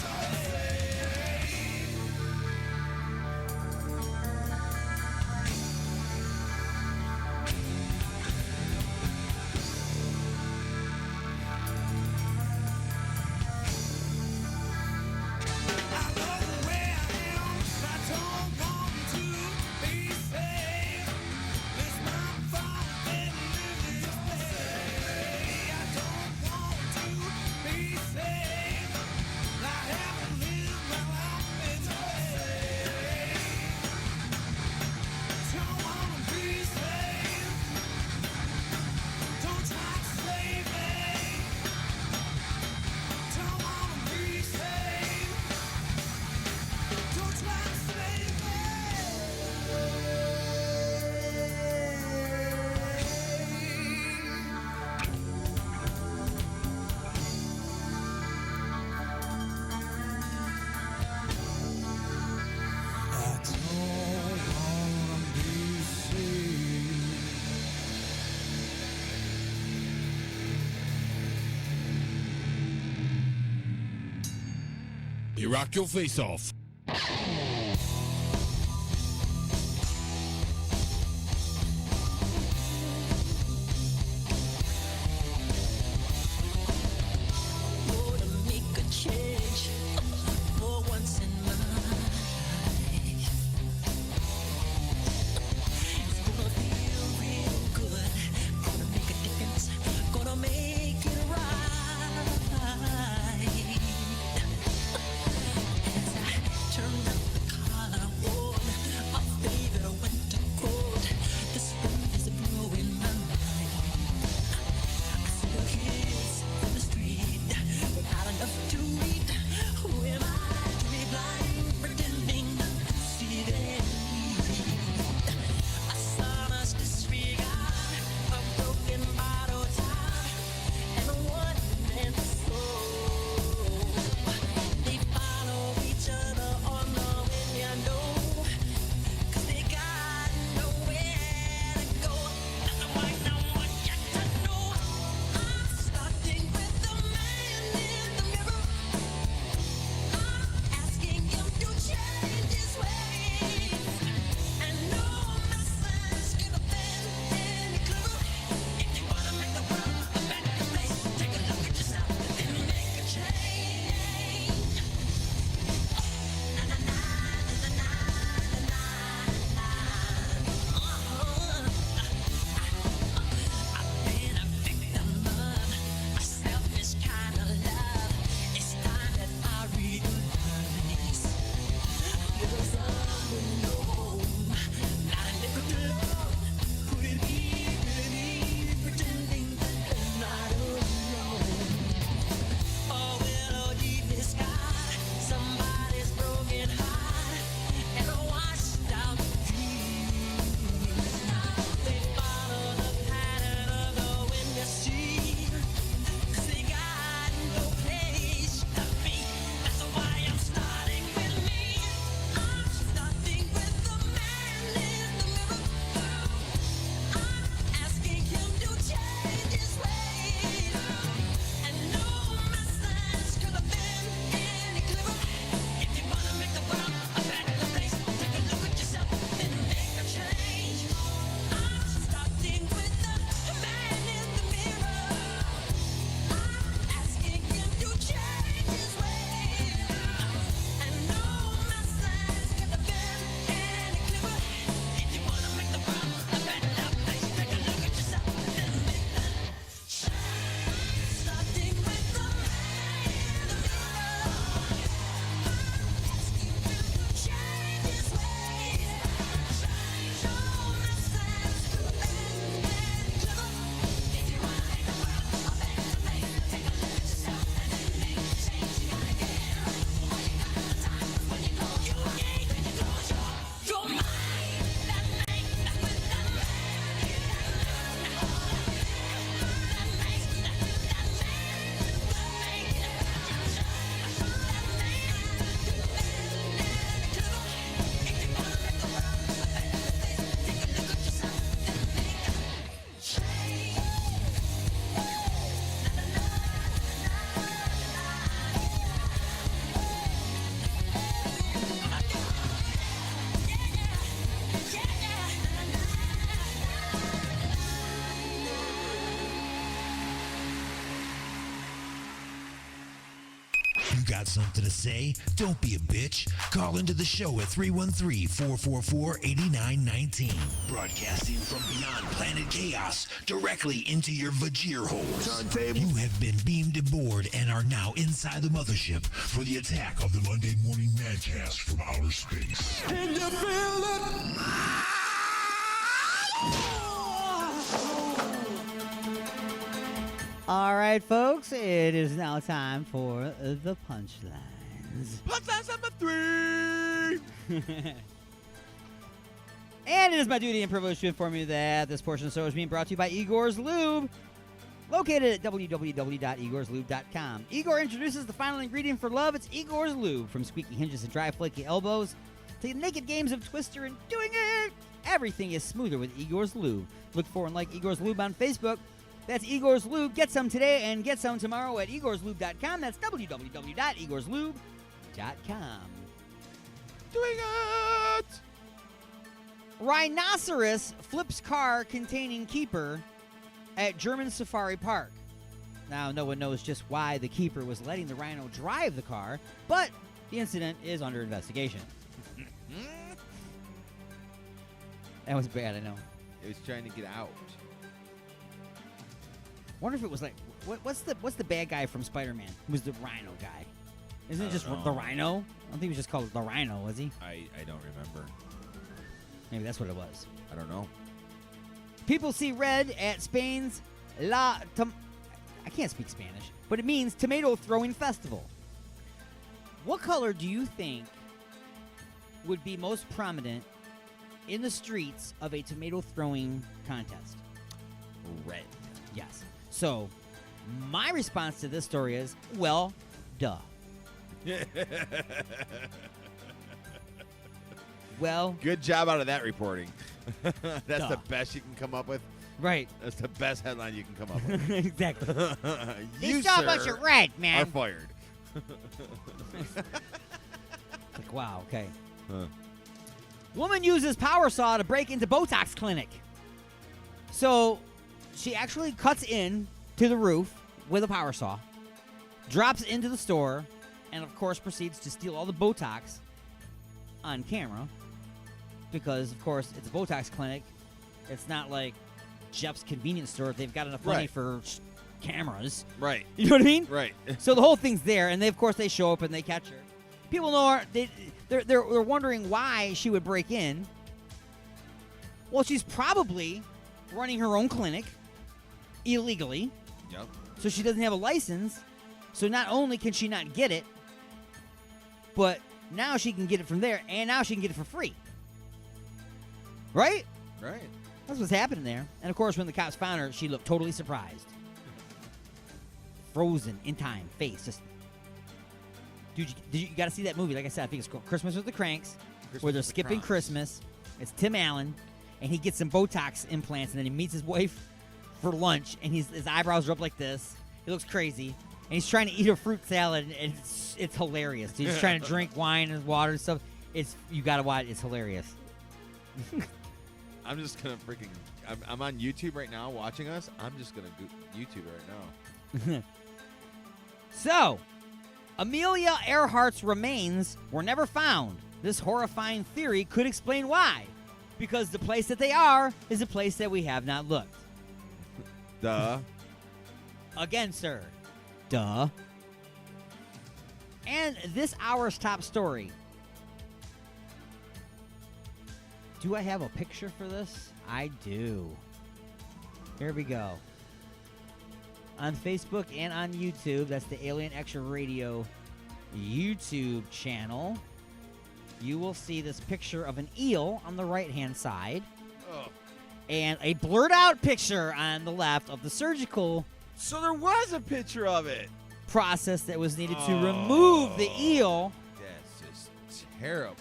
You rock your face off. Gonna make a change for once in my life. It's gonna feel real good. Gonna make a difference. Gonna make it right. As I got something to say? Don't be a bitch. Call into the show at 313-444-8919. Broadcasting from beyond planet chaos directly into your Vajir holes. You have been beamed aboard and are now inside the mothership for the attack of the Monday Morning Madcast from outer space. Can you feel it? All right, folks, it is now time for the punchlines. Punchline number 3. And it is my duty and privilege to inform you that this portion of the show is being brought to you by Igor's Lube, located at www.igorslube.com. Igor introduces the final ingredient for love. It's Igor's Lube. From squeaky hinges and dry, flaky elbows to the naked games of Twister and Doing It, everything is smoother with Igor's Lube. Look for and like Igor's Lube on Facebook. That's Igor's Lube. Get some today and get some tomorrow at igorslube.com. That's www.igorslube.com. Doing it! Rhinoceros flips car containing keeper at German Safari Park. Now, no one knows just why the keeper was letting the rhino drive the car, but the incident is under investigation. That was bad, I know. It was trying to get out. Wonder if it was like what's the bad guy from Spider-Man? Who was the Rhino guy? Isn't it just know. the Rhino? I don't think he was just called the Rhino, was he? I don't remember. Maybe that's what it was. I don't know. People see red at Spain's I can't speak Spanish, but it means tomato throwing festival. What color do you think would be most prominent in the streets of a tomato throwing contest? Red. Yes. So, my response to this story is, well, duh. Well, good job out of that reporting. That's Duh. the best you can come up with. Right. That's the best headline you can come up with. Exactly. You, They saw a bunch sir, of red, man. are fired. Like, wow, okay. Woman uses power saw to break into Botox clinic. So, she actually cuts in to the roof with a power saw, drops into the store, and of course proceeds to steal all the Botox on camera. Because, of course, it's a Botox clinic. It's not like Jeff's convenience store. They've got enough money Right. for cameras. Right. You know what I mean? Right. So the whole thing's there, and of course they show up and they catch her. People know her. They're wondering why she would break in. Well, she's probably running her own clinic illegally. Yep. So she doesn't have a license. So not only can she not get it, but now she can get it from there, and now she can get it for free. Right? Right. That's what's happening there. And of course, when the cops found her, she looked totally surprised. Frozen in time, face just. Dude, you got to see that movie. Like I said, I think it's called Christmas with the Cranks, Christmas where they're with the skipping Cranks. Christmas. It's Tim Allen, and he gets some Botox implants, and then he meets his wife for lunch, and his eyebrows are up like this. He looks crazy, and he's trying to eat a fruit salad, and it's hilarious. He's trying to drink wine and water and stuff. You got to watch. It's hilarious. I'm just gonna freaking. I'm on YouTube right now watching us. I'm just gonna go YouTube right now. So, Amelia Earhart's remains were never found. This horrifying theory could explain why. Because the place that they are is a place that we have not looked. Duh. Again, sir. Duh. And this hour's top story. Do I have a picture for this? I do. Here we go. On Facebook and on YouTube, that's the Alien Extra Radio YouTube channel. You will see this picture of an eel on the right-hand side. Oh. And a blurred-out picture on the left of the surgical So there was a picture of it. process that was needed to remove the eel. That's just terrible.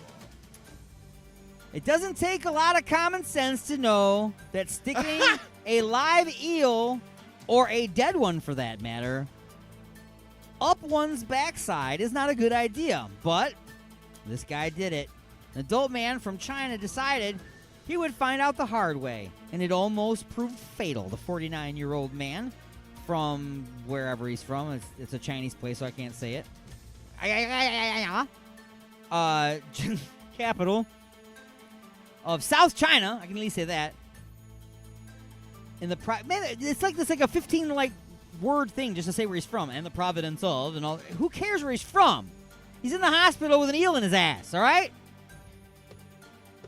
It doesn't take a lot of common sense to know that sticking a live eel, or a dead one for that matter, up one's backside is not a good idea. But this guy did it. An adult man from China decided he would find out the hard way, and it almost proved fatal. The 49-year-old man from wherever he's from, it's a Chinese place, so I can't say it, capital of South China. I can at least say that. In the man, it's like a 15 word thing just to say where he's from and the providence of and all. Who cares where he's from? He's in the hospital with an eel in his ass. All right.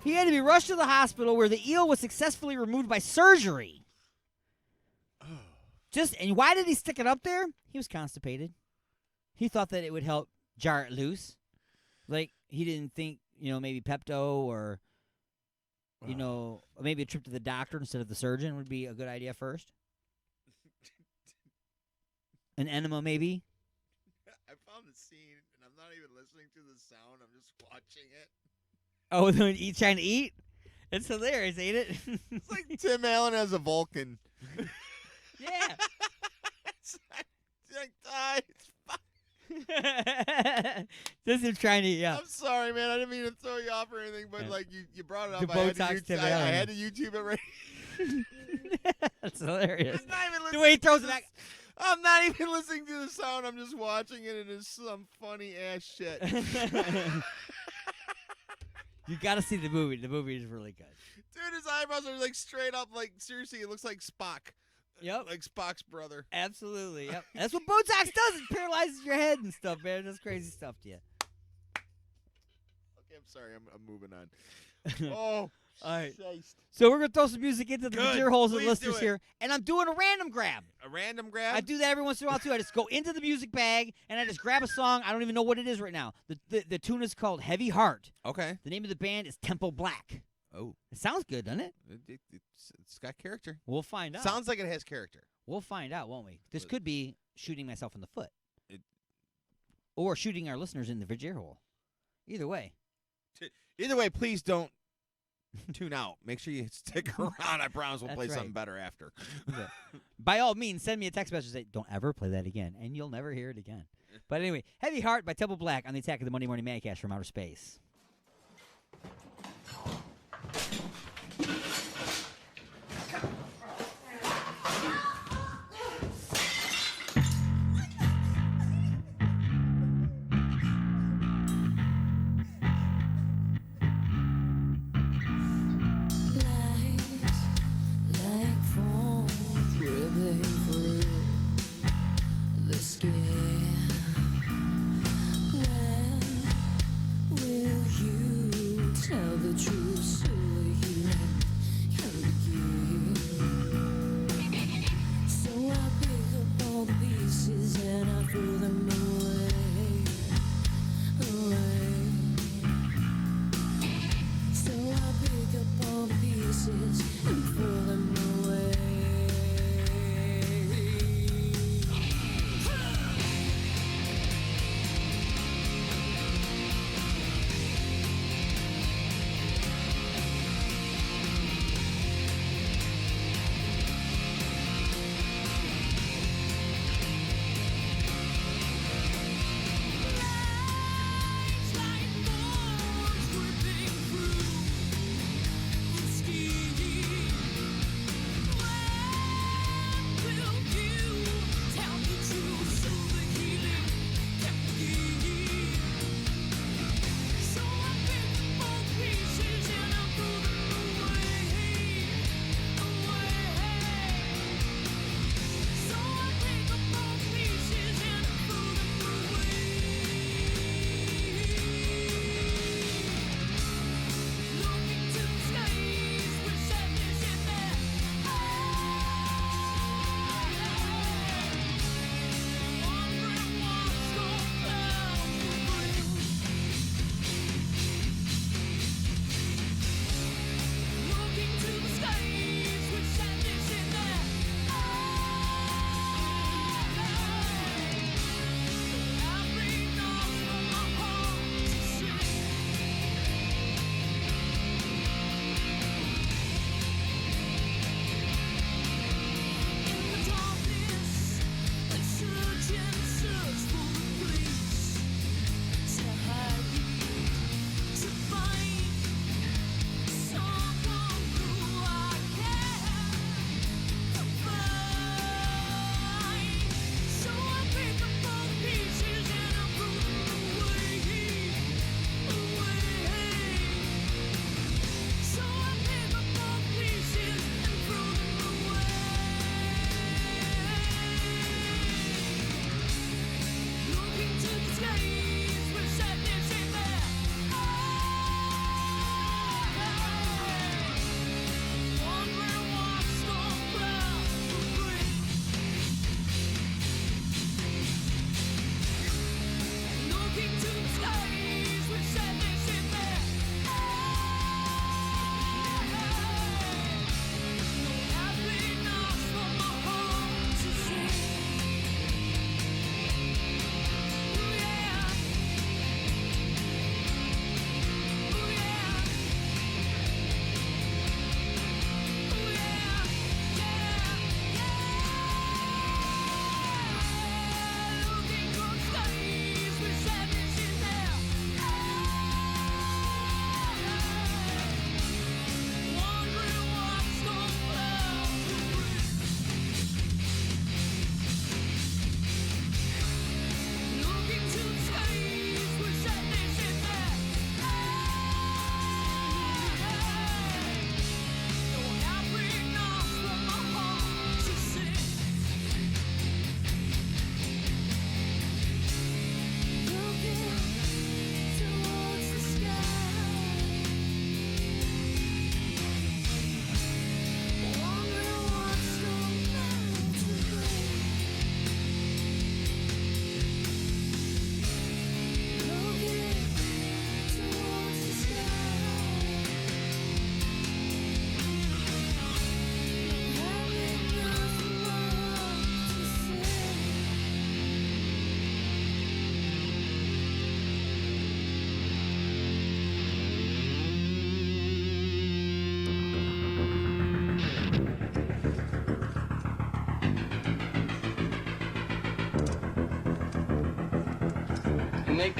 He had to be rushed to the hospital where the eel was successfully removed by surgery. And why did he stick it up there? He was constipated. He thought that it would help jar it loose. Like, he didn't think, maybe Pepto or, maybe a trip to the doctor instead of the surgeon would be a good idea first. An enema, maybe. I found the scene, and I'm not even listening to the sound. I'm just watching it. Oh, he's trying to eat? It's hilarious, ain't it? It's like Tim Allen as a Vulcan. Yeah. It's like, it's Just him trying to, yeah. I'm sorry, man. I didn't mean to throw you off or anything, but you brought it up. The I Botox had to YouTube it right. That's hilarious. I'm not even The way he throws it back. I'm not even listening to the sound. I'm just watching it, and it's some funny ass shit. You got to see the movie. The movie is really good. Dude, his eyebrows are like straight up. Like, seriously, it looks like Spock. Yep. Like Spock's brother. Absolutely. Yep. That's what Botox does. It paralyzes your head and stuff, man. That's crazy stuff to you. Okay, I'm sorry. I'm moving on. Oh, all right. Christ. So we're going to throw some music into the ear holes of the Please listeners do it. here. And I'm doing a random grab. A random grab? I do that every once in a while, too. I just go into the music bag, and I just grab a song. I don't even know what it is right now. The tune is called Heavy Heart. Okay. The name of the band is Temple Black. Oh. It sounds good, doesn't it? It's got character. We'll find out. Sounds like it has character. We'll find out, won't we? This could be shooting myself in the foot. Or shooting our listeners in the fridge ear hole. Either way. Either way, please don't tune out. Make sure you stick around. I promise we'll play something better after. By all means, send me a text message and say, don't ever play that again, and you'll never hear it again. But anyway, Heavy Heart by Temple Black on the Attack of the Monday Morning Madcast from Outer Space.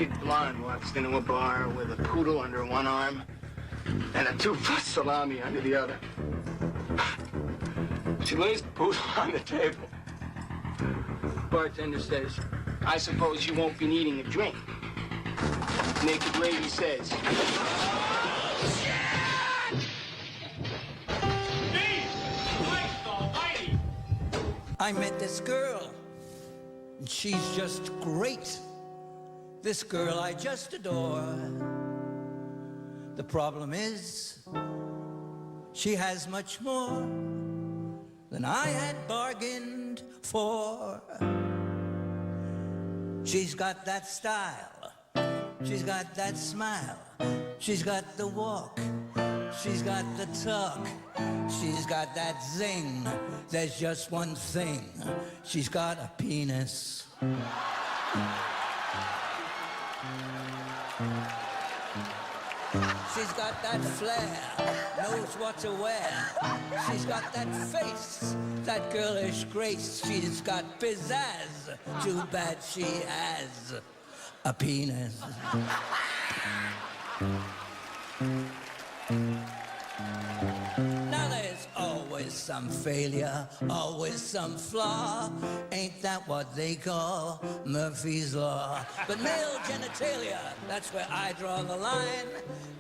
Wicked blonde walks into a bar with a poodle under one arm and a 2-foot salami under the other. She lays the poodle on the table. Bartender says, I suppose you won't be needing a drink. Naked lady says, I met this girl, and she's just great. This girl I just adore. The problem is, she has much more than I had bargained for. She's got that style, she's got that smile, she's got the walk, she's got the talk, she's got that zing. There's just one thing, she's got a penis. She's got that flair, knows what to wear. She's got that face, that girlish grace. She's got pizzazz, too bad she has a penis. Now there's always some failure, always some flaw. Ain't that what they call Murphy's Law? But male genitalia, that's where I draw the line.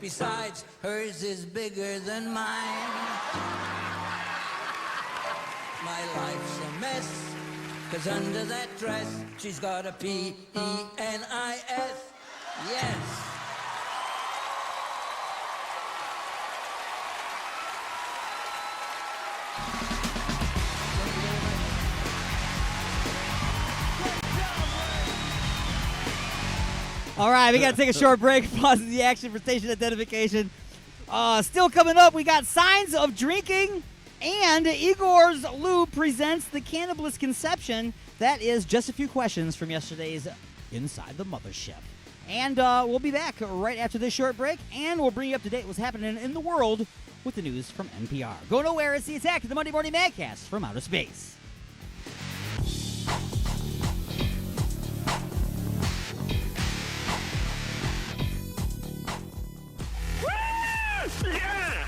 Besides, hers is bigger than mine. My life's a mess, 'cause under that dress, she's got a P-E-N-I-S. Yes. All right, we got to take a short break. Pause the action for station identification. Still coming up, we got signs of drinking, and Igor's Lube presents the Cannibalist Conception. That is just a few questions from yesterday's Inside the Mothership. And we'll be back right after this short break, and we'll bring you up to date what's happening in the world with the news from NPR. Go nowhere, it's the Attack of the Monday Morning Madcast from Outer Space.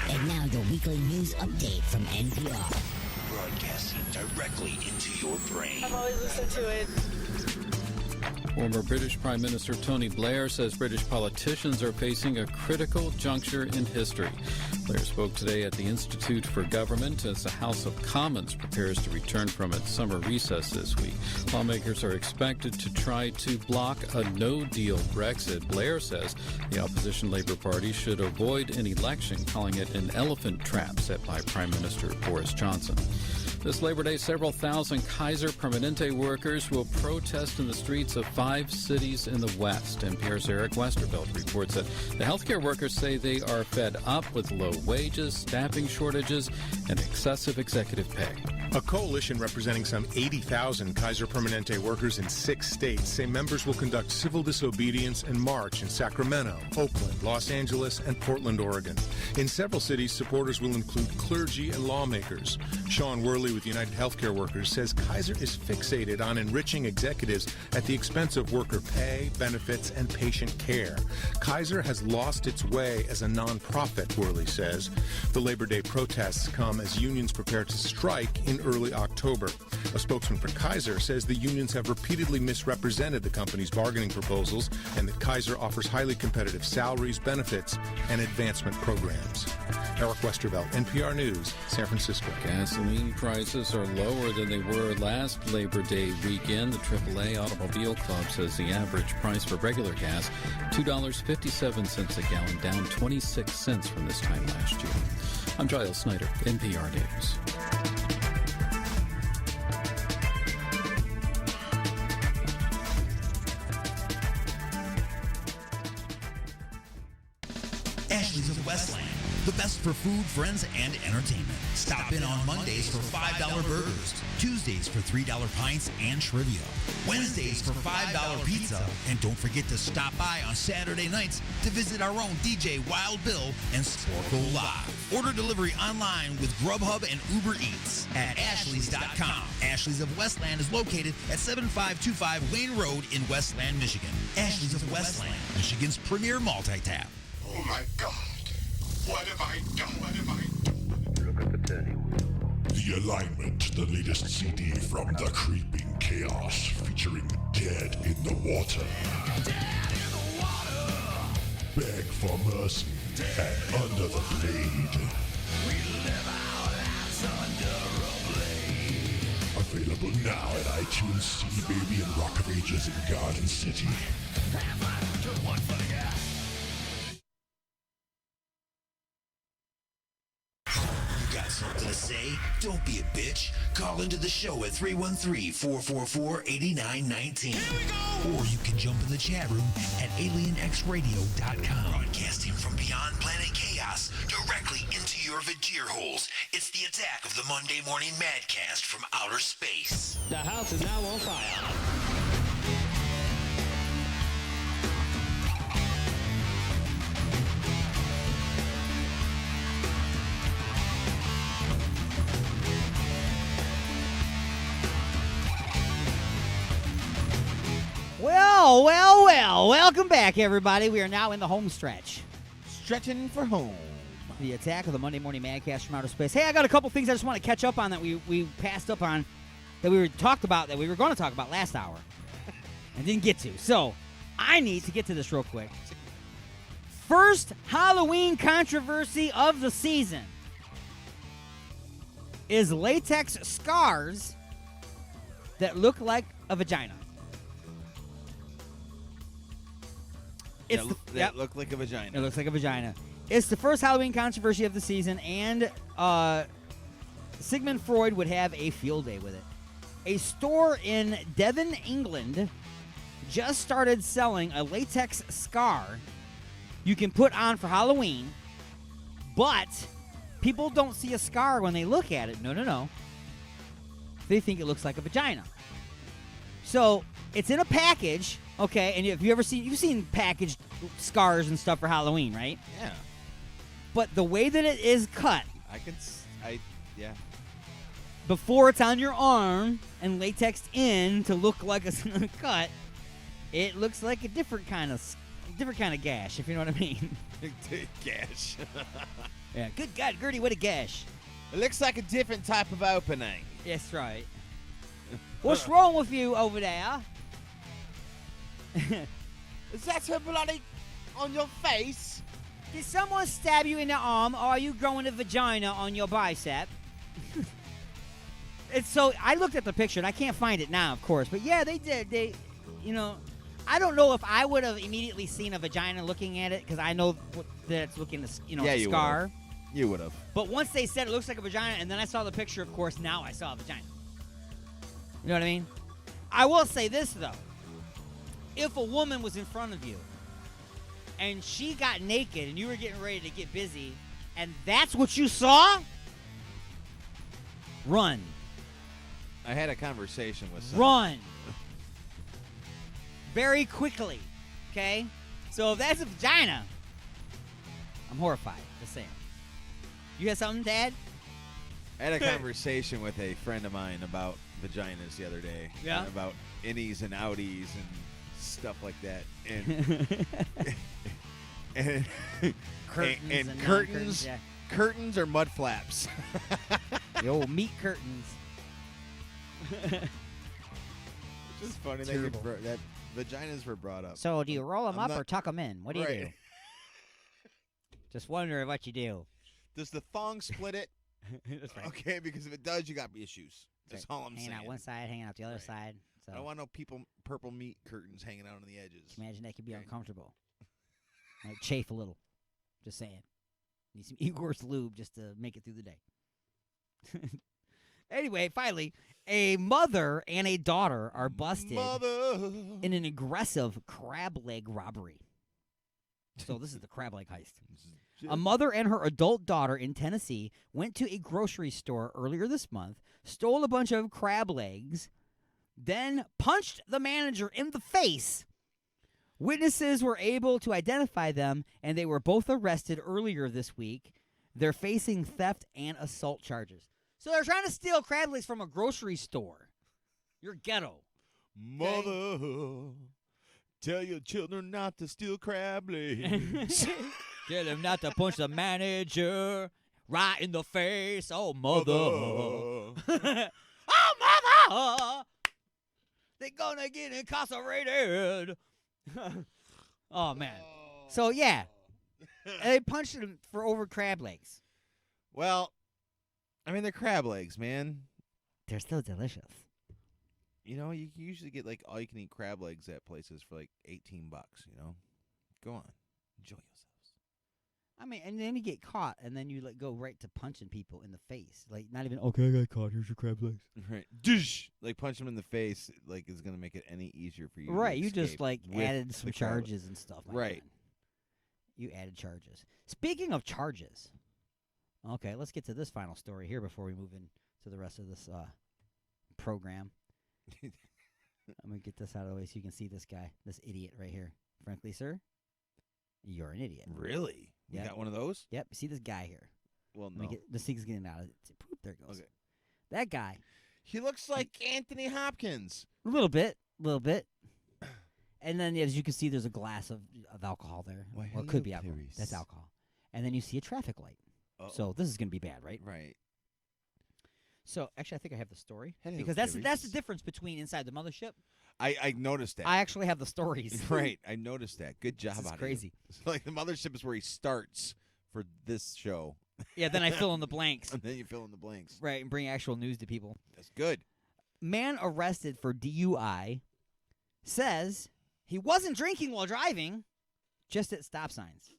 And now your weekly news update from NPR. Broadcasting directly into your brain. I've always listened to it. Former British Prime Minister Tony Blair says British politicians are facing a critical juncture in history. Blair spoke today at the Institute for Government as the House of Commons prepares to return from its summer recess this week. Lawmakers are expected to try to block a no-deal Brexit. Blair says the opposition Labour Party should avoid an election, calling it an elephant trap set by Prime Minister Boris Johnson. This Labor Day, several thousand Kaiser Permanente workers will protest in the streets of 5 cities in the West. NPR's Eric Westervelt reports that the healthcare workers say they are fed up with low wages, staffing shortages, and excessive executive pay. A coalition representing some 80,000 Kaiser Permanente workers in 6 states say members will conduct civil disobedience and march in Sacramento, Oakland, Los Angeles, and Portland, Oregon. In several cities, supporters will include clergy and lawmakers. Sean Worley with United Healthcare Workers says Kaiser is fixated on enriching executives at the expense of worker pay, benefits, and patient care. Kaiser has lost its way as a nonprofit, Worley says. The Labor Day protests come as unions prepare to strike in early October. A spokesman for Kaiser says the unions have repeatedly misrepresented the company's bargaining proposals and that Kaiser offers highly competitive salaries, benefits, and advancement programs. Eric Westervelt, NPR News, San Francisco. Gasoline prices are lower than they were last Labor Day weekend. The AAA Automobile Club says the average price for regular gas, $2.57 a gallon, down 26 cents from this time last year. I'm Giles Snyder, NPR News. Ashley's of Westland, the best for food, friends, and entertainment. Stop in on Mondays for $5 burgers, Tuesdays for $3 pints and trivia, Wednesdays for $5 pizza, and don't forget to stop by on Saturday nights to visit our own DJ Wild Bill and Sporkle Live. Order delivery online with Grubhub and Uber Eats at Ashley's.com. Ashley's of Westland is located at 7525 Wayne Road in Westland, Michigan. Ashley's of Westland, Michigan's premier multi-tap. Oh my God. What have I done? What have I done? Look at the turning wheel. The Alignment, the latest CD from The Creeping Chaos, featuring Dead in the Water. Beg for mercy and Under the Blade. Available now at iTunes, CD Baby, and Rock of Ages in Garden City. Got something to say? Don't be a bitch. Call into the show at 313-444-8919. Or you can jump in the chat room at alienxradio.com. Broadcasting from beyond planet chaos directly into your vagir holes. It's the attack of the Monday Morning Madcast from outer space. The house is now on fire. Well, welcome back, everybody. We are now in the home stretch. Stretching for home. The attack of the Monday Morning Madcast from outer space. Hey, I got a couple things I just want to catch up on that we passed up on, that we were going to talk about last hour and didn't get to. So, I need to get to this real quick. First Halloween controversy of the season is latex scars that look like a vagina. That look like a vagina. It looks like a vagina. It's the first Halloween controversy of the season, and Sigmund Freud would have a field day with it. A store in Devon, England, just started selling a latex scar you can put on for Halloween, but people don't see a scar when they look at it. No. They think it looks like a vagina. So it's in a package. Okay, and you've seen packaged scars and stuff for Halloween, right? Yeah. But the way that it is cut, yeah. Before it's on your arm and latexed in to look like a cut, it looks like a different kind of gash, if you know what I mean. Gash. Yeah. Good God, Gertie, what a gash! It looks like a different type of opening. That's right. What's wrong with you over there? Is that a bloody on your face? Did someone stab you in the arm, or are you growing a vagina on your bicep? It's so I looked at the picture and I can't find it now, of course. But yeah, they did. I don't know if I would have immediately seen a vagina looking at it because I know that it's looking, a scar. You would have. But once they said it looks like a vagina, and then I saw the picture, of course, now I saw a vagina. You know what I mean? I will say this though. If a woman was in front of you and she got naked and you were getting ready to get busy and that's what you saw, run. I had a conversation with someone. Run. Very quickly, okay? So if that's a vagina, I'm horrified. Just saying. You got something, Dad? I had a conversation with a friend of mine about vaginas the other day. Yeah? And about innies and outies and stuff like that, and curtains, curtains or mud flaps. The old meat curtains. It's just funny that vaginas were brought up. So do you roll them up or tuck them in? What do you do? Just wondering what you do. Does the thong split it? That's right. Okay, because if it does, you got issues. That's all I'm saying. Hanging out one side, hanging out the other side. So. I don't want no purple meat curtains hanging out on the edges. Imagine that could be uncomfortable. Might chafe a little. Just saying. Need some Igor's lube just to make it through the day. Anyway, finally, a mother and a daughter are busted in an aggressive crab leg robbery. So this is the crab leg heist. A mother and her adult daughter in Tennessee went to a grocery store earlier this month, stole a bunch of crab legs, then punched the manager in the face. Witnesses were able to identify them, and they were both arrested earlier this week. They're facing theft and assault charges. So they're trying to steal crab legs from a grocery store. You're ghetto. Mother, tell your children not to steal crab legs. Tell them not to punch the manager right in the face. Oh, mother. Oh, mother. They're going to get incarcerated. Oh, man. So, yeah. They punched him for over crab legs. Well, I mean, they're crab legs, man. They're still delicious. You know, you can usually get, like, all-you-can-eat crab legs at places for, like, $18, you know? Go on. Enjoy yourselves. I mean, and then you get caught, and then you like go right to punching people in the face. Like, not even, okay, I got caught. Here's your crab legs. Right. Dish! Like, punch them in the face, like, is going to make it any easier for you Right, to you just, escape like, with added some the crab leg. charges and stuff. My Right. man. You added charges. Speaking of charges, okay, let's get to this final story here before we move into the rest of this program. I'm going to get this out of the way so you can see this guy, this idiot right here. Frankly, sir, you're an idiot. Really? You got one of those? Yep. See this guy here. Well, Let me no. get, this thing's getting out of it. Poop, there it goes. Okay. That guy. He looks like Anthony Hopkins. A little bit. And then, as you can see, there's a glass of alcohol there. Why, well, it could be hello, alcohol. Clarice. That's alcohol. And then you see a traffic light. Uh-oh. So this is going to be bad, right? Right. So, actually, I think I have the story. Hello, because that's the Clarice. difference between Inside the Mothership. I noticed that. I actually have the stories. Right. I noticed that. Good job This is out crazy. of you. Like, the Mothership is where he starts for this show. Yeah, then I fill in the blanks. And then you fill in the blanks. Right, and bring actual news to people. That's good. Man arrested for DUI says he wasn't drinking while driving, just at stop signs.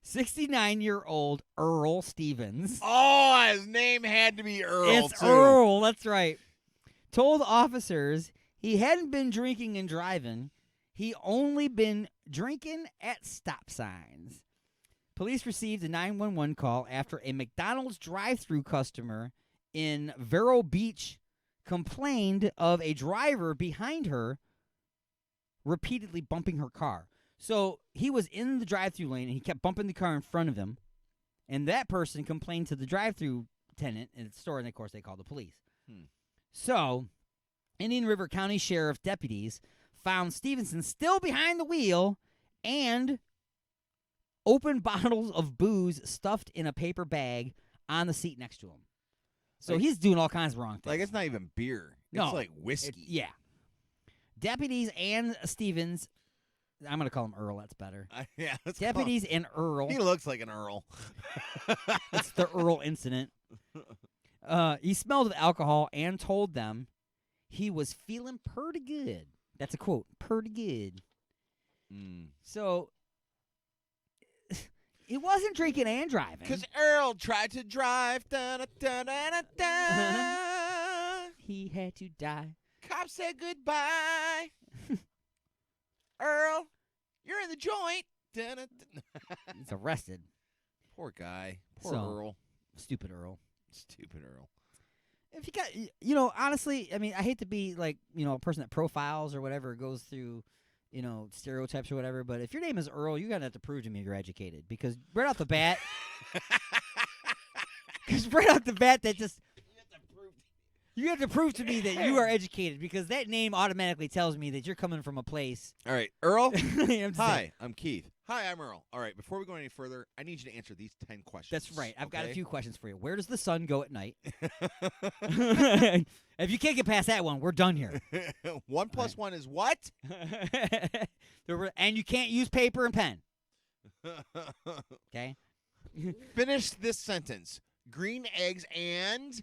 69-year-old Earl Stevens. Oh, his name had to be Earl, It's too. Earl, that's right. Told officers he hadn't been drinking and driving. He only been drinking at stop signs. Police received a 911 call after a McDonald's drive-thru customer in Vero Beach complained of a driver behind her repeatedly bumping her car. So he was in the drive-thru lane, and he kept bumping the car in front of him, and that person complained to the drive-thru attendant in the store, and, of course, they called the police. So, Indian River County Sheriff deputies found Stevenson still behind the wheel and open bottles of booze stuffed in a paper bag on the seat next to him. So Like- he's doing all kinds of wrong things. Like, it's not even beer. No, It's like whiskey. yeah. Deputies and Stevens, I'm going to call him Earl. That's better. Yeah. let's call Deputies him- and Earl. He looks like an Earl. It's the Earl incident. He smelled of alcohol and told them he was feeling pretty good. That's a quote. Pretty good. So he wasn't drinking and driving. Because Earl tried to drive. Da-da-da-da-da. He had to die. Cop said goodbye. Earl, you're in the joint. Da-da-da. He's arrested. Poor guy. Poor So, Earl. Stupid Earl. Stupid Earl. If you got, honestly, I mean, I hate to be like, a person that profiles or whatever goes through, stereotypes or whatever, but if your name is Earl, you're going to have to prove to me you're educated. Because right off the bat, that just, you have to prove to me that you are educated, because that name automatically tells me that you're coming from a place. All right, Earl. I'm Hi, I'm Keith. Hi, I'm Earl. All right, before we go any further, I need you to answer these 10 questions. That's right. I've got a okay? few questions for you. Where does the sun go at night? If you can't get past that one, we're done here. 1 plus 1 is what? And you can't use paper and pen. Okay? Finish this sentence. Green eggs and...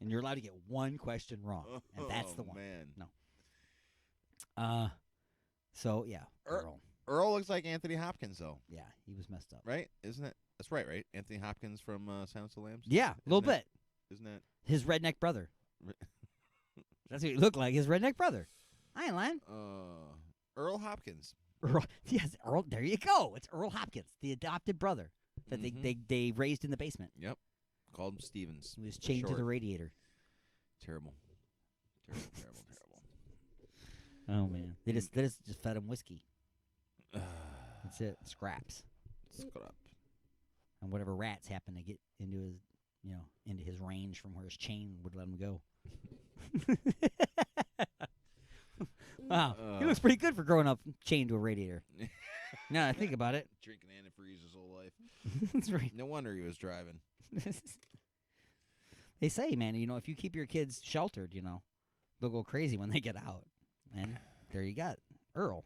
And you're allowed to get one question wrong. And that's the one. Man. No. So, yeah. Earl looks like Anthony Hopkins, though. Yeah, he was messed up. Right? Isn't it? That's right, right? Anthony Hopkins from Silence of the Lambs? Yeah, a little bit. Isn't that? His redneck brother. That's what he looked like, his redneck brother. I ain't lying. Earl Hopkins. Yes, Earl. There you go. It's Earl Hopkins, the adopted brother that they raised in the basement. Yep. Called him Stevens. He was chained to the radiator. Terrible. Oh man, they just fed him whiskey. That's it. Scraps. And whatever rats happen to get into his range from where his chain would let him go. Wow, he looks pretty good for growing up chained to a radiator. Now I think about it. Drinking antifreeze his whole life. That's right. No wonder he was driving. They say, man, if you keep your kids sheltered, they'll go crazy when they get out. And there you got Earl.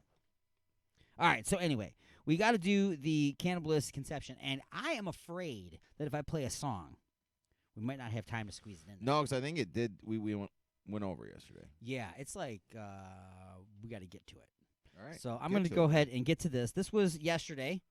All right, so anyway, we got to do the Cannibalist Conception, and I am afraid that if I play a song, we might not have time to squeeze it in. No, because I think it did. We went over yesterday. Yeah, it's like we got to get to it. All right. So I'm going to go ahead and get to this. This was yesterday.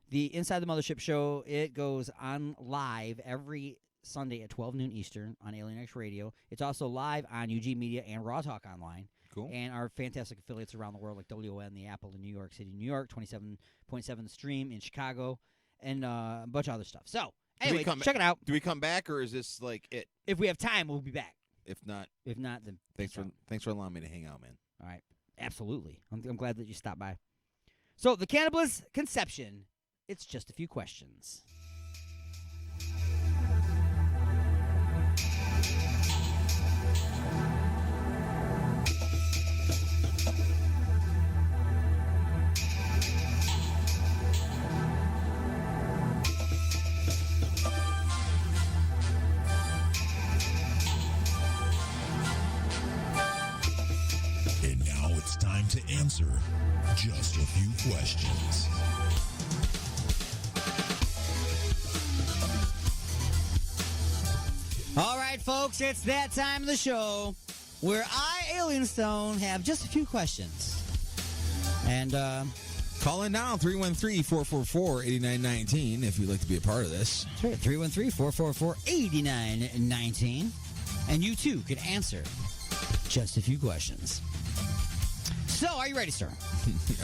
The Inside the Mothership show, it goes on live every Sunday at 12 noon Eastern on Alien X Radio. It's also live on UG Media and Raw Talk Online. Cool. And our fantastic affiliates around the world like WON, The Apple in New York City, New York, 27.7 The Stream in Chicago, and a bunch of other stuff. So, anyway, check it out. Do we come back, or is this like it? If we have time, we'll be back. If not, then thanks for allowing me to hang out, man. All right. Absolutely. I'm glad that you stopped by. So, the Cannibalist Conception, it's just a few questions. It's time to answer just a few questions. All right, folks, it's that time of the show where I, Alien Stone, have just a few questions. And call in now, 313-444-8919 if you'd like to be a part of this. That's right, 313-444-8919. And you, too, can answer just a few questions. So, are you ready, sir?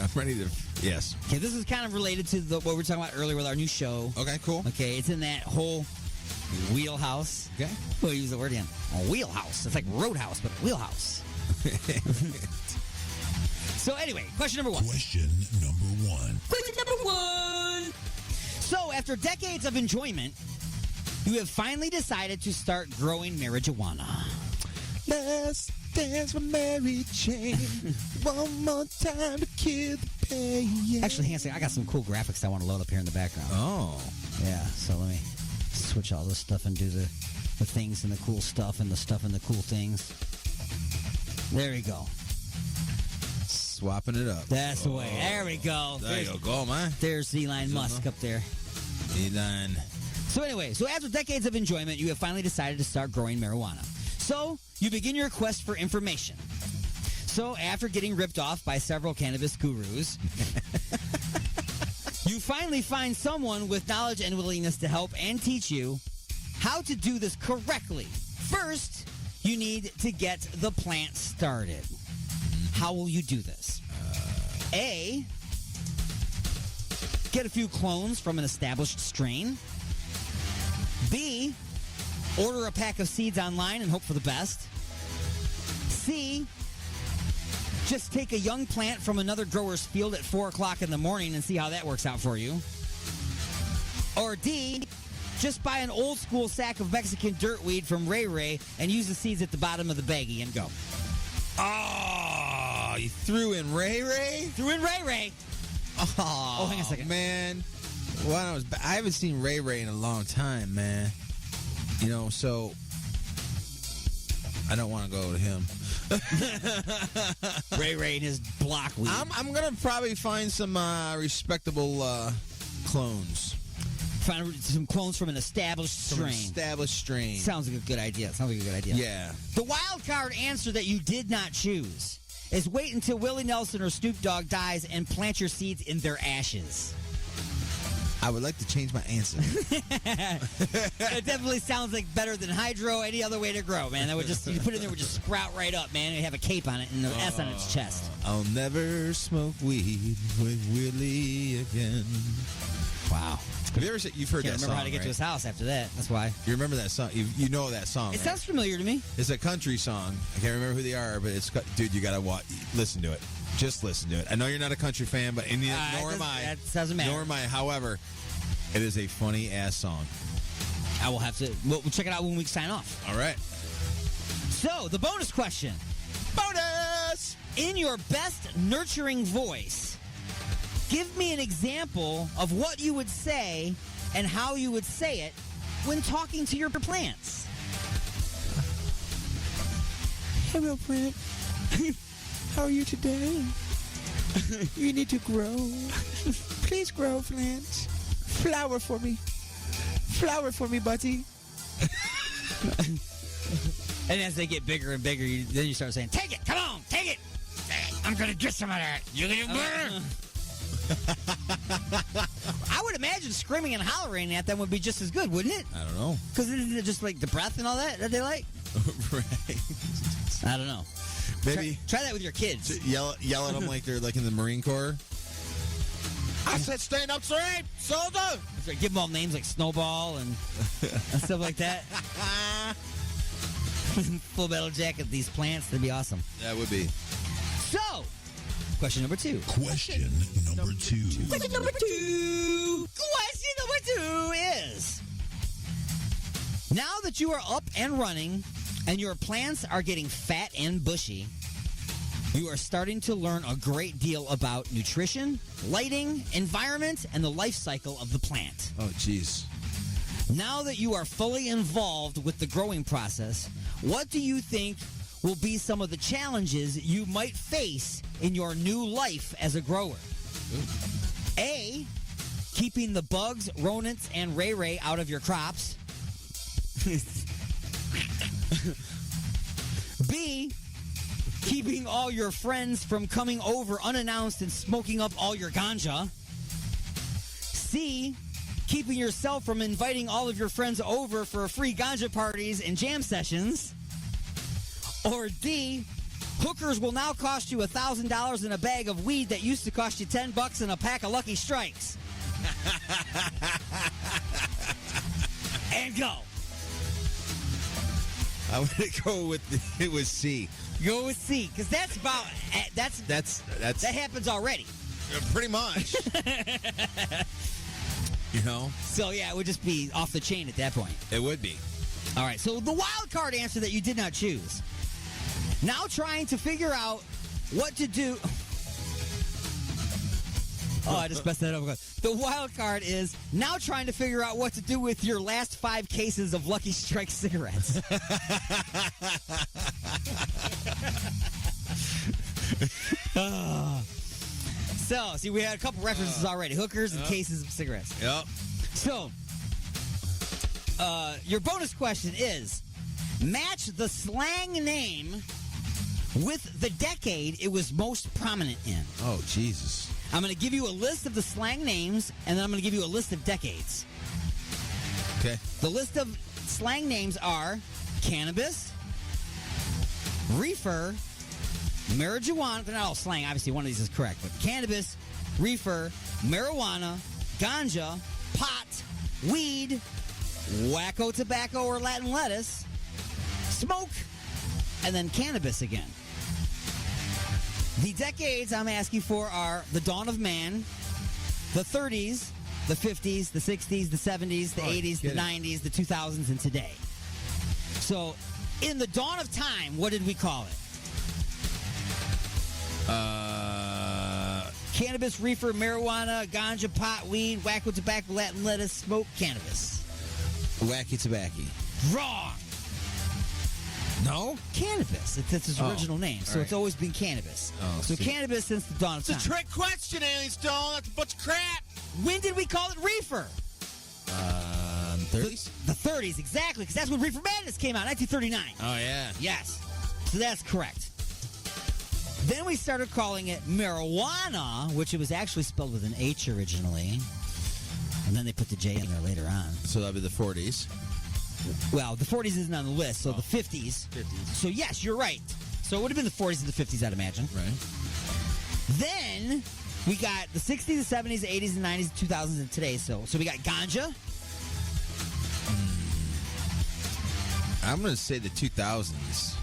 I'm ready to, yes. Okay, this is kind of related to what we were talking about earlier with our new show. Okay, cool. Okay, it's in that whole wheelhouse. Okay. We'll use the word again. A wheelhouse. It's like Roadhouse, but wheelhouse. So, anyway, question number one. Question number one. Question number one. So, after decades of enjoyment, you have finally decided to start growing marijuana. Let's dance for Mary Jane. One more time to kill the pain. Actually, hang on a second. I got some cool graphics I want to load up here in the background. Oh. Yeah, so let me switch all this stuff and do the things and the cool stuff and the stuff and the cool things. There we go. Swapping it up. That's the way. There we go. There you go, man. There's Elon Musk up there. Elon. So anyway, after decades of enjoyment, you have finally decided to start growing marijuana. So, you begin your quest for information. So, after getting ripped off by several cannabis gurus, you finally find someone with knowledge and willingness to help and teach you how to do this correctly. First, you need to get the plant started. How will you do this? A, get a few clones from an established strain. B, order a pack of seeds online and hope for the best. C, just take a young plant from another grower's field at 4 o'clock in the morning and see how that works out for you. Or D, just buy an old school sack of Mexican dirtweed from Ray Ray and use the seeds at the bottom of the baggie and go. Oh, you threw in Ray Ray? Threw in Ray Ray. Oh, hang on a second. Man. Well, I haven't seen Ray Ray in a long time, man. So I don't want to go to him. Ray Ray and his block weed. I'm going to probably find some respectable clones. Find some clones from an established strain. Sounds like a good idea. Yeah. The wild card answer that you did not choose is wait until Willie Nelson or Snoop Dogg dies and plant your seeds in their ashes. I would like to change my answer. It definitely sounds like better than hydro, any other way to grow, man. That would just, you put it in there, would just sprout right up, man. It'd have a cape on it and an S on its chest. I'll never smoke weed with Willie again. Wow. Have you ever said, you've heard Can't that remember song, how to get right? to his house after that. That's why. You remember that song? You know that song, It right? sounds familiar to me. It's a country song. I can't remember who they are, but it's... Dude, you got to listen to it. Just listen to it. I know you're not a country fan, but nor am I. That doesn't matter. Nor am I. However, it is a funny-ass song. I will have to... We'll check it out when we sign off. All right. So, the bonus question. Bonus! In your best nurturing voice, give me an example of what you would say and how you would say it when talking to your plants. Hello, plant. How are you today? You need to grow. Please grow, plant. Flower for me. Flower for me, buddy. And as they get bigger and bigger, then you start saying, take it, come on, take it. I'm going to get some of that. You're going to burn. I would imagine screaming and hollering at them would be just as good, wouldn't it? I don't know. Because isn't it just like the breath and all that they like? Right. I don't know. Maybe try that with your kids. Yell at them like they're like in the Marine Corps. I said stand up straight, soldier. Give them all names like Snowball and stuff like that. Full Metal Jacket, these plants, that'd be awesome. That would be. So, question number 2. Question number 2. Question number 2. Question number 2 is, now that you are up and running and your plants are getting fat and bushy, you are starting to learn a great deal about nutrition, lighting, environment, and the life cycle of the plant. Oh, jeez. Now that you are fully involved with the growing process, what do you think will be some of the challenges you might face in your new life as a grower? A, keeping the bugs, rodents, and ray-ray out of your crops. B, keeping all your friends from coming over unannounced and smoking up all your ganja. C, keeping yourself from inviting all of your friends over for free ganja parties and jam sessions. Or D, hookers will now cost you $1,000 in a bag of weed that used to cost you $10 in a pack of Lucky Strikes. And go. I'm going to go with it was C. Go with C, because that's about that happens already. Pretty much. You know? So yeah, it would just be off the chain at that point. It would be. All right, so the wild card answer that you did not choose. Now trying to figure out what to do. Oh, I just messed that up. The wild card is now trying to figure out what to do with your last 5 cases of Lucky Strike cigarettes. So, see, we had a couple references already. Hookers and cases of cigarettes. Yep. So, your bonus question is, match the slang name with the decade it was most prominent in. Oh, Jesus. I'm going to give you a list of the slang names, and then I'm going to give you a list of decades. Okay. The list of slang names are cannabis, reefer, marijuana. They're not all slang. Obviously, one of these is correct. But cannabis, reefer, marijuana, ganja, pot, weed, wacko tobacco or Latin lettuce, smoke, and then cannabis again. The decades I'm asking for are the dawn of man, the 30s, the 50s, the 60s, the 70s, the 80s, the 90s, the 2000s, and today. So, in the dawn of time, what did we call it? Cannabis, reefer, marijuana, ganja, pot, weed, wacko tobacco, Latin lettuce, smoke, cannabis. Wacky tobacco. Wrong. No? Cannabis. It's its original name, so right. It's always been cannabis. Oh, so see. cannabis since the dawn of time. It's a trick question, Alien Stone. That's a bunch of crap. When did we call it reefer? 30s? The 30s, exactly, because that's when Reefer Madness came out, 1939. Oh, yeah. Yes. So that's correct. Then we started calling it marijuana, which it was actually spelled with an H originally. And then they put the J in there later on. So that'd be the 40s. Well, the 40s isn't on the list, so the 50s. 50s. So, yes, you're right. So it would have been the 40s and the 50s, I'd imagine. Right. Then we got the 60s, the 70s, the 80s, the 90s, the 2000s, and today. So we got ganja. I'm going to say the 2000s.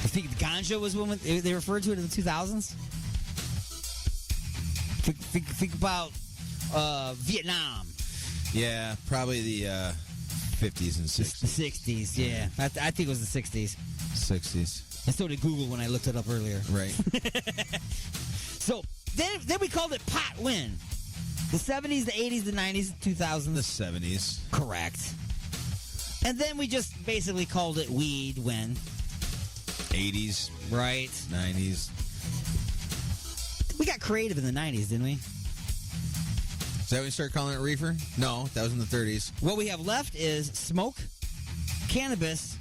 I think ganja was when they referred to it in the 2000s. Think about Vietnam. Yeah, probably the 50s and 60s. The 60s, yeah. I think it was the 60s. 60s. And so did Google when I looked it up earlier. Right. So then we called it pot when? The 70s, the 80s, the 90s, the 2000s. The 70s. Correct. And then we just basically called it weed when? 80s. Right. 90s. We got creative in the 90s, didn't we? Is that when we started calling it reefer? No, that was in the 30s. What we have left is smoke, cannabis,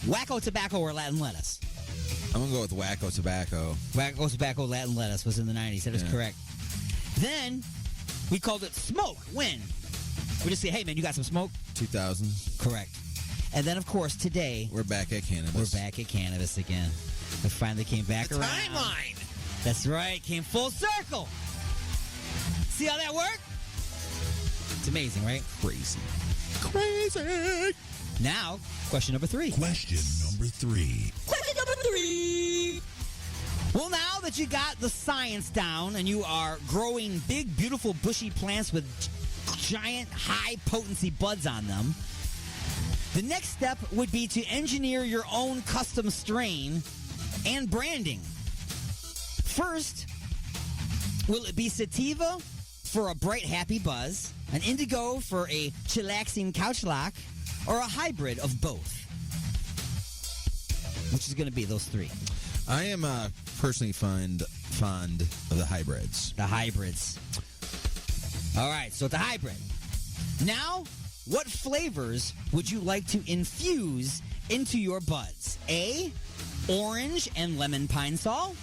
wacko tobacco, or Latin lettuce. I'm going to go with wacko tobacco. Wacko tobacco, Latin lettuce was in the 90s. That is correct. Then we called it smoke when? We just say, hey, man, you got some smoke? 2000. Correct. And then, of course, today... We're back at cannabis. We're back at cannabis again. We finally came back around. Timeline! That's right. Came full circle. See how that worked? It's amazing, right? Crazy. Now, question number 3. Question number 3. Question number 3. Well, now that you got the science down and you are growing big, beautiful, bushy plants with giant, high-potency buds on them, the next step would be to engineer your own custom strain and branding. First, will it be sativa for a bright, happy buzz, an indigo for a chillaxing couch lock, or a hybrid of both? Which is going to be those 3? I am personally fond of the hybrids. The hybrids. All right, so the hybrid. Now, what flavors would you like to infuse into your buds? A, orange and lemon pine sol.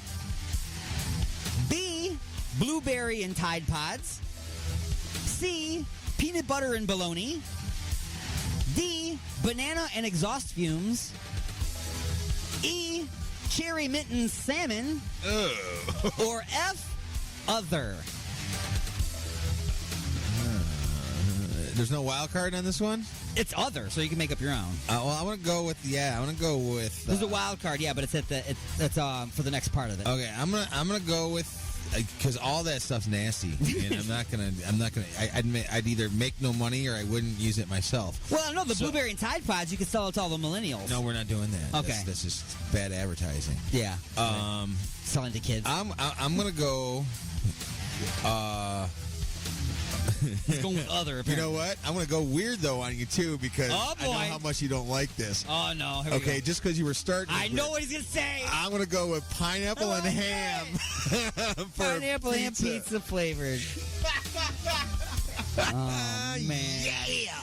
B, blueberry and Tide Pods. C, peanut butter and bologna. D, banana and exhaust fumes. E, cherry mint and salmon. Or F, other. There's no wild card on this one? It's other, so you can make up your own. Well, I want to go with There's a wild card, yeah, but it's it's for the next part of it. Okay, I'm gonna go with, because all that stuff's nasty, and I'd either make no money or I wouldn't use it myself. Well, no, the blueberry and Tide Pods, you can sell it to all the millennials. No, we're not doing that. Okay, that's just bad advertising. Yeah. Selling to kids. I'm gonna go. He's going with other, apparently. You know what? I'm going to go weird, though, on you, too, because I know how much you don't like this. Oh, no. Here we go. Just because you were starting. I know what he's going to say. I'm going to go with pineapple and ham. Pineapple and pizza flavored. Oh, man. Yeah!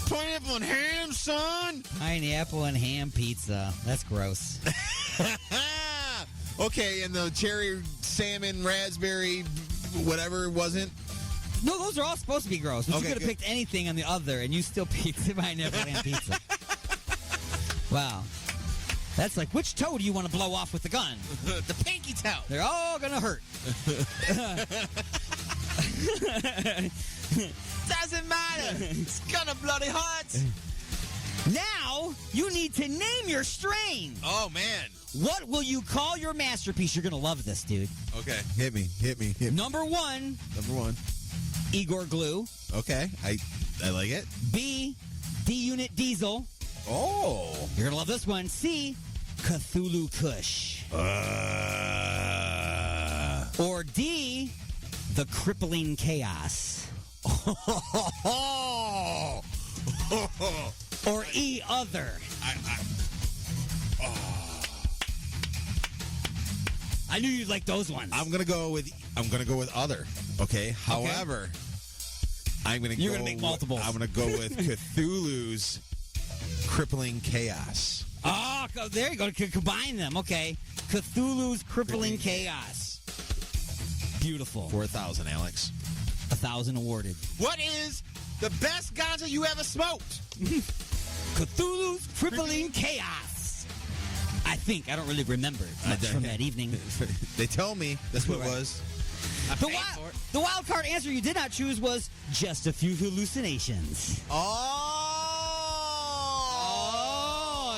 Pineapple and ham, son! Pineapple and ham pizza. That's gross. Okay, and the cherry, salmon, raspberry, whatever it wasn't? No, those are all supposed to be gross. But okay, you could have picked anything on the other, and you still picked pineapple and pizza. Wow. That's like, which toe do you want to blow off with the gun? The pinky toe. They're all going to hurt. Doesn't matter. It's gonna bloody hurt. Now, you need to name your strain. Oh, man. What will you call your masterpiece? You're going to love this, dude. Okay. Hit me. Number one. Igor Glue. Okay. I like it. B, D-Unit Diesel. Oh. You're going to love this one. C, Cthulhu Kush. Or D, The Crippling Chaos. Or E, Other. I knew you'd like those ones. I'm gonna go with Other. Okay. However, You're gonna make multiples. I'm gonna go with Cthulhu's Crippling Chaos. Oh, there you go. Combine them. Okay. Cthulhu's Crippling Chaos. Beautiful. 4,000, Alex. 1,000 awarded. What is the best ganja you ever smoked? Cthulhu's Crippling Chaos. I think. I don't really remember much from that evening. They tell me that's what it was. The wild card answer you did not choose was just a few hallucinations. Oh,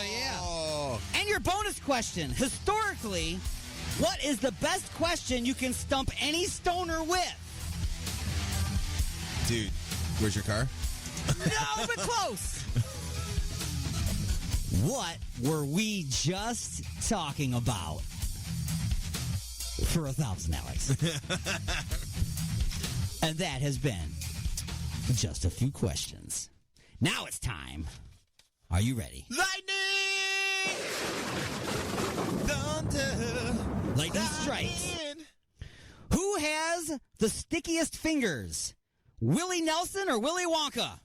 yeah. And your bonus question. Historically, what is the best question you can stump any stoner with? Dude, where's your car? No, but close. What were we just talking about? For 1,000, Alex. And that has been just a few questions. Now it's time. Are you ready? Lightning! Thunder! Lightning strikes. Who has the stickiest fingers? Willie Nelson or Willy Wonka?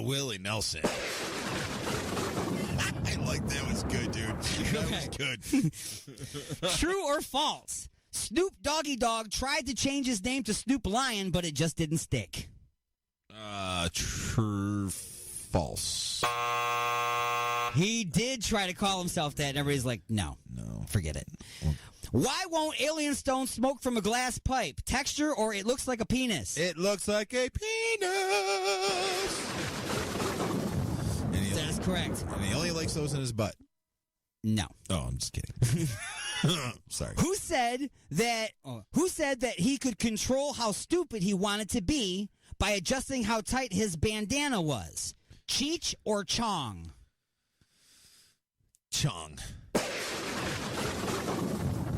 Willie Nelson. I like that was good, dude. That was good. True or false? Snoop Doggy Dogg tried to change his name to Snoop Lion, but it just didn't stick. True, false. He did try to call himself that, and everybody's like, no, forget it. Why won't Alien Stone smoke from a glass pipe? Texture or it looks like a penis? It looks like a penis. That is correct. And he only likes those in his butt. No. Oh, I'm just kidding. Sorry. Who said that he could control how stupid he wanted to be by adjusting how tight his bandana was? Cheech or Chong? Chong.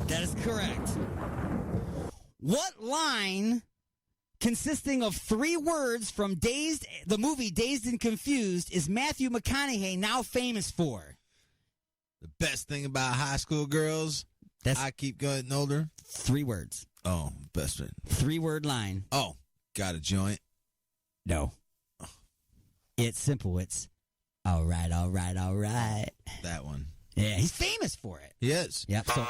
That is correct. What line consisting of 3 words from the movie Dazed and Confused is Matthew McConaughey now famous for? The best thing about high school girls, I keep getting older. 3 words. Oh, best friend. 3-word line. Oh, got a joint? No. Oh. It's simple. It's all right, all right, all right. That one. Yeah, he's famous for it. He is. Yep. So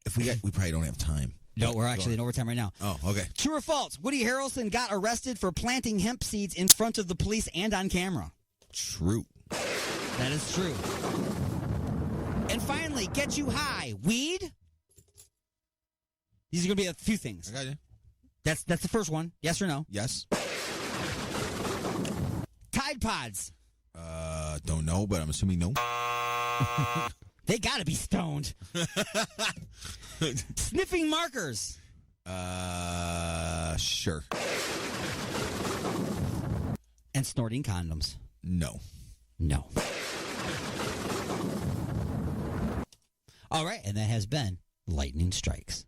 if we probably don't have time. No, we're actually in overtime right now. Oh, okay. True or false? Woody Harrelson got arrested for planting hemp seeds in front of the police and on camera. True. That is true. And finally, get you high. Weed? These are going to be a few things. I got you. That's the first one. Yes or no? Yes. Tide Pods. Don't know, but I'm assuming no. They got to be stoned. Sniffing markers. Sure. And snorting condoms. No. No. All right, and that has been Lightning Strikes.